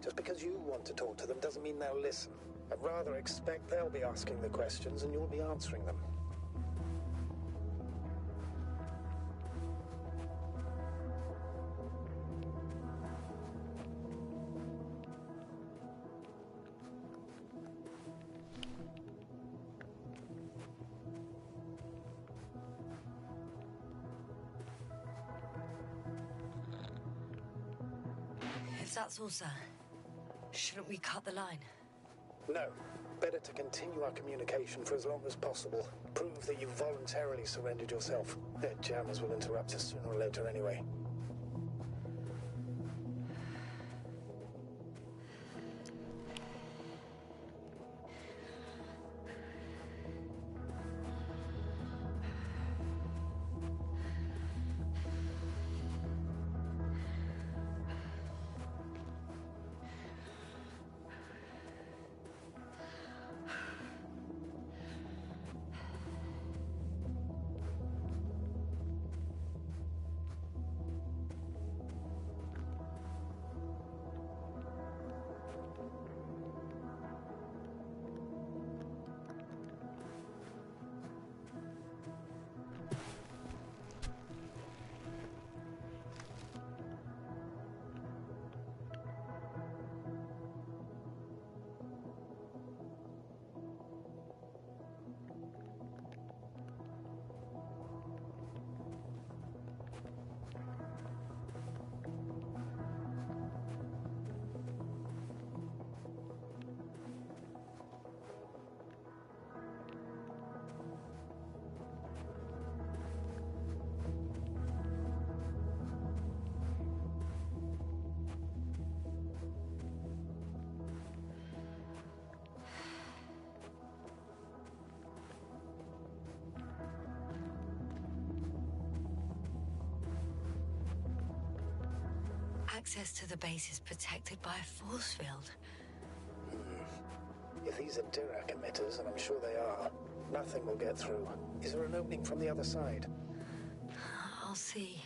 Just because you want to talk to them doesn't mean they'll listen. I'd rather expect they'll be asking the questions and you'll be answering them. If that's all, sir, shouldn't we cut the line? No. Better to continue our communication for as long as possible. Prove that you voluntarily surrendered yourself. Their jammers will interrupt us sooner or later anyway. Access to the base is protected by a force field. If these are Dirac emitters, and I'm sure they are, nothing will get through. Is there an opening from the other side? I'll see.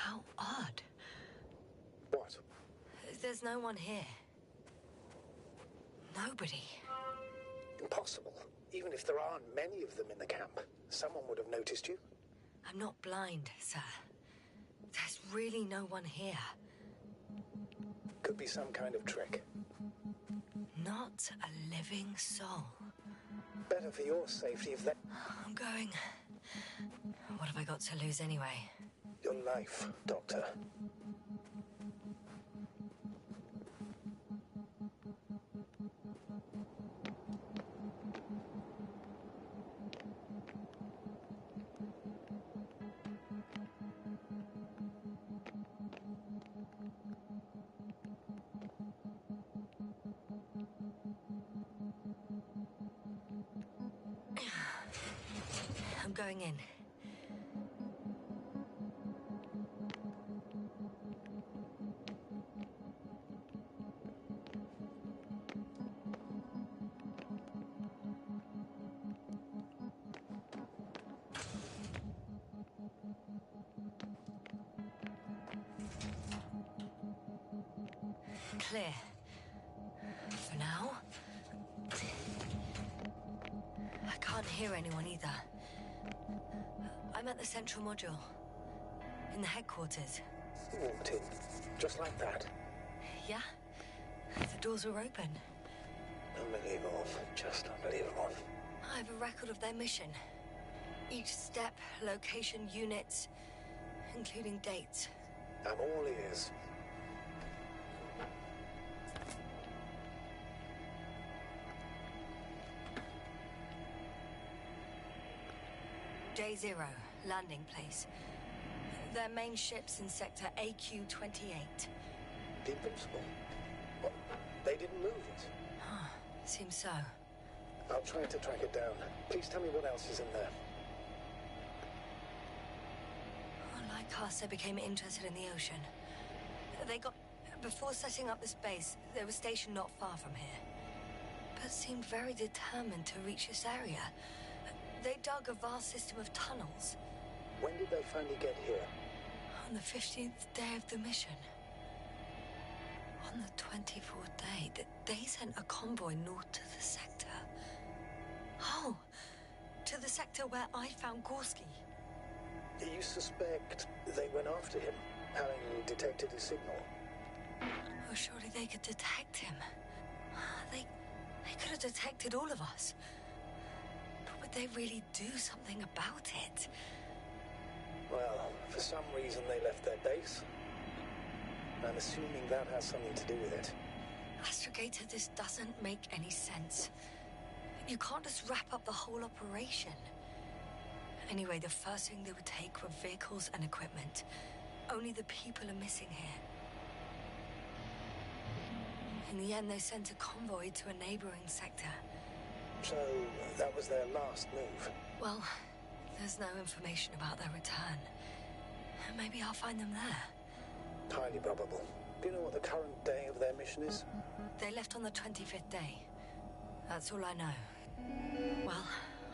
How odd. What? There's no one here. Nobody. Impossible. Even if there aren't many of them in the camp, someone would have noticed you. I'm not blind, sir. There's really no one here. Could be some kind of trick. Not a living soul. Better for your safety if that... I'm going. What have I got to lose anyway? Your life, Doctor. going in. Clear. For now. I can't hear anyone either. I'm at the central module. In the headquarters. You walked in, just like that. Yeah? The doors were open. Unbelievable. Just unbelievable. I have a record of their mission. Each step, location, units, including dates. I'm all ears. J0, landing place. Their main ship's in sector AQ-28. The Invincible? What? They didn't move it? Huh, seems so. I'll try to track it down. Please tell me what else is in there. Like us, they became interested in the ocean. Before setting up this base, they were stationed not far from here. But seemed very determined to reach this area. They dug a vast system of tunnels. When did they finally get here? On the 15th day of the mission. On the 24th day, they sent a convoy north to the sector. Oh, to the sector where I found Gorski. You suspect they went after him, having detected his signal? Oh, surely they could detect him. They could have detected all of us. But would they really do something about it? Well, for some reason they left their base. I'm assuming that has something to do with it. Astrogator, this doesn't make any sense. You can't just wrap up the whole operation. Anyway, the first thing they would take were vehicles and equipment. Only the people are missing here. In the end, they sent a convoy to a neighboring sector. So, that was their last move? Well, there's no information about their return. Maybe I'll find them there. Highly probable. Do you know what the current day of their mission is? They left on the 25th day. That's all I know. Well,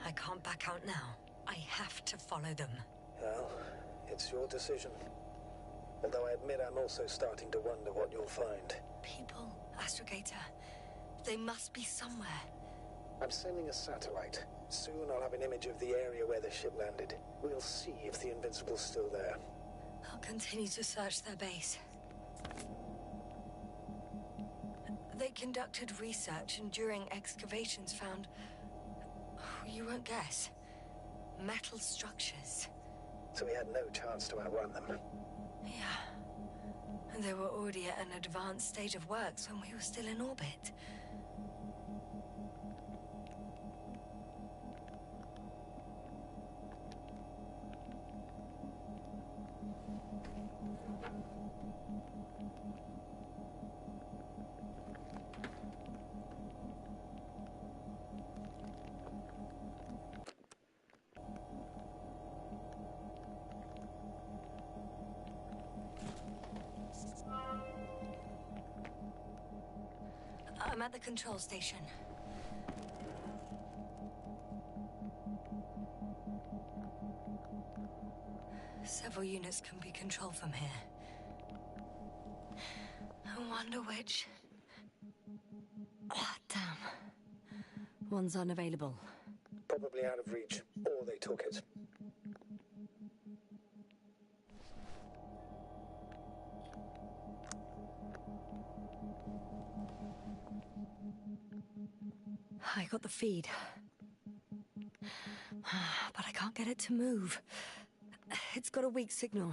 I can't back out now. I have to follow them. Well, it's your decision. Although I admit I'm also starting to wonder what you'll find. People, Astrogator. They must be somewhere. I'm sending a satellite. Soon I'll have an image of the area where the ship landed. We'll see if the Invincible's still there. I'll continue to search their base. They conducted research and during excavations found... you won't guess. Metal structures. So we had no chance to outrun them. Yeah. And they were already at an advanced stage of works when we were still in orbit. I'm at the control station. Several units can be controlled from here. I wonder which... Ah, damn. One's unavailable. Probably out of reach, or they took it. I got the feed. But I can't get it to move. It's got a weak signal.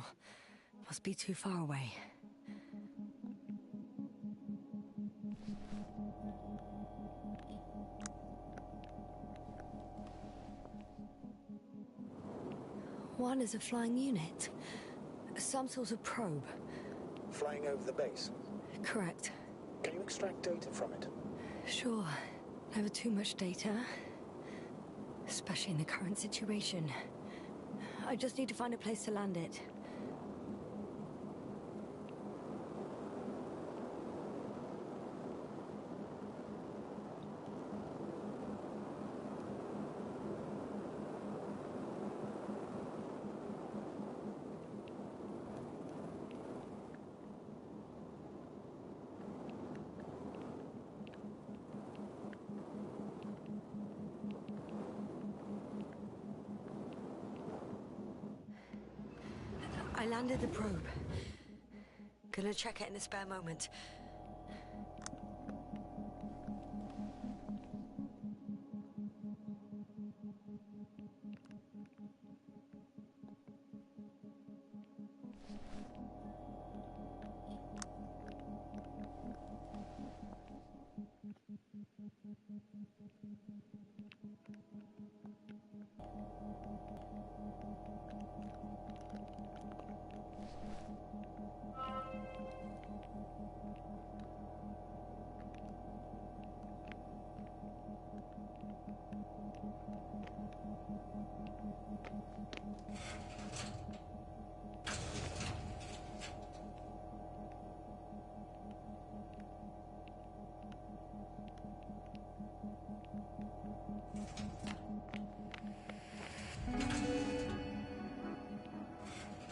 Must be too far away. One is a flying unit. Some sort of probe. Flying over the base? Correct. Can you extract data from it? Sure. Never too much data. Especially in the current situation. I just need to find a place to land it. I landed the probe. Gonna check it in a spare moment.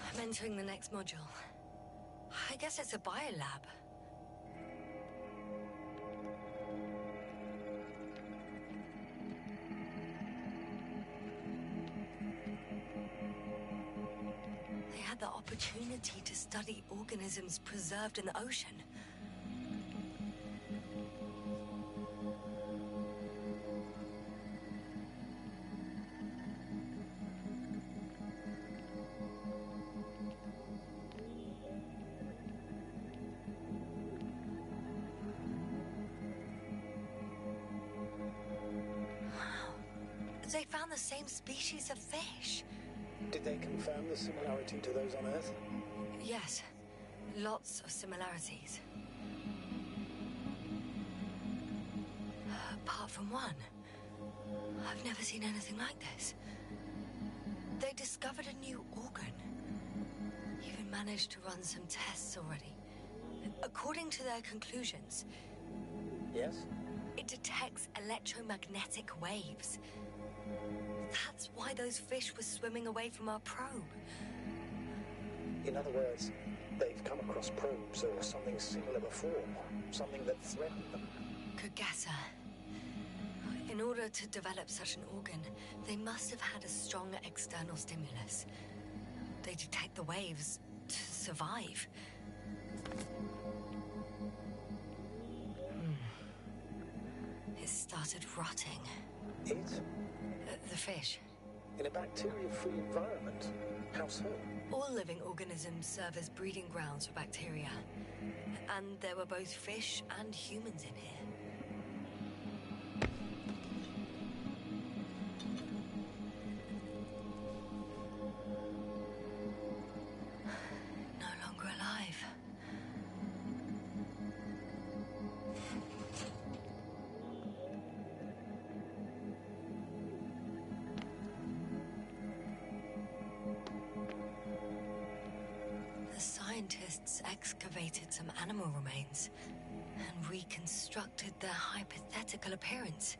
I'm entering the next module. I guess it's a biolab. They had the opportunity to study organisms preserved in the ocean. They found the same species of fish. Did they confirm the similarity to those on Earth? Yes, lots of similarities. Apart from one. I've never seen anything like this. They discovered a new organ. Even managed to run some tests already. According to their conclusions, Yes? it detects electromagnetic waves. That's why those fish were swimming away from our probe. In other words, they've come across probes or something similar before. Something that threatened them. Good guesser. In order to develop such an organ, they must have had a strong external stimulus. They detect the waves to survive. It started rotting. It? The fish. In a bacteria-free environment? How so? All living organisms serve as breeding grounds for bacteria. And there were both fish and humans in here. No longer alive. The scientists excavated some animal remains and reconstructed their hypothetical appearance.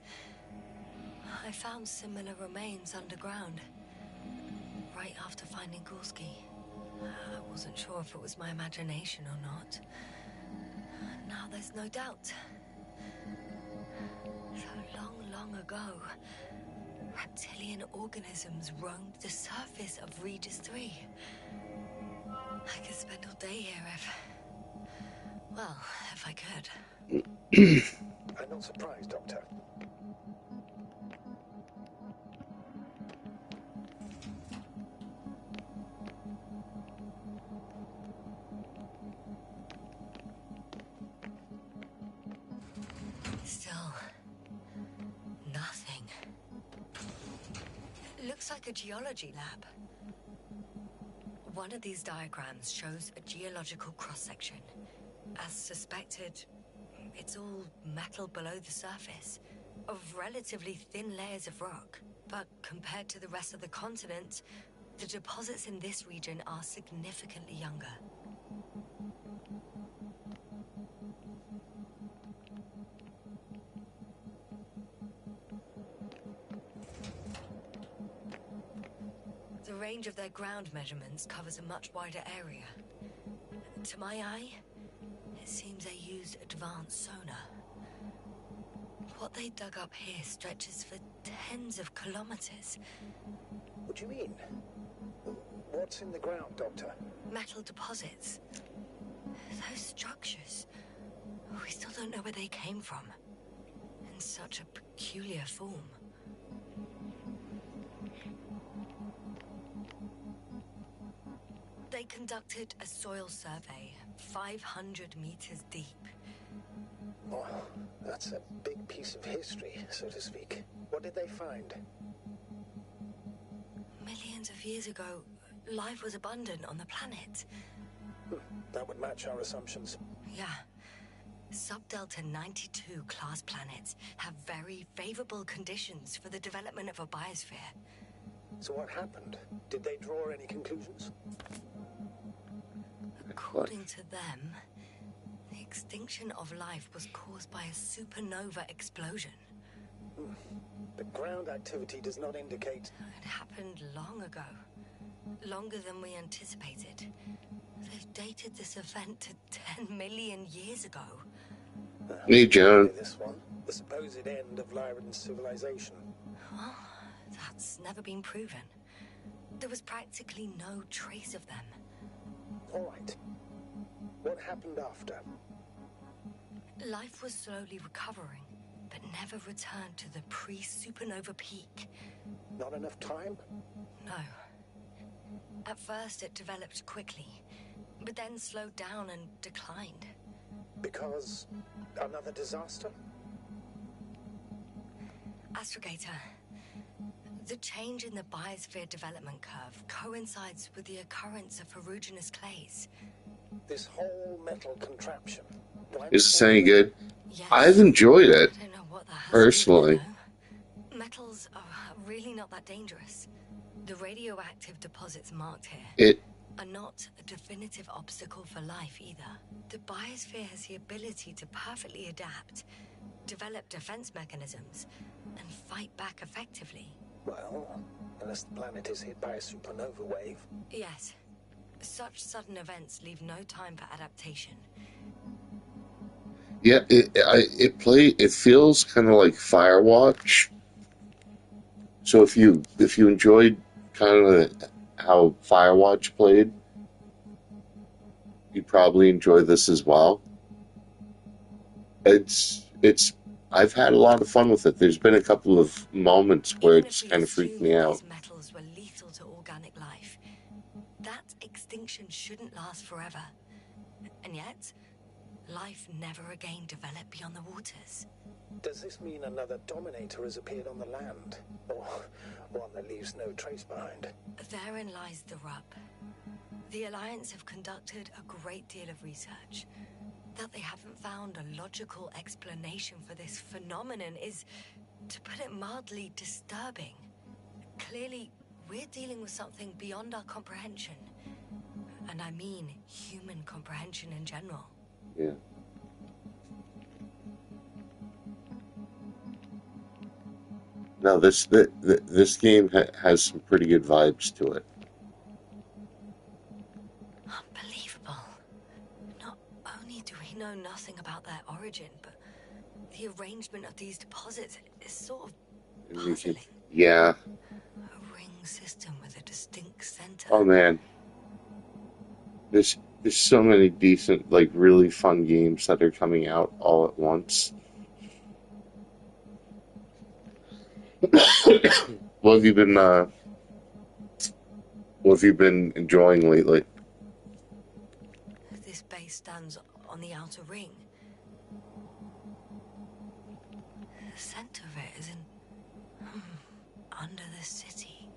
I found similar remains underground, right after finding Gorski. I wasn't sure if it was my imagination or not. Now there's no doubt. So long, long ago, reptilian organisms roamed the surface of Regis 3. I could spend all day here if I could. I'm not surprised, Doctor. Still, nothing. It looks like a geology lab. One of these diagrams shows a geological cross-section. As suspected, it's all metal below the surface, of relatively thin layers of rock. But compared to the rest of the continent, The deposits in this region are significantly younger. The range of their ground measurements covers a much wider area. To my eye, it seems they used advanced sonar. What they dug up here stretches for tens of kilometers. What do you mean? What's in the ground, Doctor? Metal deposits. Those structures. We still don't know where they came from. In such a peculiar form. They conducted a soil survey, 500 meters deep. Well, that's a big piece of history, so to speak. What did they find? Millions of years ago, life was abundant on the planet. That would match our assumptions. Yeah. Sub-Delta 92 class planets have very favorable conditions for the development of a biosphere. So what happened? Did they draw any conclusions? According to them, the extinction of life was caused by a supernova explosion. The ground activity does not indicate... It happened long ago. Longer than we anticipated. They've dated this event to 10 million years ago. Hey, Joan. This one, the supposed end of Lyran's civilization. Well, that's never been proven. There was practically no trace of them. All right. What happened after? Life was slowly recovering, but never returned to the pre-supernova peak. Not enough time? No. At first it developed quickly, but then slowed down and declined. Because another disaster? Astrogator, the change in the biosphere development curve coincides with the occurrence of ferruginous clays. This whole metal contraption. Is this any good? Yes. I've enjoyed it, I don't know what that has personally. to do with it, though. Metals are really not that dangerous. The radioactive deposits marked here are not a definitive obstacle for life either. The biosphere has the ability to perfectly adapt, develop defense mechanisms, and fight back effectively. Well, unless the planet is hit by a supernova wave. Yes. Such sudden events leave no time for adaptation. Yeah, it feels kind of like Firewatch. So if you enjoyed kind of how Firewatch played, you'd probably enjoy this as well. I've had a lot of fun with it. There's been a couple of moments where it's kind of freaked me out. These metals were lethal to organic life. That extinction shouldn't last forever. And yet, life never again developed beyond the waters. Does this mean another Dominator has appeared on the land? Or one that leaves no trace behind? Therein lies the rub. The Alliance have conducted a great deal of research. That they haven't found a logical explanation for this phenomenon is, to put it mildly, disturbing. Clearly, we're dealing with something beyond our comprehension. And I mean human comprehension in general. Yeah. No, this game has some pretty good vibes to it. Unbelievable. Not only do we know nothing about their origin, but the arrangement of these deposits is sort of puzzling. Yeah. A ring system with a distinct center. Oh man. There's so many decent, like, really fun games that are coming out all at once. What have you been enjoying lately? This base stands on the outer ring. The center of it is under the city.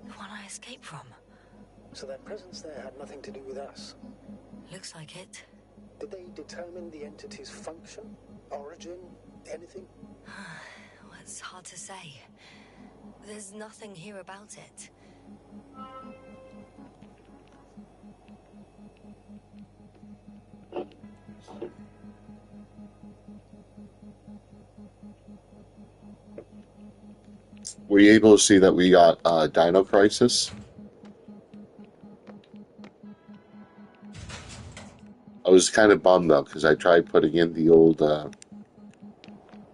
The one I escaped from. So their presence there had nothing to do with us? Looks like it. Did they determine the entity's function? Origin? Anything? Well, it's hard to say. There's nothing here about it. Were you able to see that we got Dino Crisis? I was kind of bummed though because I tried putting in the old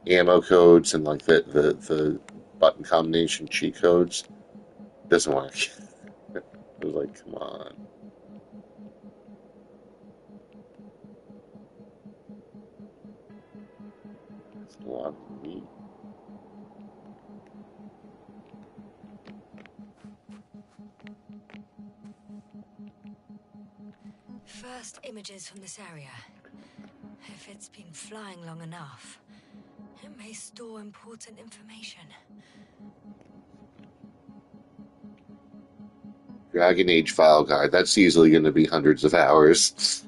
ammo codes and like the button combination cheat codes. It doesn't work. I was like, come on. That's a lot of meat. First images from this area. If it's been flying long enough, it may store important information. Dragon Age file guide. That's easily going to be hundreds of hours.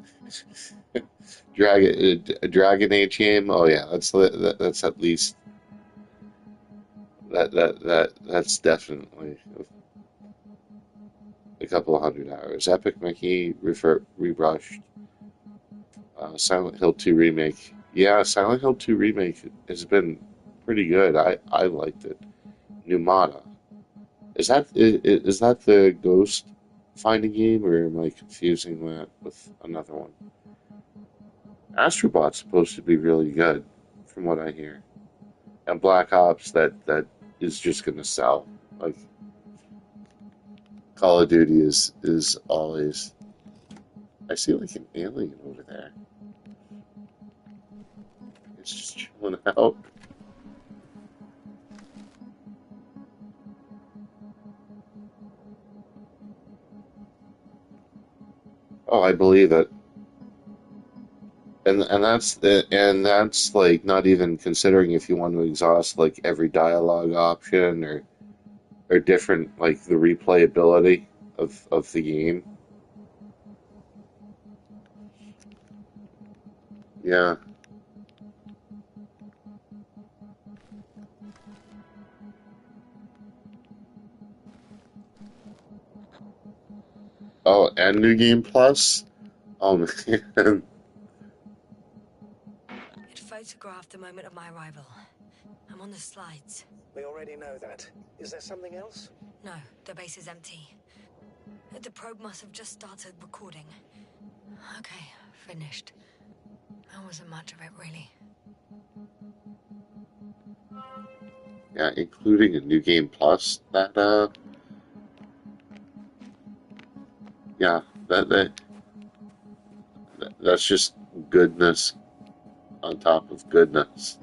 Dragon Age game. Oh yeah, that's at least that's definitely a couple of hundred hours. Epic Mickey rebrushed. Silent Hill 2 remake. Yeah, Silent Hill 2 remake has been pretty good. I liked it. Numata. Is that the ghost finding game, or am I confusing that with another one? Astrobot's supposed to be really good, from what I hear. And Black Ops that is just gonna sell. Like Call of Duty is always. I see like an alien over there. It's just chilling out. Oh, I believe it. And that's like not even considering if you want to exhaust like every dialogue option or different like the replayability of the game. Yeah. Oh, and New Game Plus? Oh man. It photographed the moment of my arrival. I'm on the slides. We already know that. Is there something else? No, the base is empty. The probe must have just started recording. Okay, finished. That wasn't much of it, really. Yeah, including a New Game Plus. Yeah, that's just goodness on top of goodness.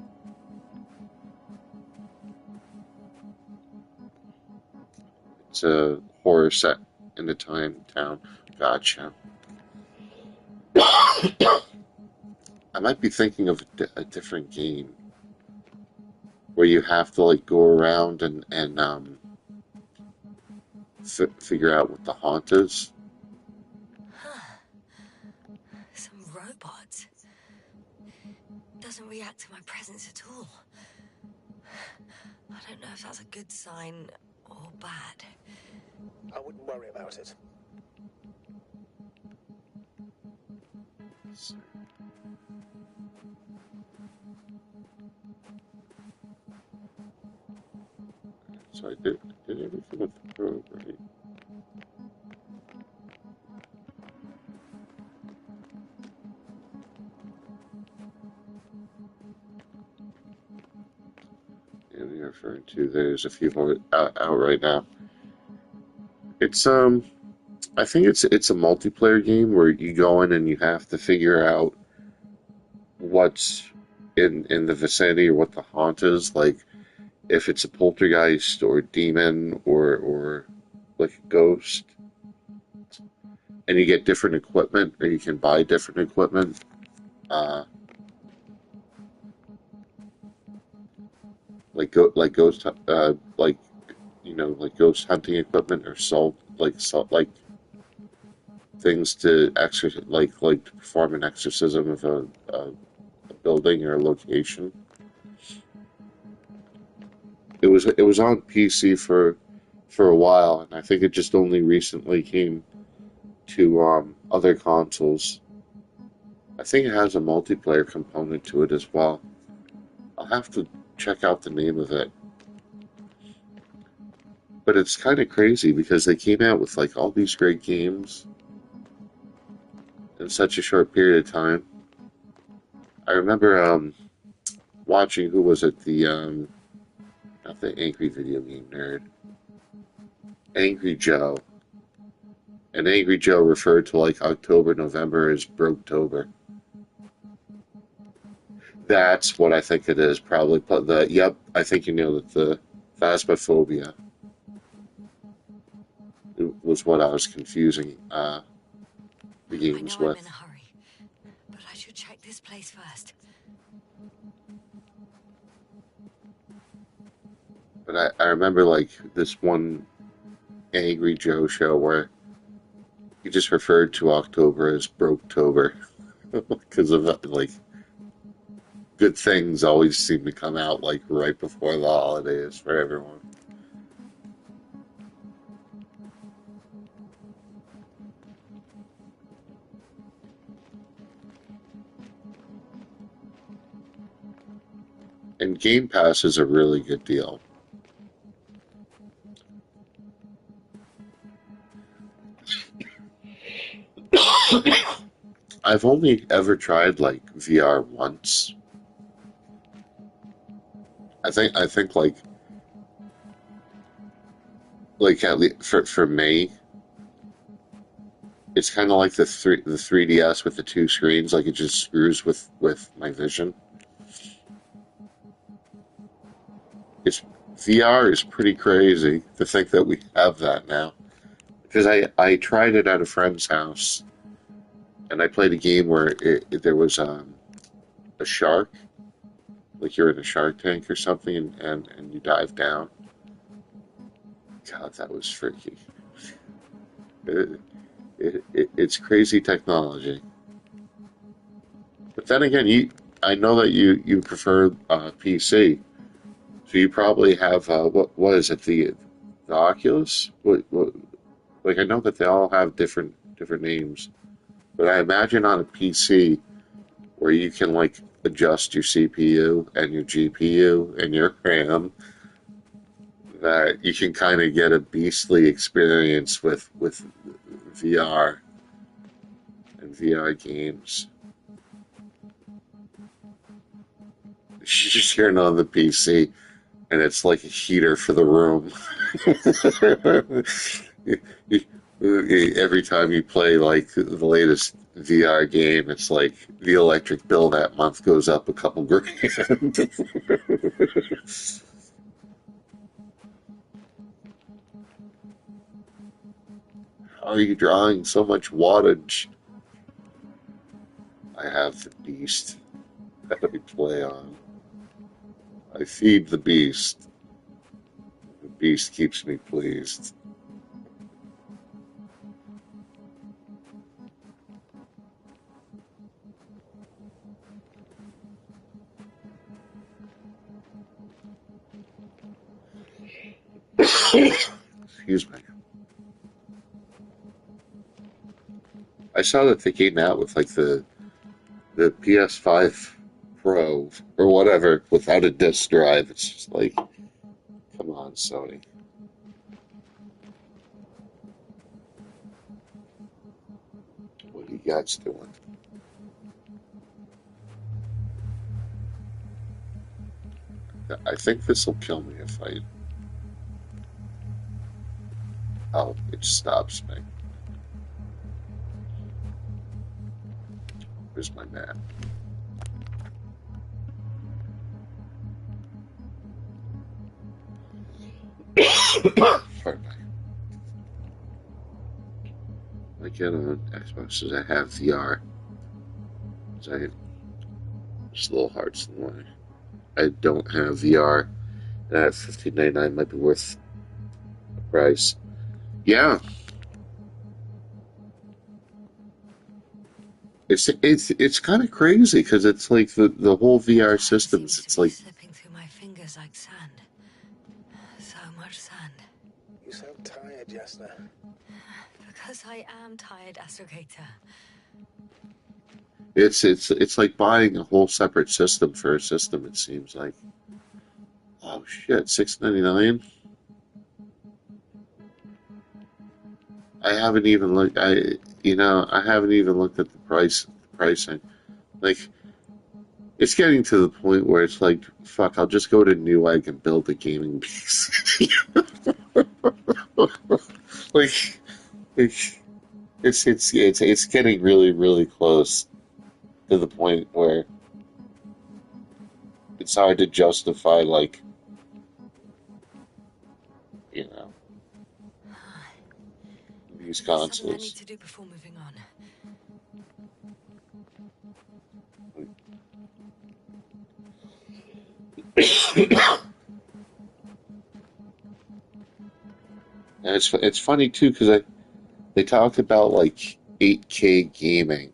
It's a horror set in a town. Gotcha. I might be thinking of a different game where you have to like go around and figure out what the haunt is. Huh. Some robot. Doesn't react to my presence at all. I don't know if that's a good sign or bad. I wouldn't worry about it. So I did everything with the probe, right? Yeah, you're referring to there's a few more out right now. It's I think it's a multiplayer game where you go in and you have to figure out what's in the vicinity or what the haunt is, like if it's a poltergeist or a demon or like a ghost, and you get different equipment or you can buy different equipment. Uh, like ghost like like ghost hunting equipment or salt like things to like to perform an exorcism of a building or a location. it was on PC for a while, and I think it just only recently came to other consoles. I think it has a multiplayer component to it as well. I'll have to check out the name of it. But it's kind of crazy because they came out with like all these great games in such a short period of time. I remember watching, who was it? The not the Angry Video Game Nerd, Angry Joe. And Angry Joe referred to like October, November as Broketober. That's what I think it is. Probably yep, I think you nailed it. The Phasmophobia. It was what I was confusing the I games know I'm in with. a hurry, but I should check this place first. But I remember like this one Angry Joe show where he just referred to October as Broketober because of like good things always seem to come out like right before the holidays for everyone. And Game Pass is a really good deal. I've only ever tried like VR once. I think like at least for me, it's kind of like the 3DS with the two screens. Like it just screws with my vision. It's VR is pretty crazy to think that we have that now. Because I tried it at a friend's house and I played a game where there was a shark, like you're in a shark tank or something, and you dive down. God, that was freaky. It, it's crazy technology. But then again, I know that you prefer PC, so you probably have what is it, the Oculus? What like I know that they all have different names, but I imagine on a PC where you can like adjust your CPU and your GPU and your RAM, that you can kind of get a beastly experience with VR and VR games. You just turn on the PC and it's like a heater for the room. Every time you play like the latest VR game, it's like the electric bill that month goes up a couple grand. How are you drawing so much wattage? I have the beast that I play on. I feed the beast. The beast keeps me pleased. Excuse me. I saw that they came out with like the PS5 Pro or whatever without a disk drive. It's just like, come on, Sony. What are you guys doing? I think this will kill me if I. Oh, it stops me. Where's my map? Pardon me. I get on Xbox says I have VR. It's a little hearts in the way. I don't have VR. That $15.99 might be worth the price. Yeah, it's kind of crazy because it's like the whole VR Time systems. seems to It's be like slipping through my fingers like sand. understand. You sound tired, Jasna. Because I am tired, Astrogator. It's like buying a whole separate system for a system. It seems like. Oh shit, $6.99. I haven't even looked. I haven't even looked at the pricing. Like, it's getting to the point where it's like, fuck, I'll just go to Newegg and build a gaming PC. Like, it's getting really, really close to the point where it's hard to justify, like, you know, these There's something I need consoles. to do before moving on. And it's funny too because they talk about like 8K gaming,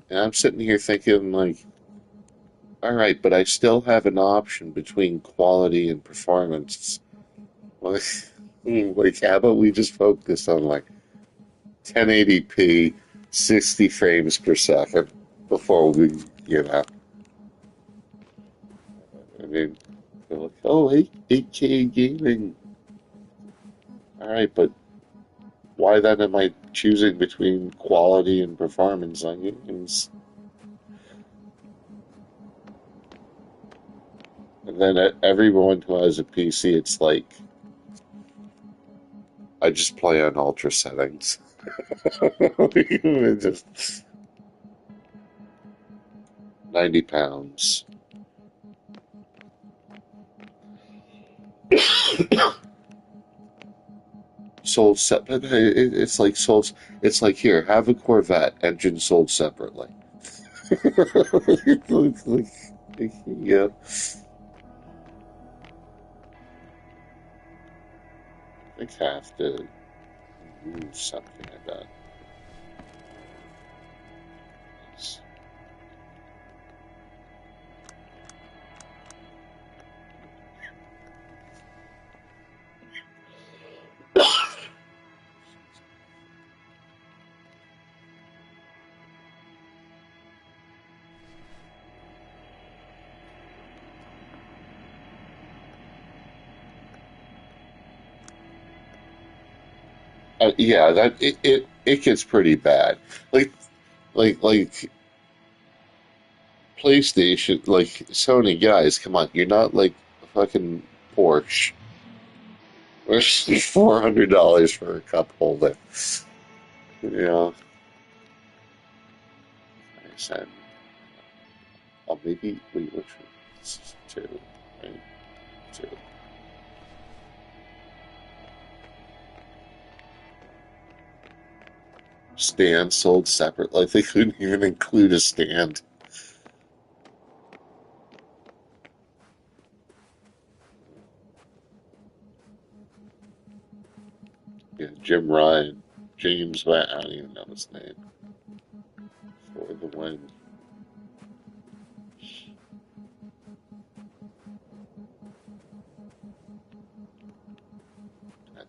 and I'm sitting here thinking like, all right, but I still have an option between quality and performance. Like, like how about we just focus on like 1080p, 60 frames per second before we, you know, I mean, they're like, oh, 8K gaming. All right, but why then am I choosing between quality and performance on games? And then everyone who has a PC, it's like, I just play on ultra settings. Just 90 pounds. Sold separate. It's like sold. It's like here, have a Corvette, engine sold separately. Yeah. I have to use something about this. Yeah, that it gets pretty bad. Like like PlayStation, like Sony guys, come on, you're not like a fucking Porsche. Where's $400 for a cup holder? You know, I said, oh, maybe, wait, which one? This is two, right? Two. Stand sold separate. Like, they couldn't even include a stand. Yeah, Jim Ryan. James Ryan, I don't even know his name. For the win.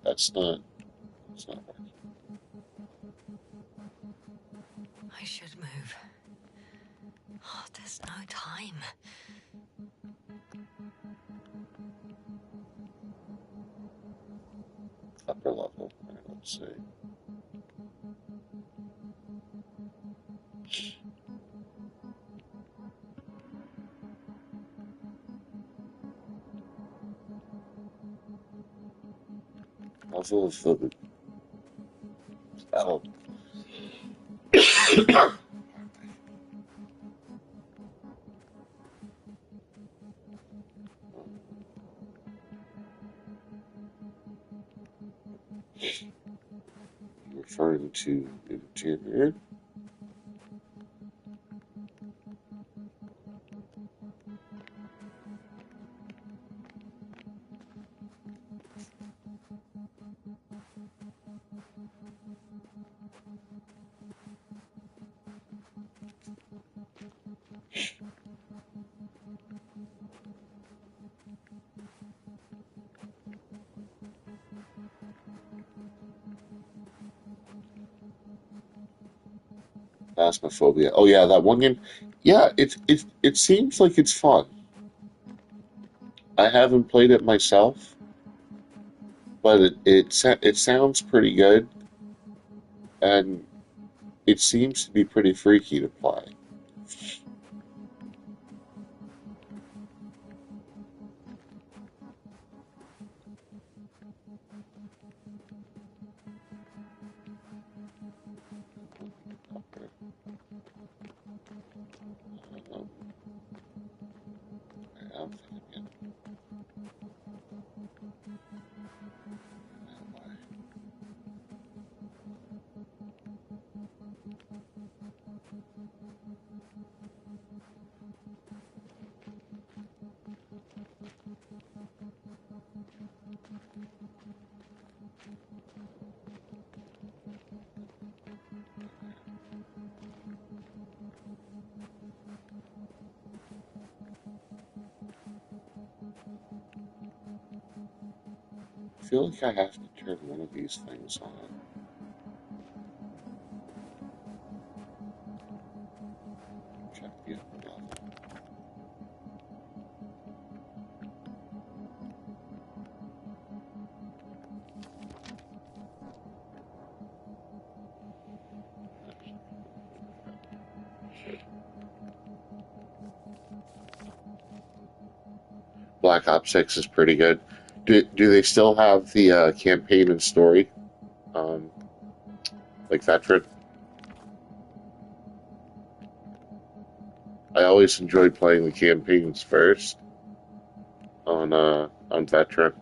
That's not working. I should move. Oh, there's no time. Upper level. All right, let's see. Level of the battle. Referring to interior. Phasmophobia. Oh yeah, that one game. Yeah, it seems like it's fun. I haven't played it myself, but it sounds pretty good, and it seems to be pretty freaky to play. Um, I'm thinking that way. I feel like I have to turn one of these things on. Check the upper level. Black Ops 6 is pretty good. Do they still have the campaign and story? Um, like Veteran? I always enjoyed playing the campaigns first on Veteran.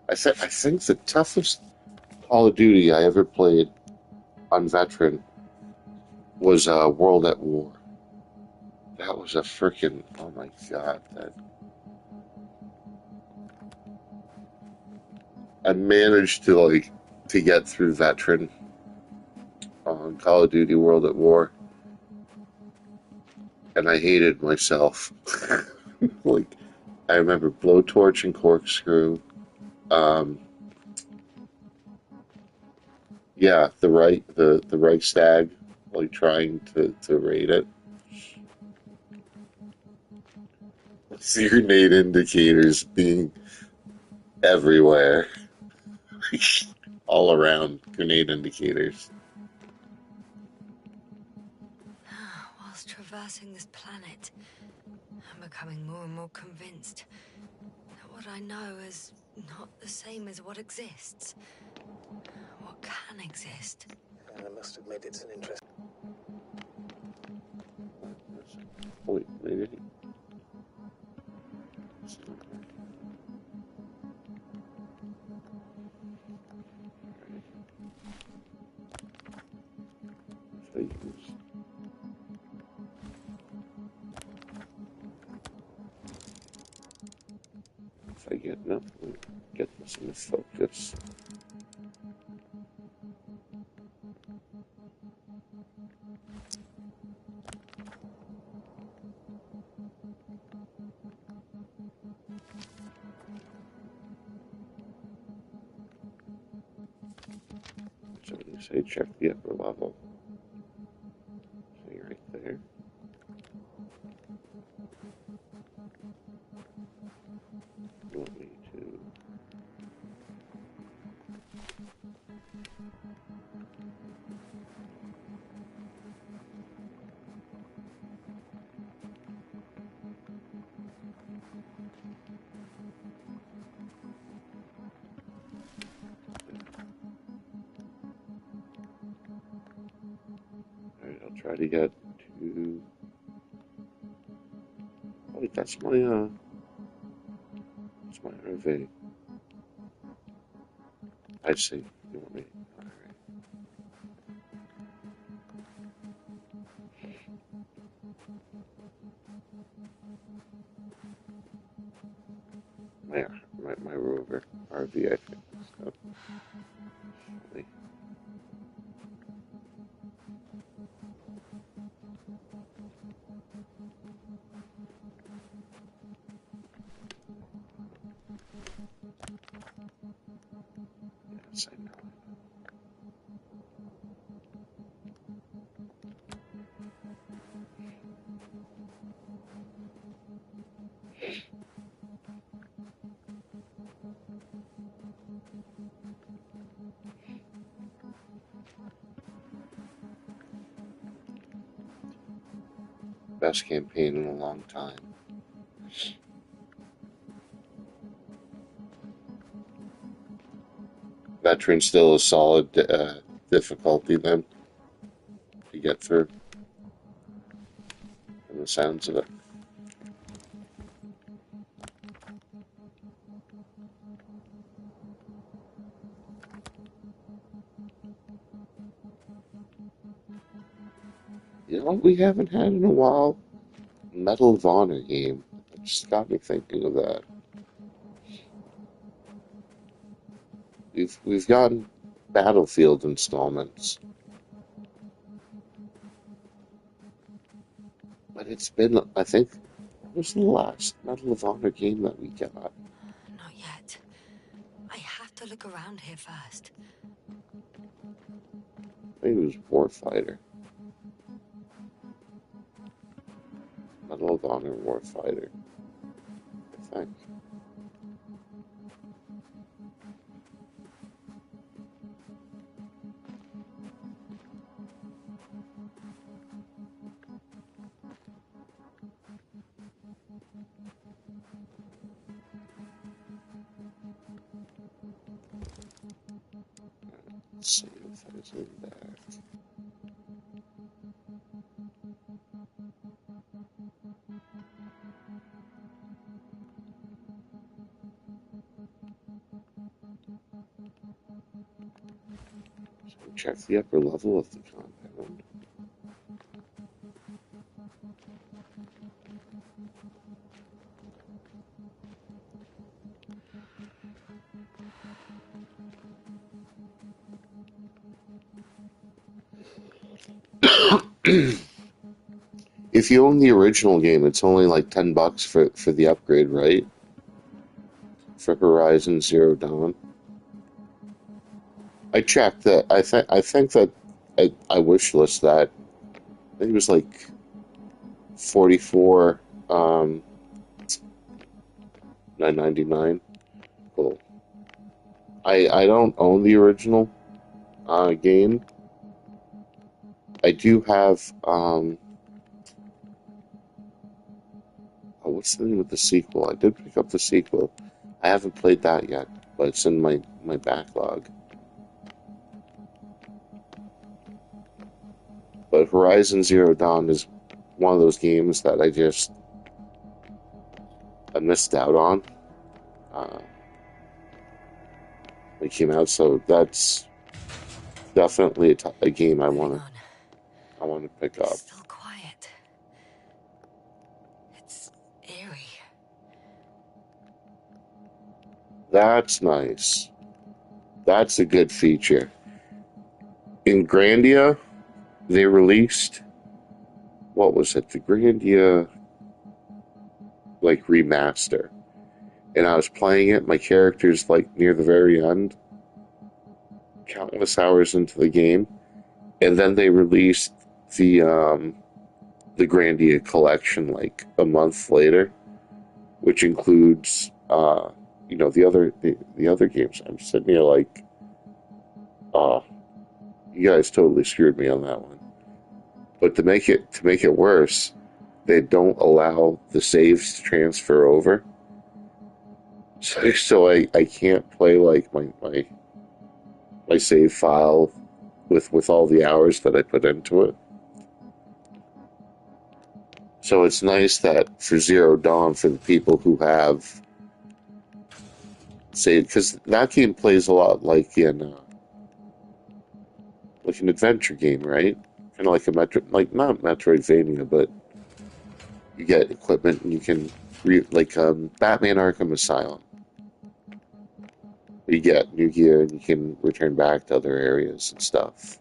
I think the toughest Call of Duty I ever played on Veteran was World at War. That was a freaking, oh my god, that I managed to get through Veteran on Call of Duty World at War, and I hated myself. Like I remember Blowtorch and Corkscrew. Um, yeah, the Reichstag, like trying to raid it. The grenade indicators being everywhere, all around grenade indicators. Whilst traversing this planet, I'm becoming more and more convinced that what I know is not the same as what exists. What can exist. I must admit it's an interesting... Wait, maybe. If I use, if I get enough, get this into focus. So you say check the upper level. See right there. You want me to? All right, I'll try to get to. Oh, wait, that's my RV. I see. You want me? All right. My rover RV. I think. So, wait. Yes, I know. best campaign in a long time. Veteran still a solid difficulty then to get through, from the sounds of it. You know what we haven't had in a while? Medal of Honor game. It just got me thinking of that. We've gotten Battlefield installments, but it's been, I think, what was the last Medal of Honor game that we got? Not yet. I have to look around here first. I think it was Warfighter. Medal of Honor Warfighter, I think. Let's see if it's in there. So check the upper level of the compound. If you own the original game, it's only like $10 for the upgrade, right? For Horizon Zero Dawn. I checked that. I think that I wish list that. I think it was like 44 $9.99. Cool. I don't own the original game. I do have oh, what's the name of the sequel? I did pick up the sequel. I haven't played that yet, but it's in my backlog. But Horizon Zero Dawn is one of those games that I missed out on. It came out, so that's definitely a game I want to pick up. It's still quiet. It's eerie. That's nice. That's a good feature. In Grandia, they released, what was it? The Grandia like remaster. And I was playing it, my character's like near the very end, countless hours into the game, and then they released the Grandia collection like a month later, which includes the other games. I'm sitting here like, oh, you guys totally screwed me on that one. But to make it worse, they don't allow the saves to transfer over. So I can't play like my save file with all the hours that I put into it. So it's nice that for Zero Dawn, for the people who have saved, because that game plays a lot like an adventure game, right? Kind of like not Metroidvania, but you get equipment and you can Batman Arkham Asylum. You get new gear and you can return back to other areas and stuff.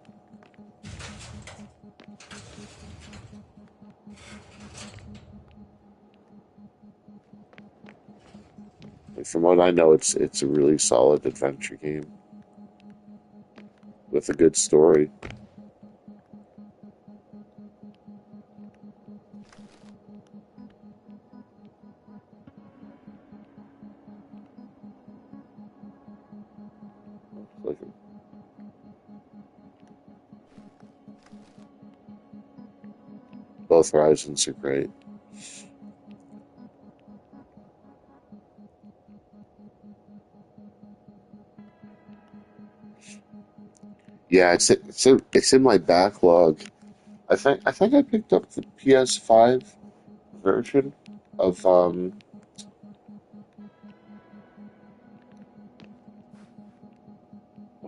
And from what I know, it's a really solid adventure game with a good story. Both Horizons are great. Yeah, it's in my backlog. I think I picked up the PS5 version of what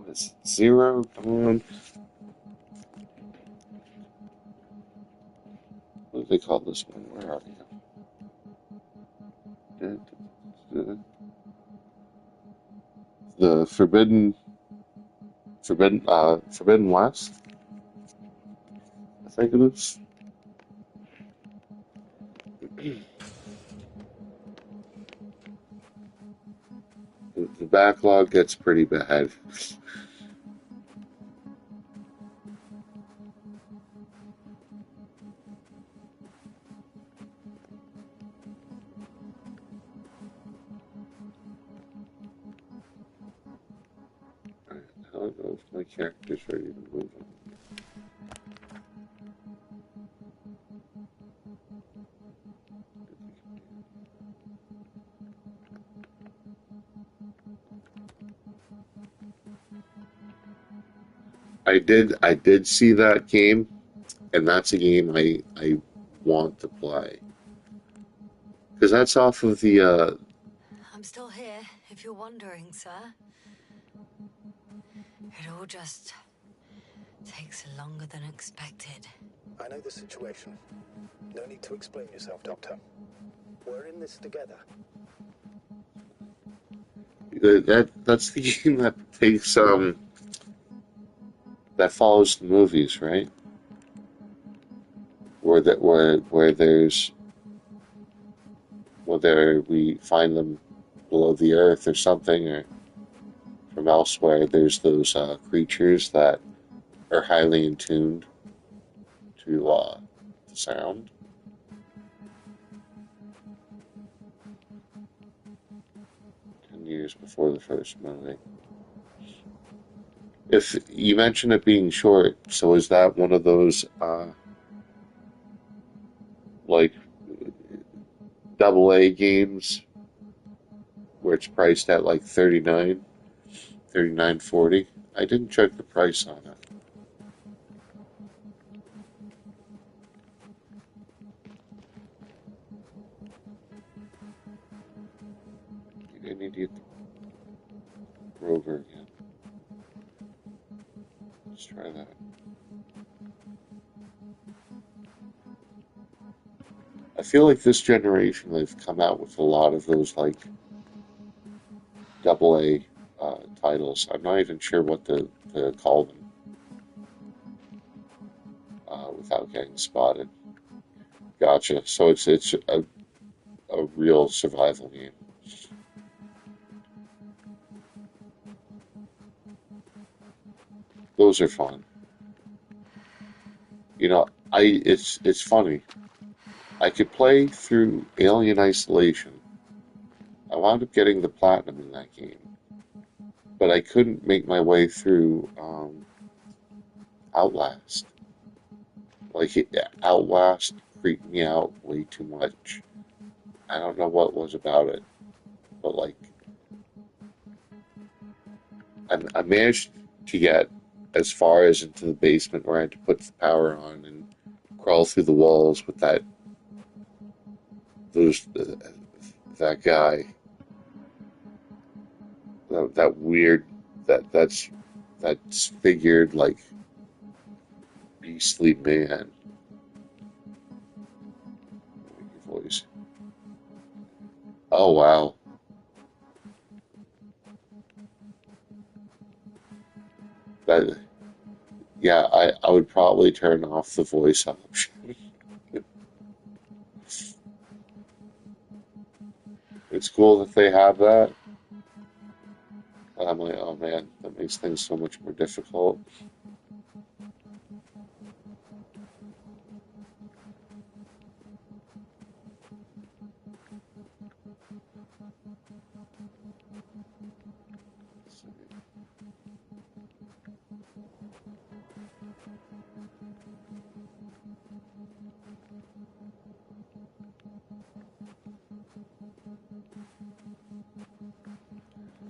is it? Zero Dawn? What do they call this one? Where are you? The Forbidden West. I think it is. The backlog gets pretty bad. I don't know if my character's ready to move on. I did see that game, and that's a game I want to play because that's off of the I'm still here, if you're wondering, sir. It all just takes longer than expected. I know the situation. No need to explain yourself, Doctor. We're in this together. that's the game that takes that follows the movies, right? Where there's whether we find them below the earth or something or from elsewhere, there's those creatures that are highly in tuned to sound. 10 years before the first movie. If you mentioned it being short, so is that one of those like AA games where it's priced at like 39.40? I didn't check the price on it. I need to get the Rover again. Let's try that. I feel like this generation they've come out with a lot of those like AA titles. I'm not even sure what to call them without getting spotted. Gotcha. So it's a real survival game. Those are fun. You know, it's funny. I could play through Alien Isolation. I wound up getting the platinum in that game, but I couldn't make my way through Outlast. Like Outlast creeped me out way too much. I don't know what was about it, but like I managed to get as far as into the basement where I had to put the power on and crawl through the walls with those that guy, that weird that's figured like beastly man. Your voice. Oh wow. That yeah, I would probably turn off the voice option. It's cool that they have that. But I'm like, oh man, that makes things so much more difficult.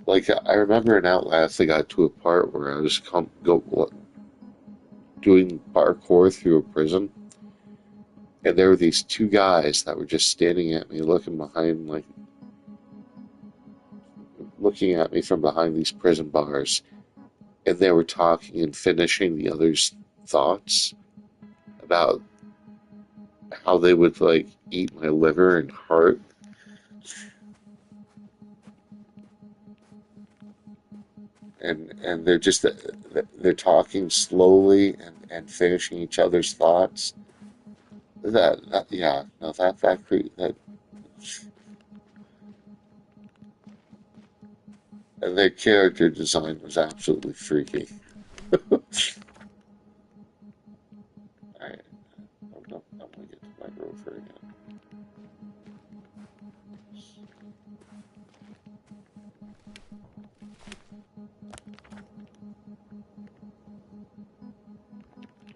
Like I remember in Outlast, I got to a part where I was doing parkour through a prison, and there were these two guys that were just standing at me, looking at me from behind these prison bars, and they were talking and finishing the other's thoughts about how they would like eat my liver and heart, and they're talking slowly and finishing each other's thoughts. That yeah, no, that and their character design was absolutely freaky. I I'm gonna get to my rover again.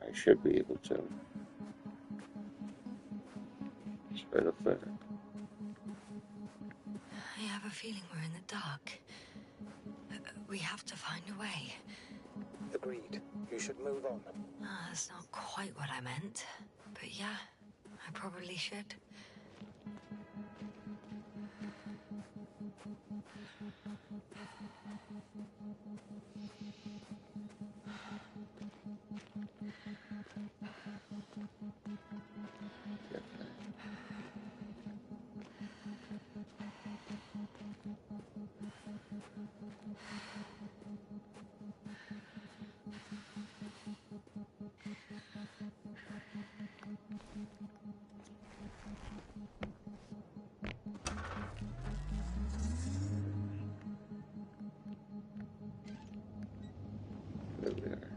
I should be able to. It's right up there. I have a feeling we're in the dark. We have to find a way. Agreed. You should move on. That's not quite what I meant. But yeah, I probably should. Get there we are.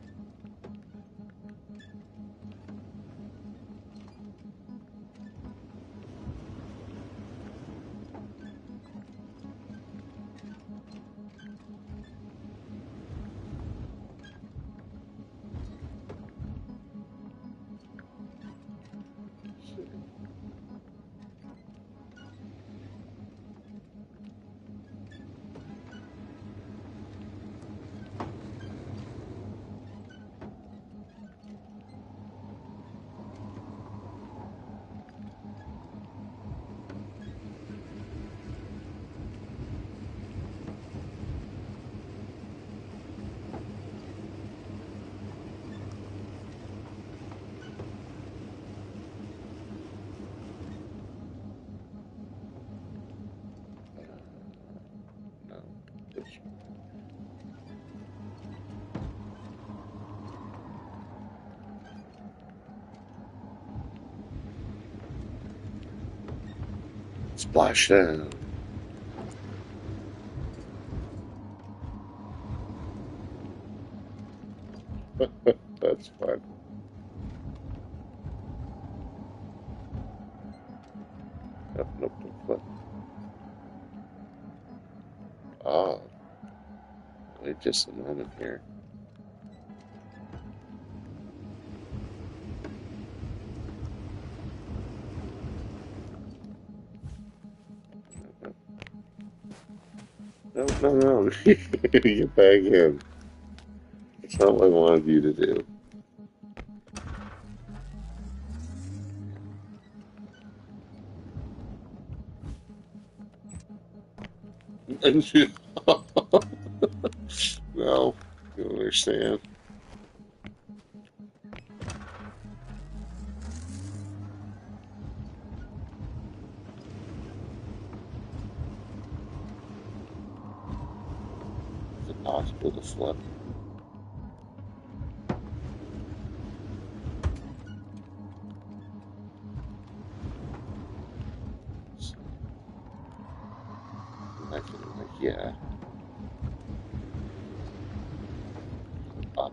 No, this splash down. That's fun. Nope, nope, nope, nope. Oh, wait just a moment here. No, no, no. Get back in. It's not what I wanted you to do. No, you understand. Is it possible to flip? I can, like, yeah, up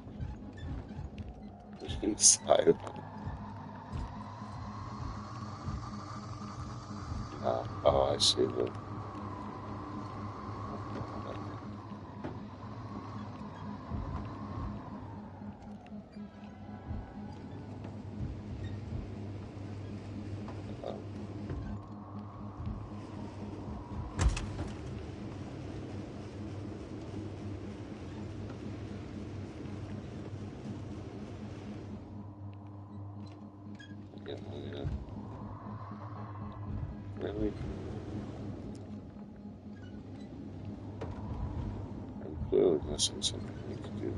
inside of it. Oh, I see. Uh, Really? I'm clearly missing something I need to do.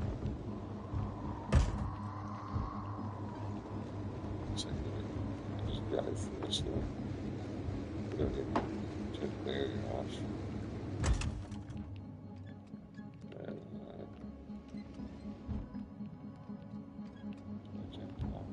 So I just drive from this way. We don't need to take the barrier off. And, take it off.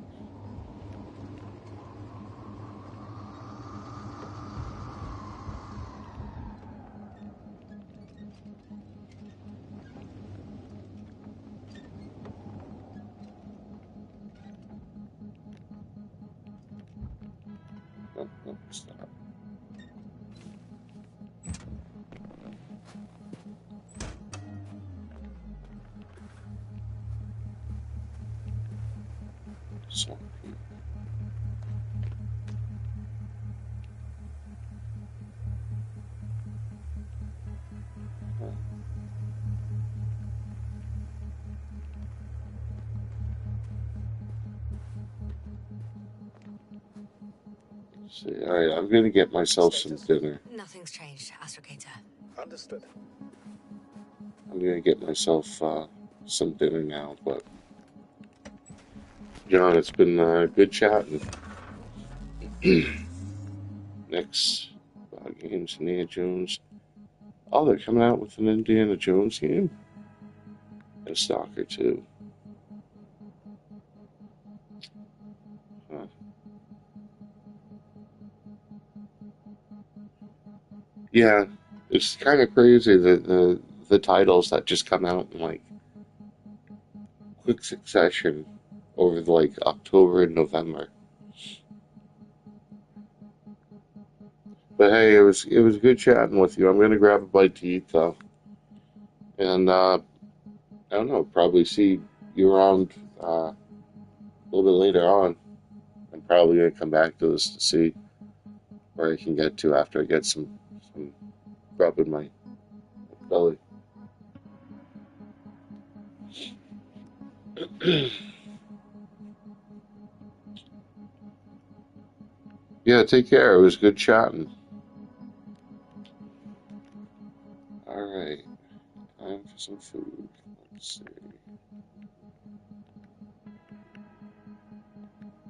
Nope, nope, stop. Swampy. See, alright, I'm gonna get myself some dinner. Nothing's changed, Astrogator. Understood. I'm gonna get myself some dinner now, but John, it's been good chatting. Next game's Indiana Jones. Oh, they're coming out with an Indiana Jones game? And Stalker too. Huh. Yeah, it's kind of crazy that the titles that just come out in like quick succession over like October and November. But hey, it was good chatting with you. I'm gonna grab a bite to eat though, and I don't know, probably see you around a little bit later on. I'm probably gonna come back to this to see where I can get to after I get some grub in my belly. Yeah, take care. It was good chatting. All right, time for some food. Let's see.